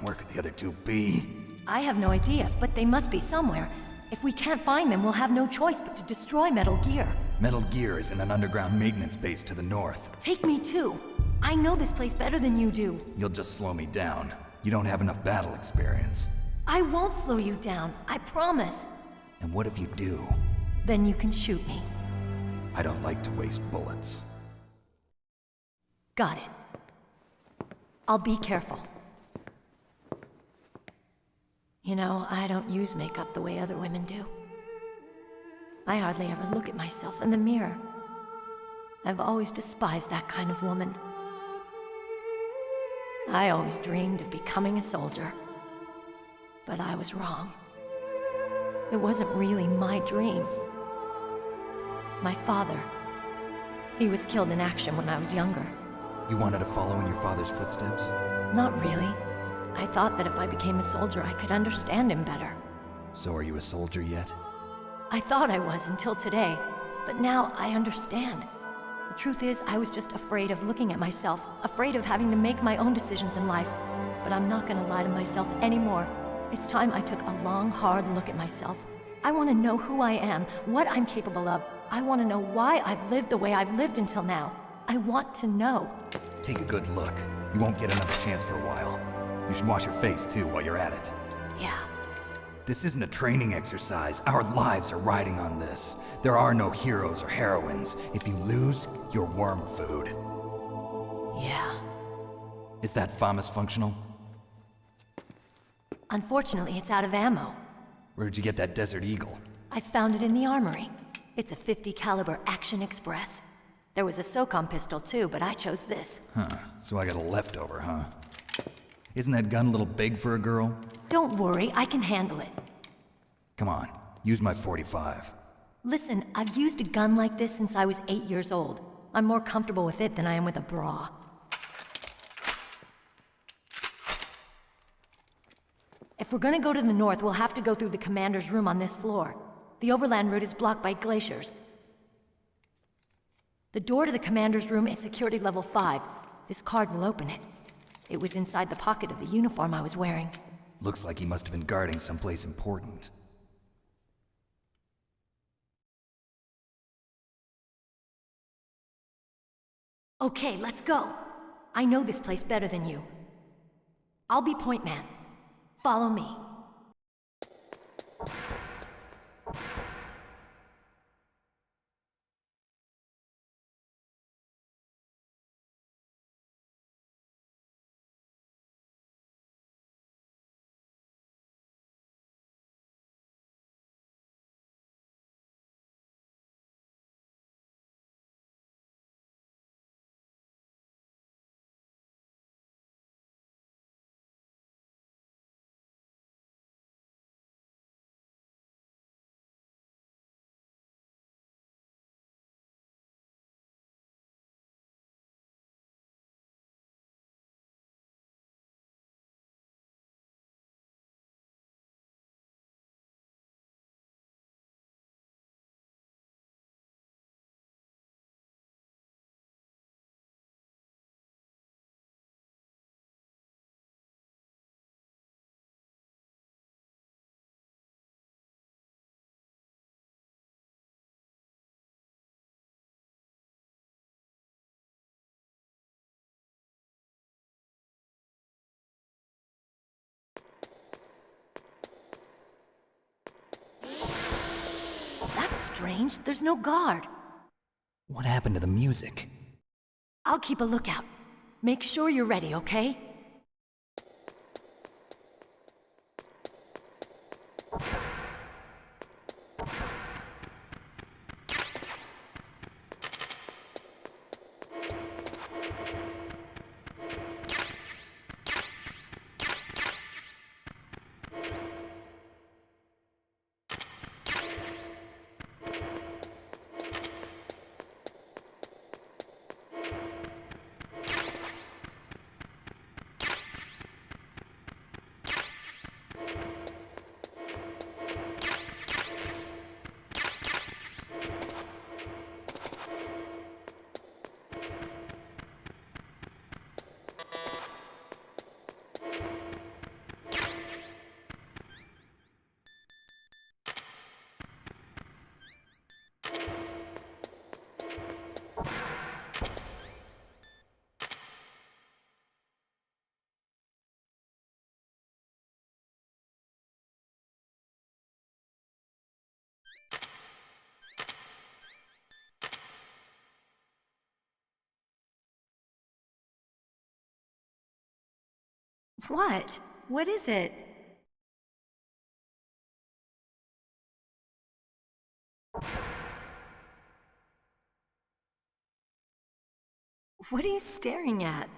Where could the other 2 be? I have no idea, but they must be somewhere. If we can't find them, we'll have no choice but to destroy Metal Gear. Metal Gear is in an underground maintenance base to the north. Take me too. I know this place better than you do. You'll just slow me down. You don't have enough battle experience. I won't slow you down, I promise. And what if you do? Then you can shoot me. I don't like to waste bullets. Got it. I'll be careful. You know, I don't use makeup the way other women do. I hardly ever look at myself in the mirror. I've always despised that kind of woman. I always dreamed of becoming a soldier. But I was wrong. It wasn't really my dream. My father, he was killed in action when I was younger. You wanted to follow in your father's footsteps? Not really. I thought that if I became a soldier, I could understand him better. So are you a soldier yet? I thought I was until today, but now I understand. The truth is, I was just afraid of looking at myself, afraid of having to make my own decisions in life. But I'm not gonna lie to myself anymore. It's time I took a long, hard look at myself. I want to know who I am, what I'm capable of. I want to know why I've lived the way I've lived until now. I want to know. Take a good look. You won't get another chance for a while. You should wash your face, too, while you're at it. Yeah. This isn't a training exercise. Our lives are riding on this. There are no heroes or heroines. If you lose, you're worm food. Yeah. Is that FAMAS functional? Unfortunately, it's out of ammo. Where'd you get that Desert Eagle? I found it in the armory. It's a .50 caliber Action Express. There was a SOCOM pistol too, but I chose this. Huh, so I got a leftover, huh? Isn't that gun a little big for a girl? Don't worry, I can handle it. Come on, use my .45. Listen, I've used a gun like this since I was 8 years old. I'm more comfortable with it than I am with a bra. If we're gonna go to the north, we'll have to go through the commander's room on this floor. The overland route is blocked by glaciers. The door to the commander's room is security level 5. This card will open it. It was inside the pocket of the uniform I was wearing. Looks like he must have been guarding someplace important. Okay, let's go. I know this place better than you. I'll be point man. Follow me. That's strange. There's no guard. What happened to the music? I'll keep a lookout. Make sure you're ready, okay? What? What is it? What are you staring at?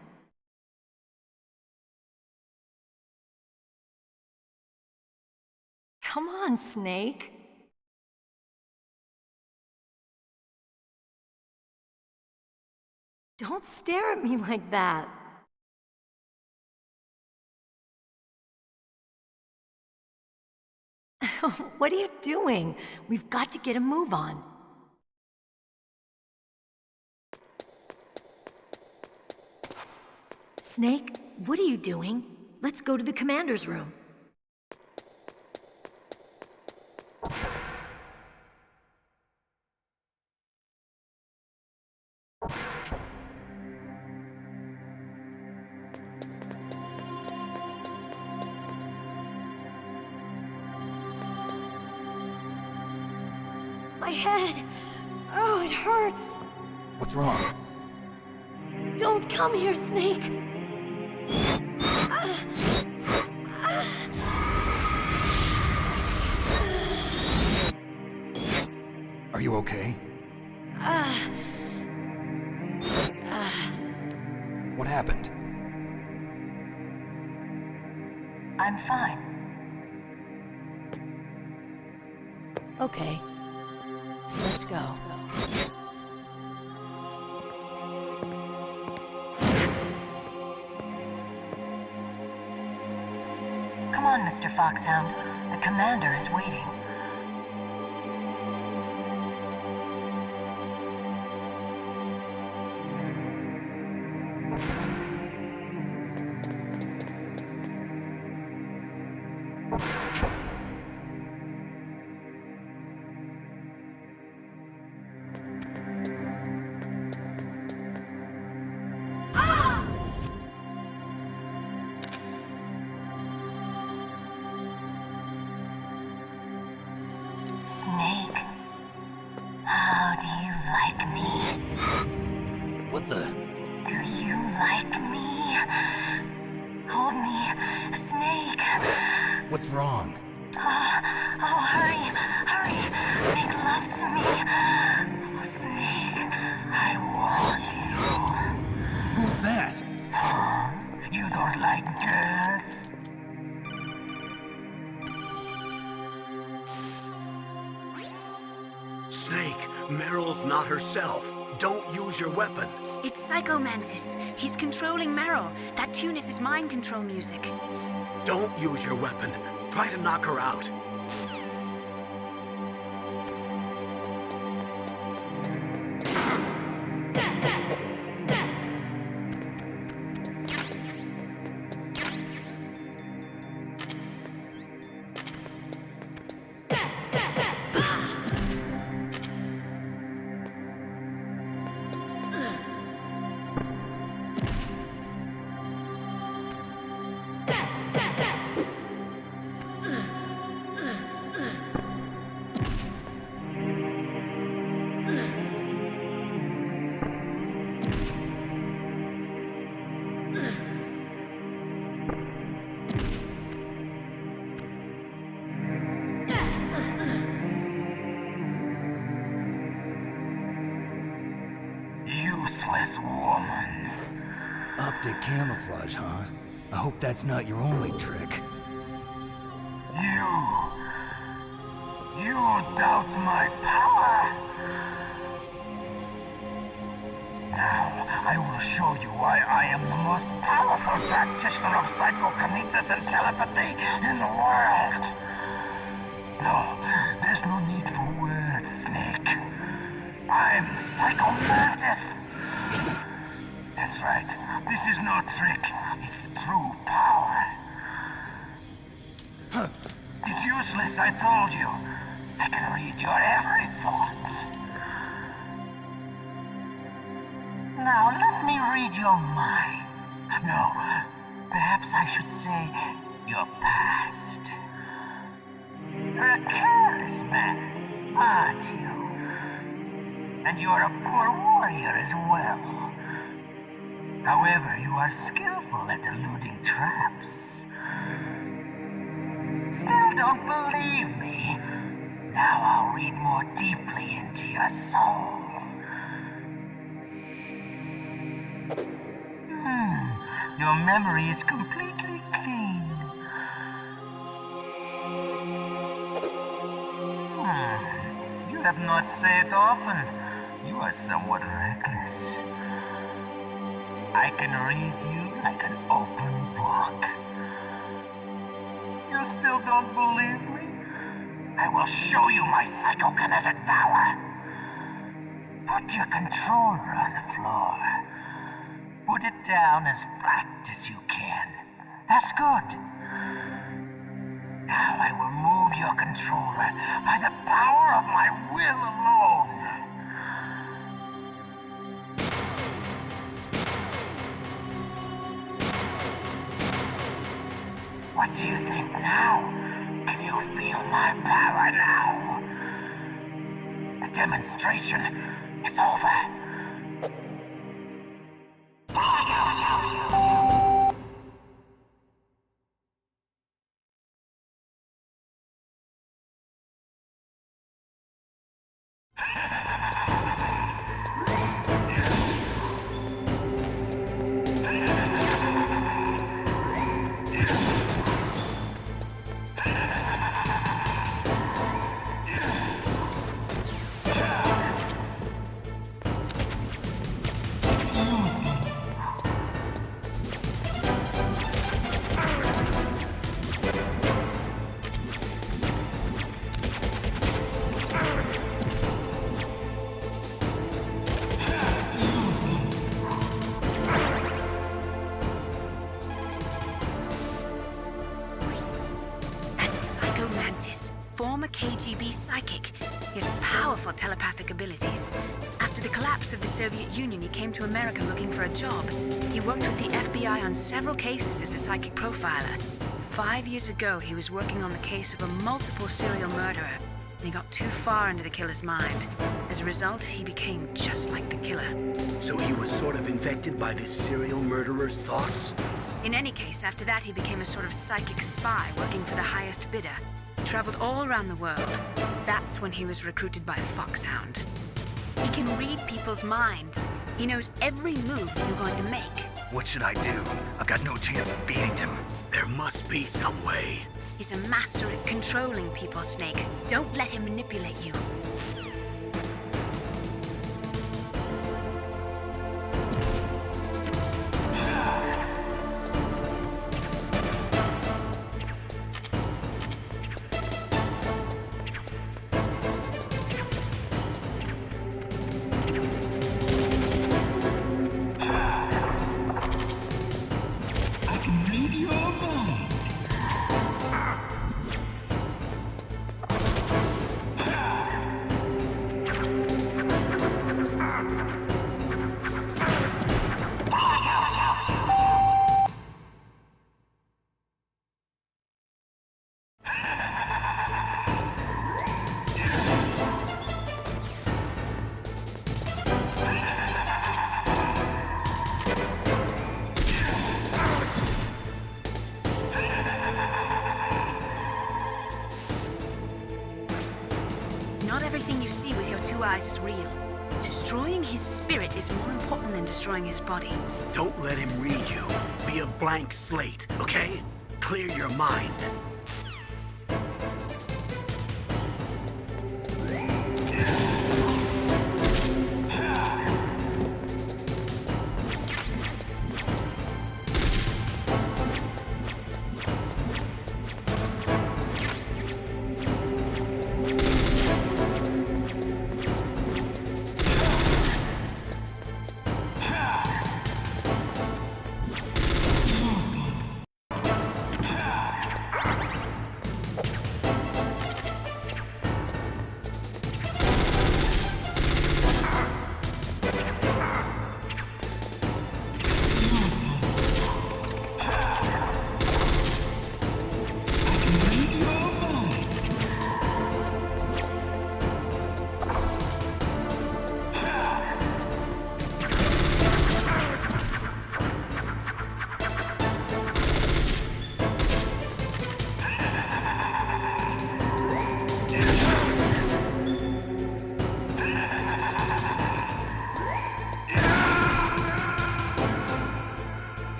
Come on, Snake. Don't stare at me like that. What are you doing? We've got to get a move on. Snake, what are you doing? Let's go to the commander's room. My head! Oh, it hurts! What's wrong? Don't come here, Snake! Are you okay? What happened? I'm fine. Okay. Let's go. Come on, Mr. Foxhound. The commander is waiting. Snake, how do you like me? What the? Do you like me? Hold me, Snake. What's wrong? Oh, hurry, hurry. Make love to me. Oh, Snake, I want you. Who's that? You don't like girls? Snake, Meryl's not herself. Don't use your weapon. It's Psycho Mantis. He's controlling Meryl. That tune is his mind control music. Don't use your weapon. Try to knock her out. Useless woman. Optic camouflage, huh? I hope that's not your only trick. You doubt my power? Now, I will show you why I am the most powerful practitioner of psychokinesis and telepathy in the world. No, there's no need for words, Snake. I'm Psycho Mantis. That's right. This is no trick. It's true power. It's useless, I told you. I can read your every thought. Now, let me read your mind. No, perhaps I should say your past. You're a careless man, aren't you? And you're a poor warrior as well. However, you are skillful at eluding traps. Still don't believe me? Now I'll read more deeply into your soul. Your memory is completely clean. You have not said often. You are somewhat reckless. I can read you like an open book. You still don't believe me? I will show you my psychokinetic power. Put your controller on the floor. Put it down as flat as you can. That's good. Now I will move your controller by the power of my will alone. What do you think now? Can you feel my power now? The demonstration is over. Former KGB psychic. He has powerful telepathic abilities. After the collapse of the Soviet Union, he came to America looking for a job. He worked with the FBI on several cases as a psychic profiler. 5 years ago, he was working on the case of a multiple serial murderer, and he got too far into the killer's mind. As a result, he became just like the killer. So he was sort of infected by this serial murderer's thoughts? In any case, after that, he became a sort of psychic spy working for the highest bidder. Traveled all around the world. That's when he was recruited by Foxhound. He can read people's minds. He knows every move you're going to make. What should I do? I've got no chance of beating him. There must be some way. He's a master at controlling people, Snake. Don't let him manipulate you. Not everything you see with your 2 eyes is real. Destroying his spirit is more important than destroying his body. Don't let him read you. Be a blank slate, okay? Clear your mind.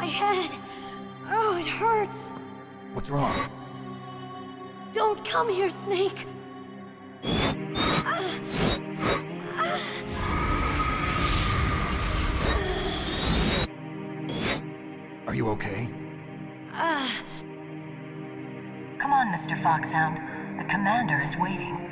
head. Oh, it hurts. What's wrong? Don't come here, Snake. Are you okay? Come on, Mr. Foxhound. The commander is waiting.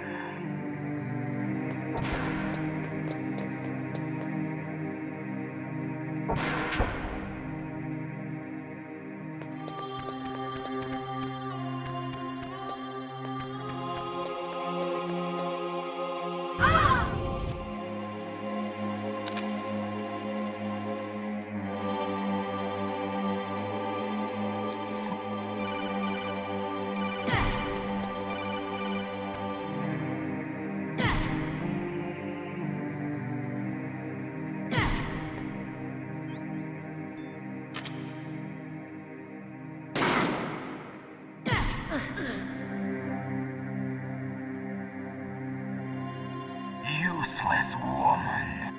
Useless woman.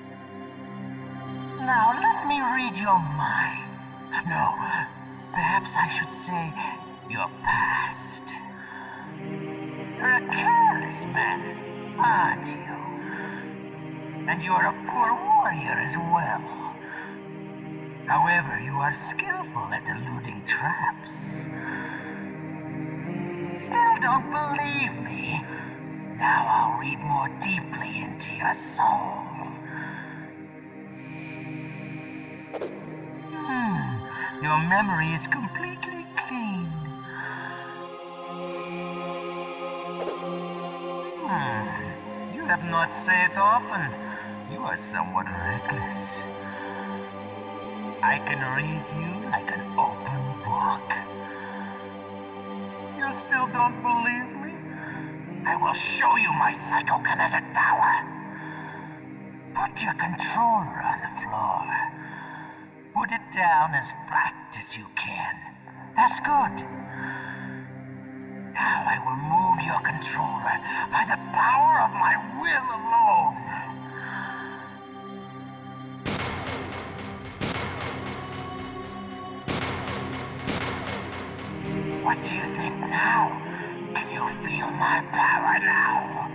Now let me read your mind. No, perhaps I should say your past. You're a careless man, aren't you? And you're a poor warrior as well. However, you are skillful at eluding traps. Still don't believe me? Now I'll read more deeply into your soul. Your memory is completely clean. You have not said often. You are somewhat reckless. I can read you like an open book. You still don't believe me? I will show you my psychokinetic power. Put your controller on the floor. Put it down as flat as you can. That's good. Now I will move your controller by the power of my will alone. What do you think now? Can you feel my power now?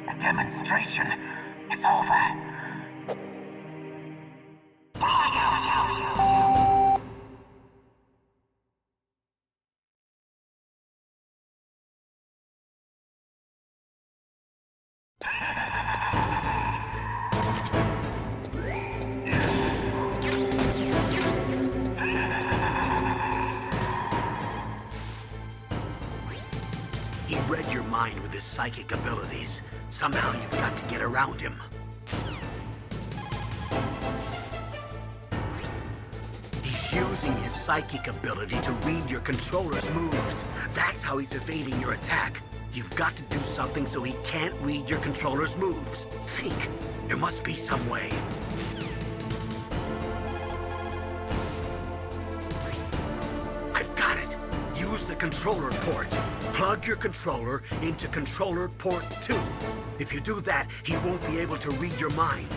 The demonstration is over. He read your mind with his psychic abilities. Somehow you've got to get around him. He's using his psychic ability to read your controller's moves. That's how he's evading your attack. You've got to do something so he can't read your controller's moves. Think. There must be some way. I've got it. Use the controller port. Plug your controller into controller port 2. If you do that, he won't be able to read your mind.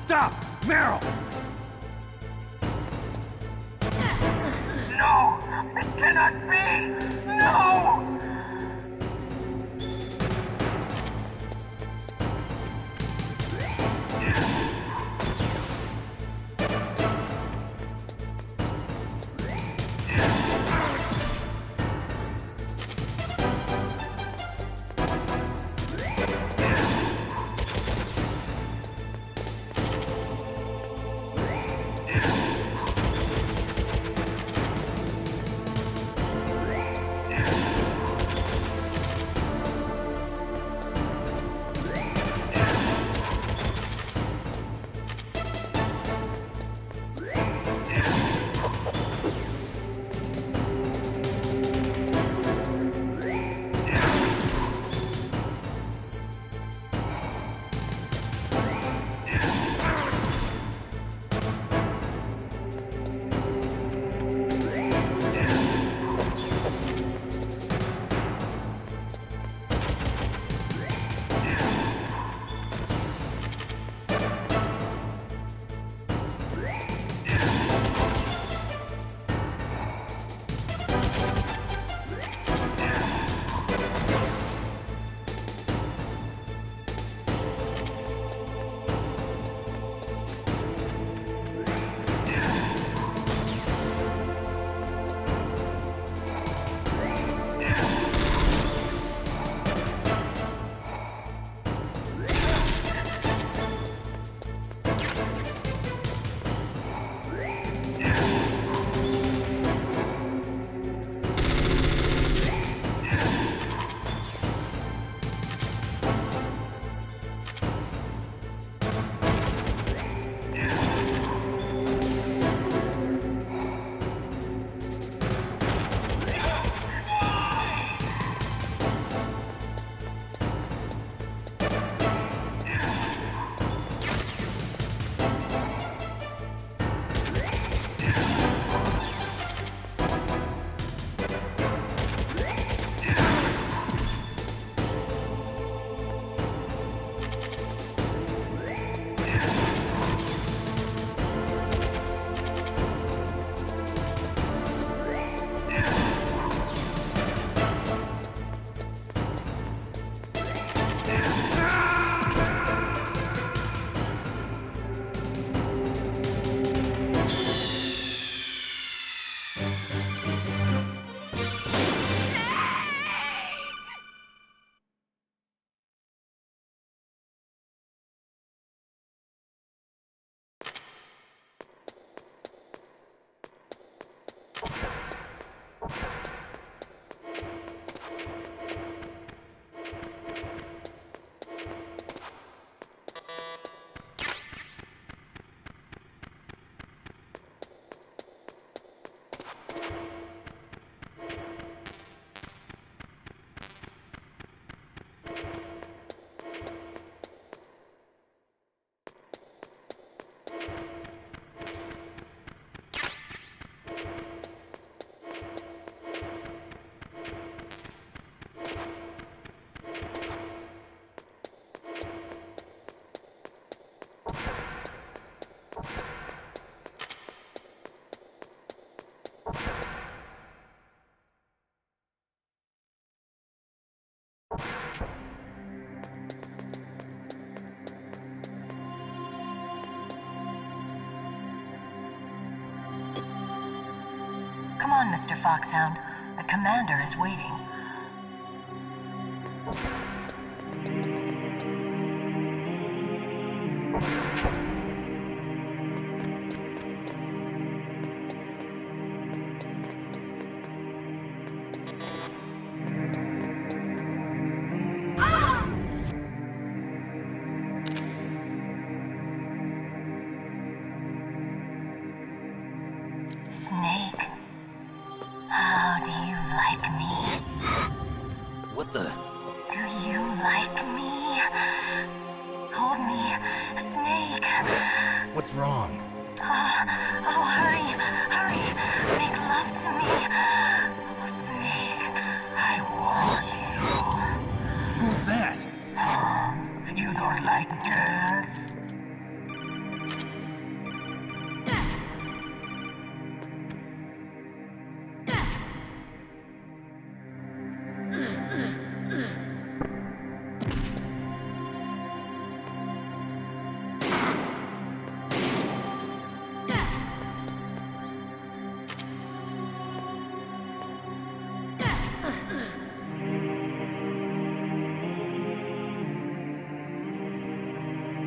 Stop! Meryl! No! It cannot be! No! Come on, Mr. Foxhound. The commander is waiting. Snake, how do you like me? What the? Do you like me? Hold me, Snake. What's wrong? Oh, hurry, hurry. Make love to me. Snake, I want you. Who's that? You don't like girls?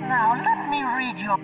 Now let me read your...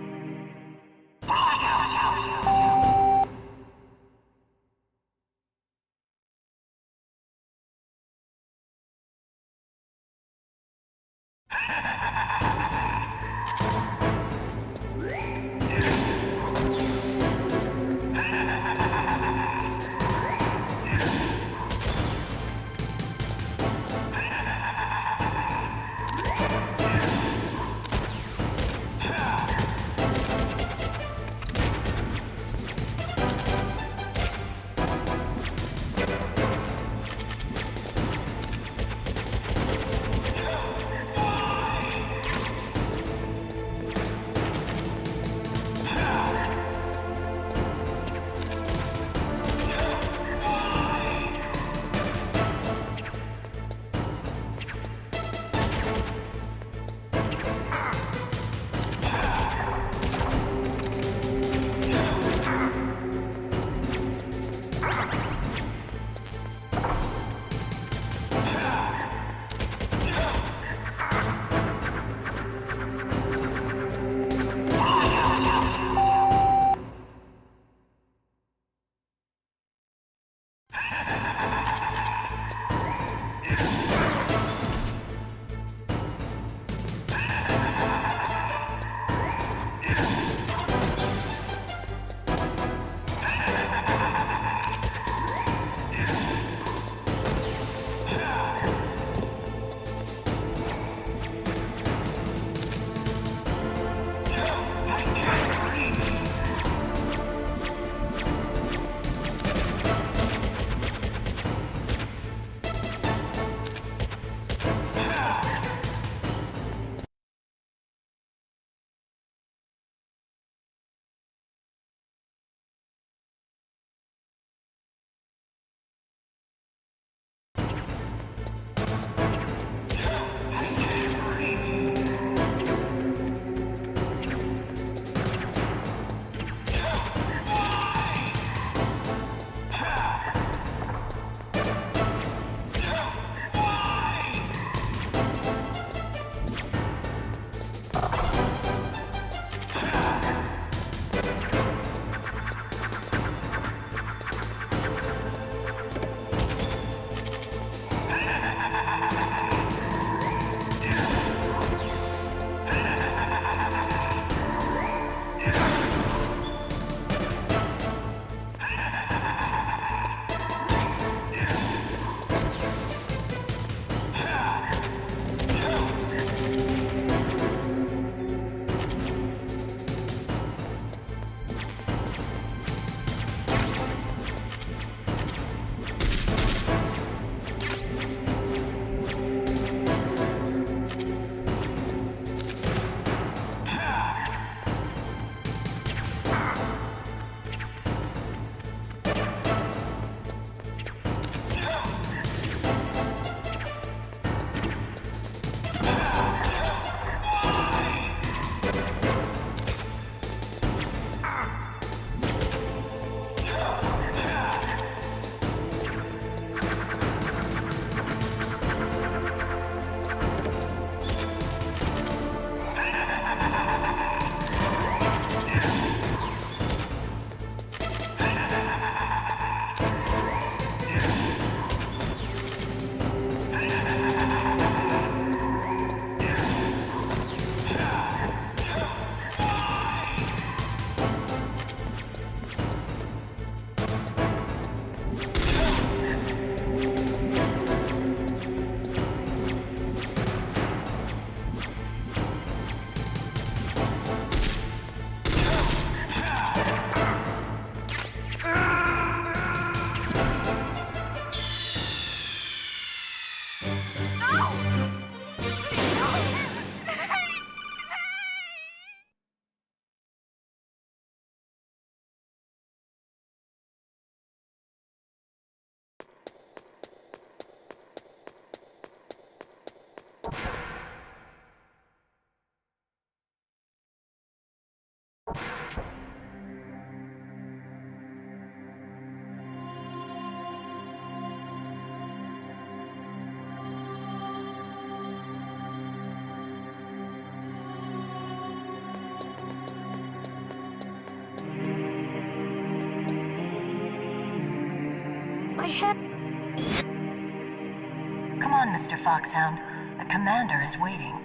Mr. Foxhound. The commander is waiting.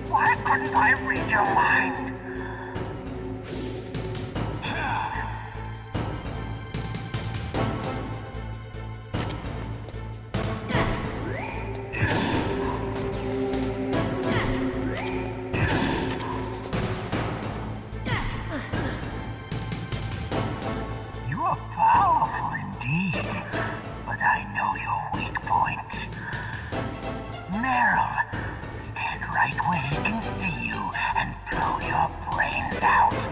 Why couldn't I read your mind? You are powerful indeed, but I know your weak point. Meryl, stand right where he can see you and blow your brains out.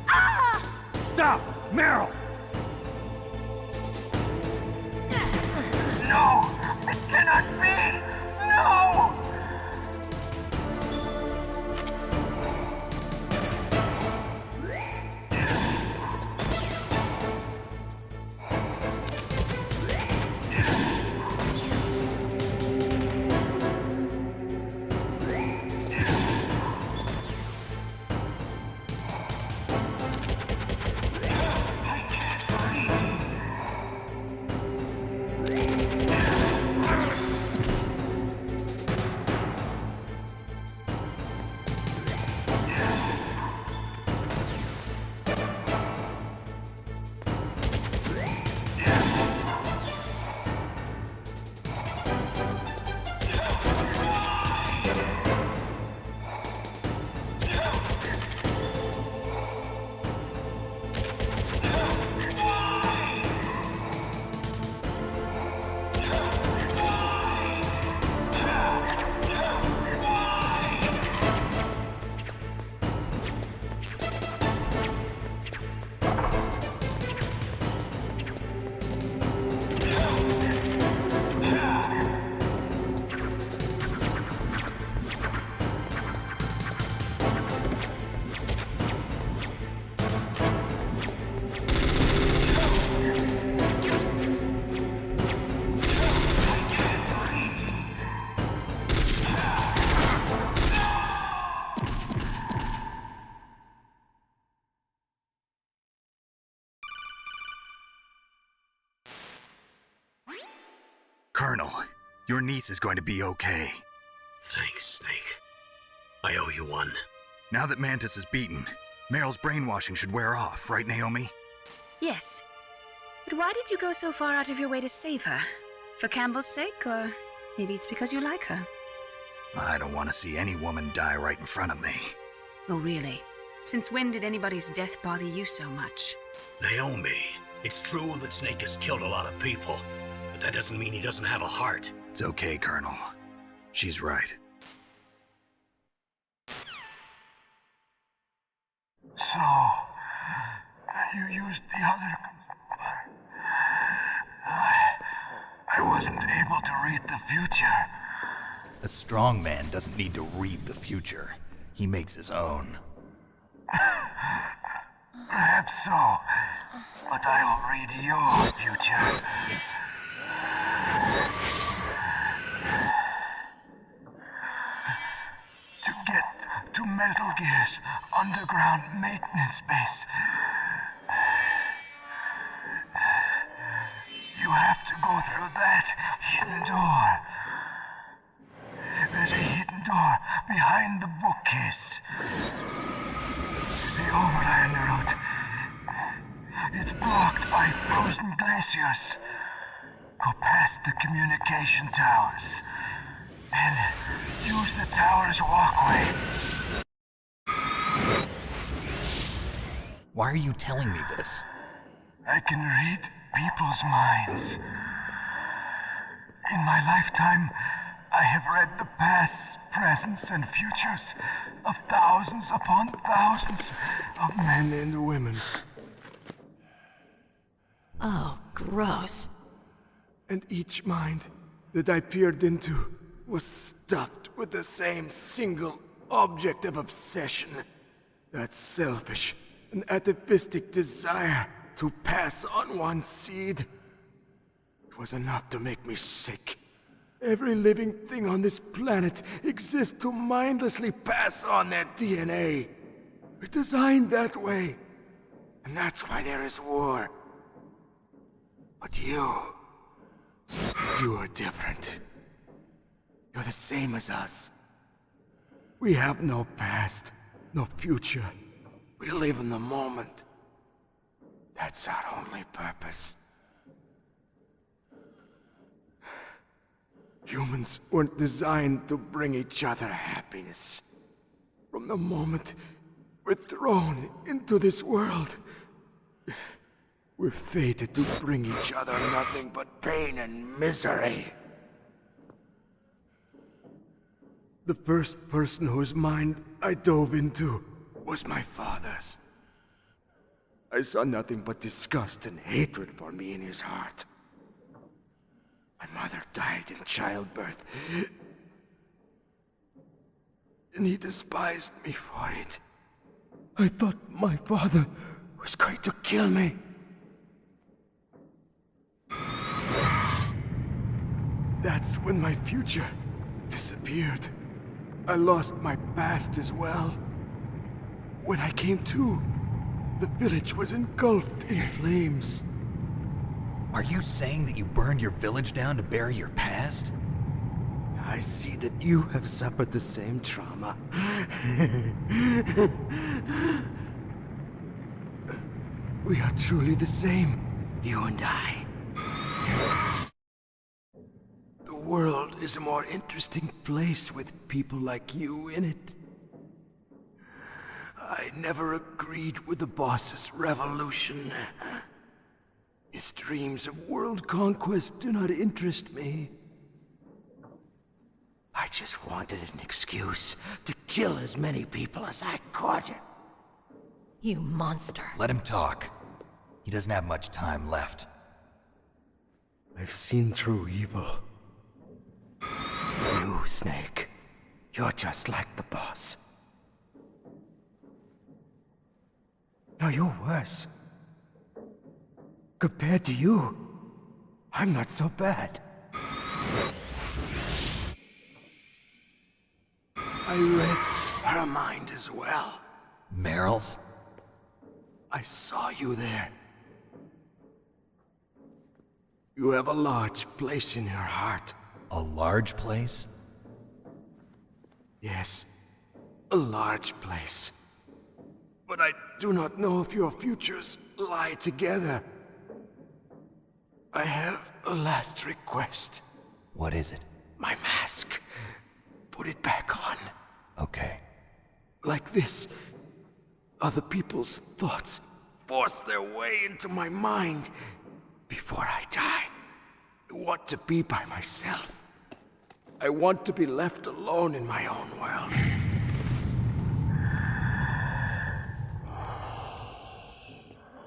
Ah! Stop! Meryl! No! It cannot be! No! I Colonel, your niece is going to be okay. Thanks, Snake. I owe you one. Now that Mantis is beaten, Meryl's brainwashing should wear off, right, Naomi? Yes. But why did you go so far out of your way to save her? For Campbell's sake, or maybe it's because you like her? I don't want to see any woman die right in front of me. Oh, really? Since when did anybody's death bother you so much? Naomi, it's true that Snake has killed a lot of people, but that doesn't mean he doesn't have a heart. It's okay, Colonel. She's right. So, you used the other... I wasn't able to read the future. A strong man doesn't need to read the future. He makes his own. Perhaps so, but I'll read your future. To get to Metal Gear's underground maintenance base, you have to go through that hidden door. There's a hidden door behind the bookcase. The overland route. It's blocked by frozen glaciers. Go past the communication towers. And use the tower's walkway. Why are you telling me this? I can read people's minds. In my lifetime, I have read the pasts, presents, and futures of thousands upon thousands of men and women. Oh, gross. And each mind that I peered into was stuffed with the same single object of obsession. That selfish and atavistic desire to pass on one's seed. It was enough to make me sick. Every living thing on this planet exists to mindlessly pass on their DNA. We're designed that way. And that's why there is war. But you are different. You're the same as us. We have no past, no future. We live in the moment. That's our only purpose. Humans weren't designed to bring each other happiness. From the moment we're thrown into this world, we're fated to bring each other nothing but pain and misery. The first person whose mind I dove into was my father's. I saw nothing but disgust and hatred for me in his heart. My mother died in childbirth, and he despised me for it. I thought my father was going to kill me. That's when my future disappeared. I lost my past as well. When I came to, the village was engulfed in flames. Are you saying that you burned your village down to bury your past? I see that you have suffered the same trauma. We are truly the same, you and I. The world is a more interesting place with people like you in it. I never agreed with the boss's revolution. His dreams of world conquest do not interest me. I just wanted an excuse to kill as many people as I could. You monster. Let him talk. He doesn't have much time left. I've seen through evil. You, Snake, you're just like the boss. No, you're worse. Compared to you, I'm not so bad. I read her mind as well. Meryl's? I saw you there. You have a large place in your heart. A large place? Yes, a large place. But I do not know if your futures lie together. I have a last request. What is it? My mask. Put it back on. Okay. Like this, other people's thoughts force their way into my mind. Before I die, I want to be by myself. I want to be left alone in my own world.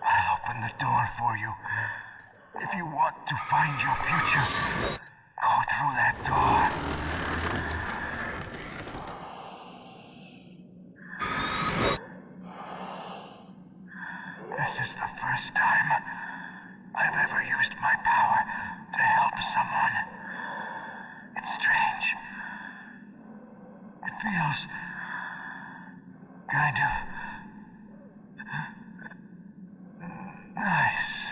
I'll open the door for you. If you want to find your future, go through that door. This is the first time I've ever used my power to help someone. It's strange. It feels kind of nice.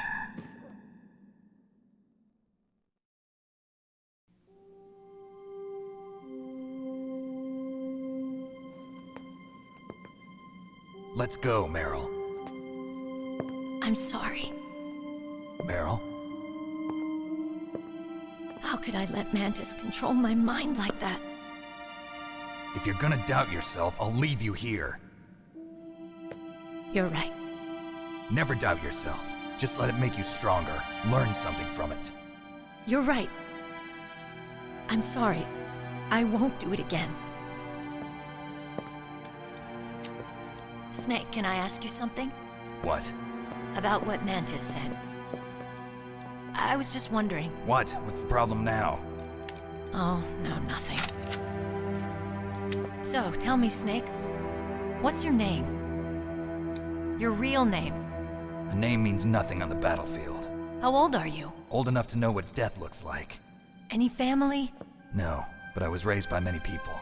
Let's go, Meryl. I'm sorry. Meryl? How could I let Mantis control my mind like that? If you're gonna doubt yourself, I'll leave you here. You're right. Never doubt yourself. Just let it make you stronger. Learn something from it. You're right. I'm sorry. I won't do it again. Snake, can I ask you something? What? About what Mantis said. I was just wondering. What? What's the problem now? Oh, no, nothing. So, tell me, Snake. What's your name? Your real name? A name means nothing on the battlefield. How old are you? Old enough to know what death looks like. Any family? No, but I was raised by many people.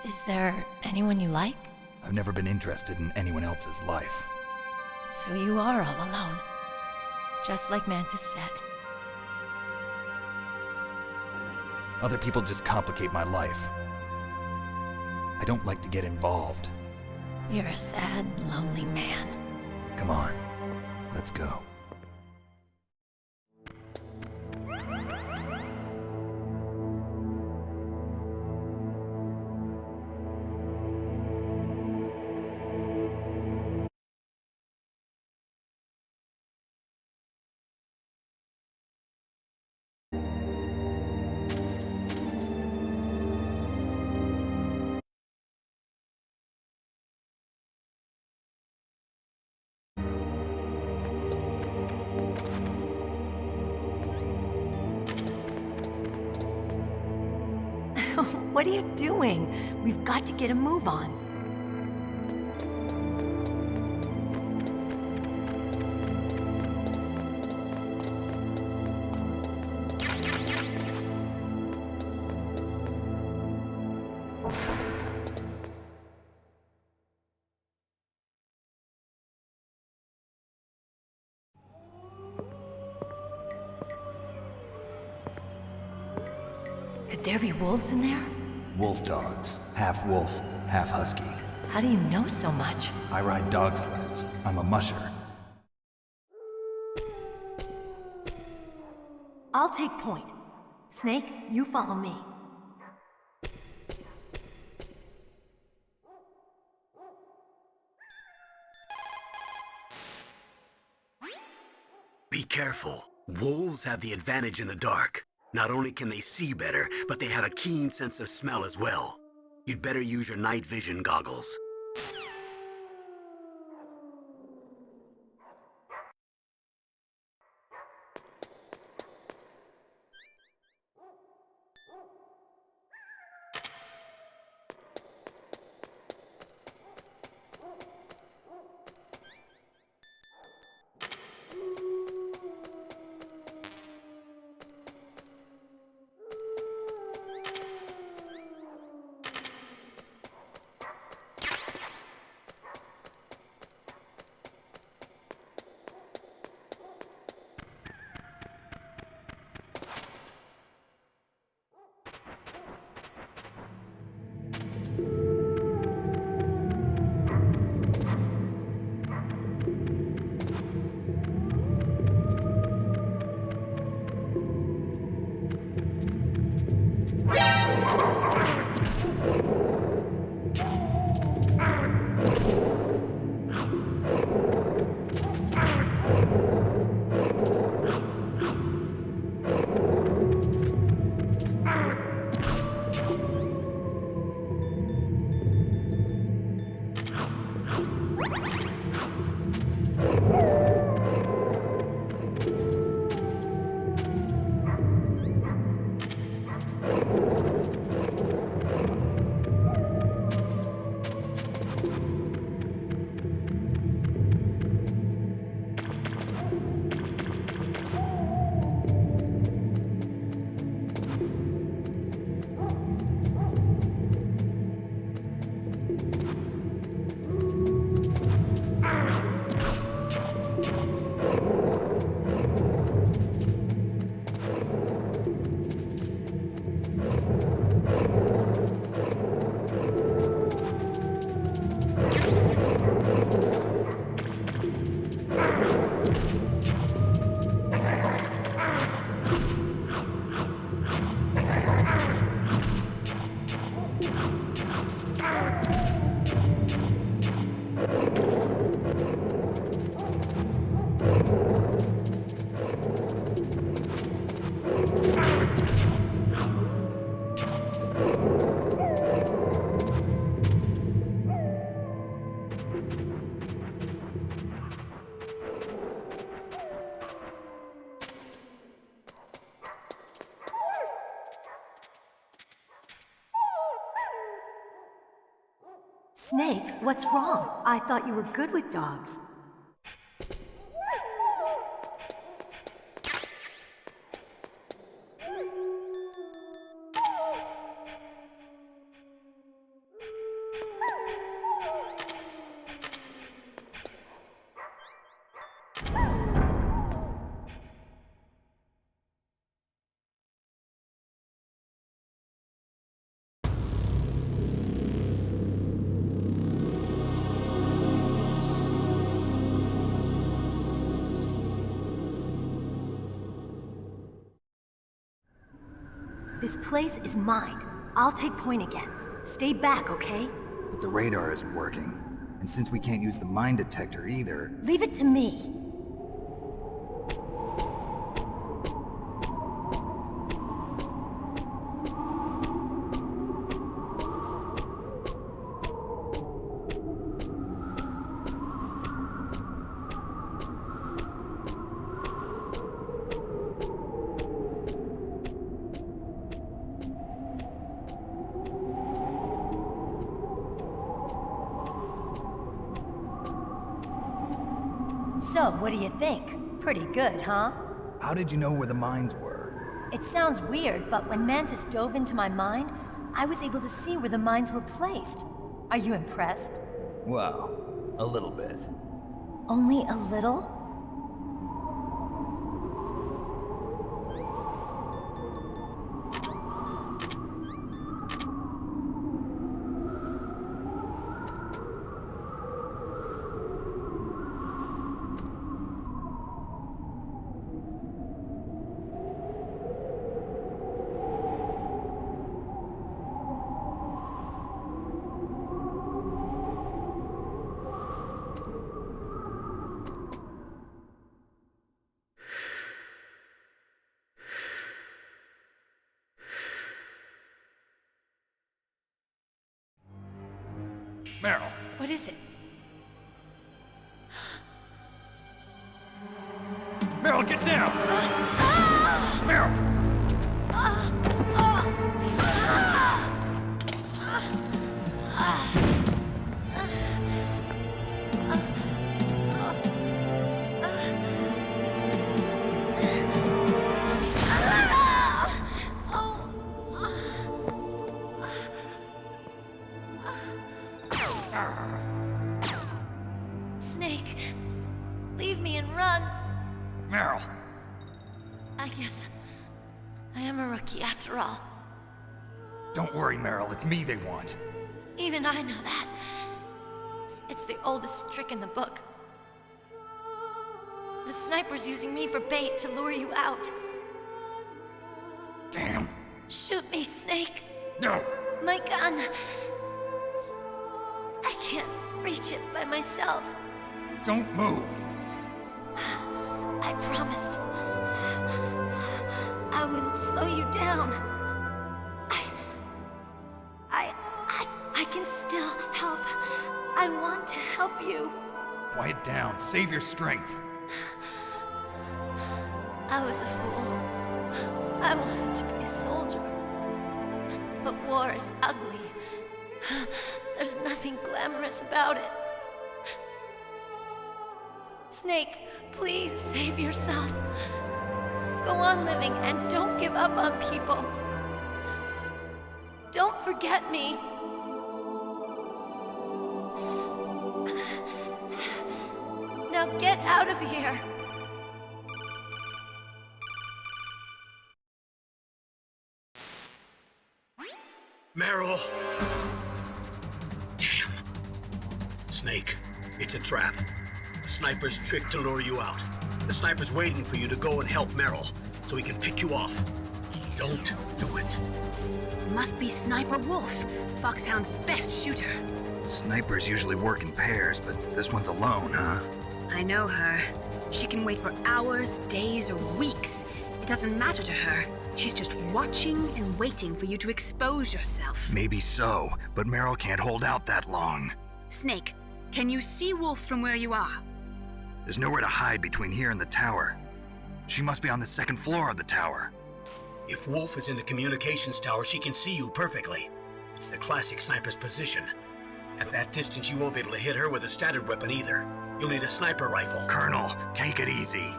Is there anyone you like? I've never been interested in anyone else's life. So you are all alone. Just like Mantis said. Other people just complicate my life. I don't like to get involved. You're a sad, lonely man. Come on, let's go. What are you doing? We've got to get a move on. Could there be wolves in there? Wolf dogs. Half wolf, half husky. How do you know so much? I ride dog sleds. I'm a musher. I'll take point. Snake, you follow me. Be careful. Wolves have the advantage in the dark. Not only can they see better, but they have a keen sense of smell as well. You'd better use your night vision goggles. Snake, what's wrong? I thought you were good with dogs. This place is mined. I'll take point again. Stay back, okay? But the radar isn't working. And since we can't use the mine detector either... Leave it to me. So, what do you think? Pretty good, huh? How did you know where the mines were? It sounds weird, but when Mantis dove into my mind, I was able to see where the mines were placed. Are you impressed? Well, a little bit. Only a little? Meryl. What is it? Meryl, get down! Meryl! Snake, leave me and run. Meryl. I guess I am a rookie after all. Don't worry, Meryl. It's me they want. Even I know that. It's the oldest trick in the book. The sniper's using me for bait to lure you out. Damn. Shoot me, Snake. No. My gun. I can't reach it by myself. Don't move. I promised. I wouldn't slow you down. I can still help. I want to help. help you. Quiet down. Save your strength. I was a fool. I wanted to be a soldier. But war is ugly. There's nothing glamorous about it. Snake, please save yourself. Go on living and don't give up on people. Don't forget me. Now get out of here. Meryl! Damn. Snake, it's a trap. The sniper's trick to lure you out. The sniper's waiting for you to go and help Meryl, so he can pick you off. Don't do it. Must be Sniper Wolf, Foxhound's best shooter. Snipers usually work in pairs, but this one's alone, huh? I know her. She can wait for hours, days, or weeks. It doesn't matter to her. She's just watching and waiting for you to expose yourself. Maybe so, but Meryl can't hold out that long. Snake, can you see Wolf from where you are? There's nowhere to hide between here and the tower. She must be on the second floor of the tower. If Wolf is in the communications tower, she can see you perfectly. It's the classic sniper's position. At that distance, you won't be able to hit her with a standard weapon either. You'll need a sniper rifle. Colonel, take it easy.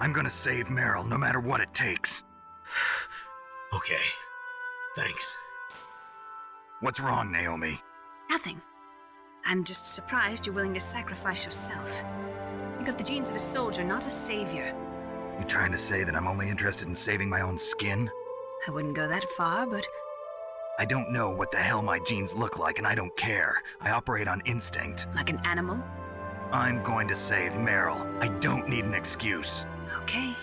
I'm gonna save Meryl, no matter what it takes. Okay. Thanks. What's wrong, Naomi? Nothing. I'm just surprised you're willing to sacrifice yourself. You got the genes of a soldier, not a savior. You trying to say that I'm only interested in saving my own skin? I wouldn't go that far, but... I don't know what the hell my genes look like, and I don't care. I operate on instinct. Like an animal? I'm going to save Meryl. I don't need an excuse. Okay.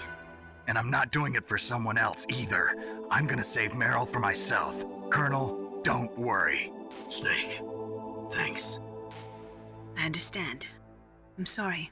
And I'm not doing it for someone else either. I'm gonna save Meryl for myself. Colonel, don't worry. Snake, thanks. I understand. I'm sorry.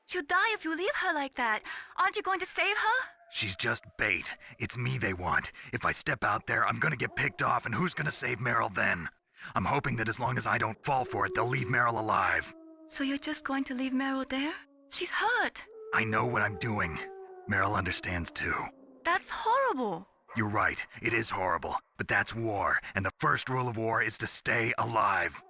She'll die if you leave her like that. Aren't you going to save her? She's just bait. It's me they want. If I step out there, I'm gonna get picked off, and who's gonna save Meryl then? I'm hoping that as long as I don't fall for it, they'll leave Meryl alive. So you're just going to leave Meryl there? She's hurt. I know what I'm doing. Meryl understands too. That's horrible. You're right, it is horrible. But that's war, and the first rule of war is to stay alive.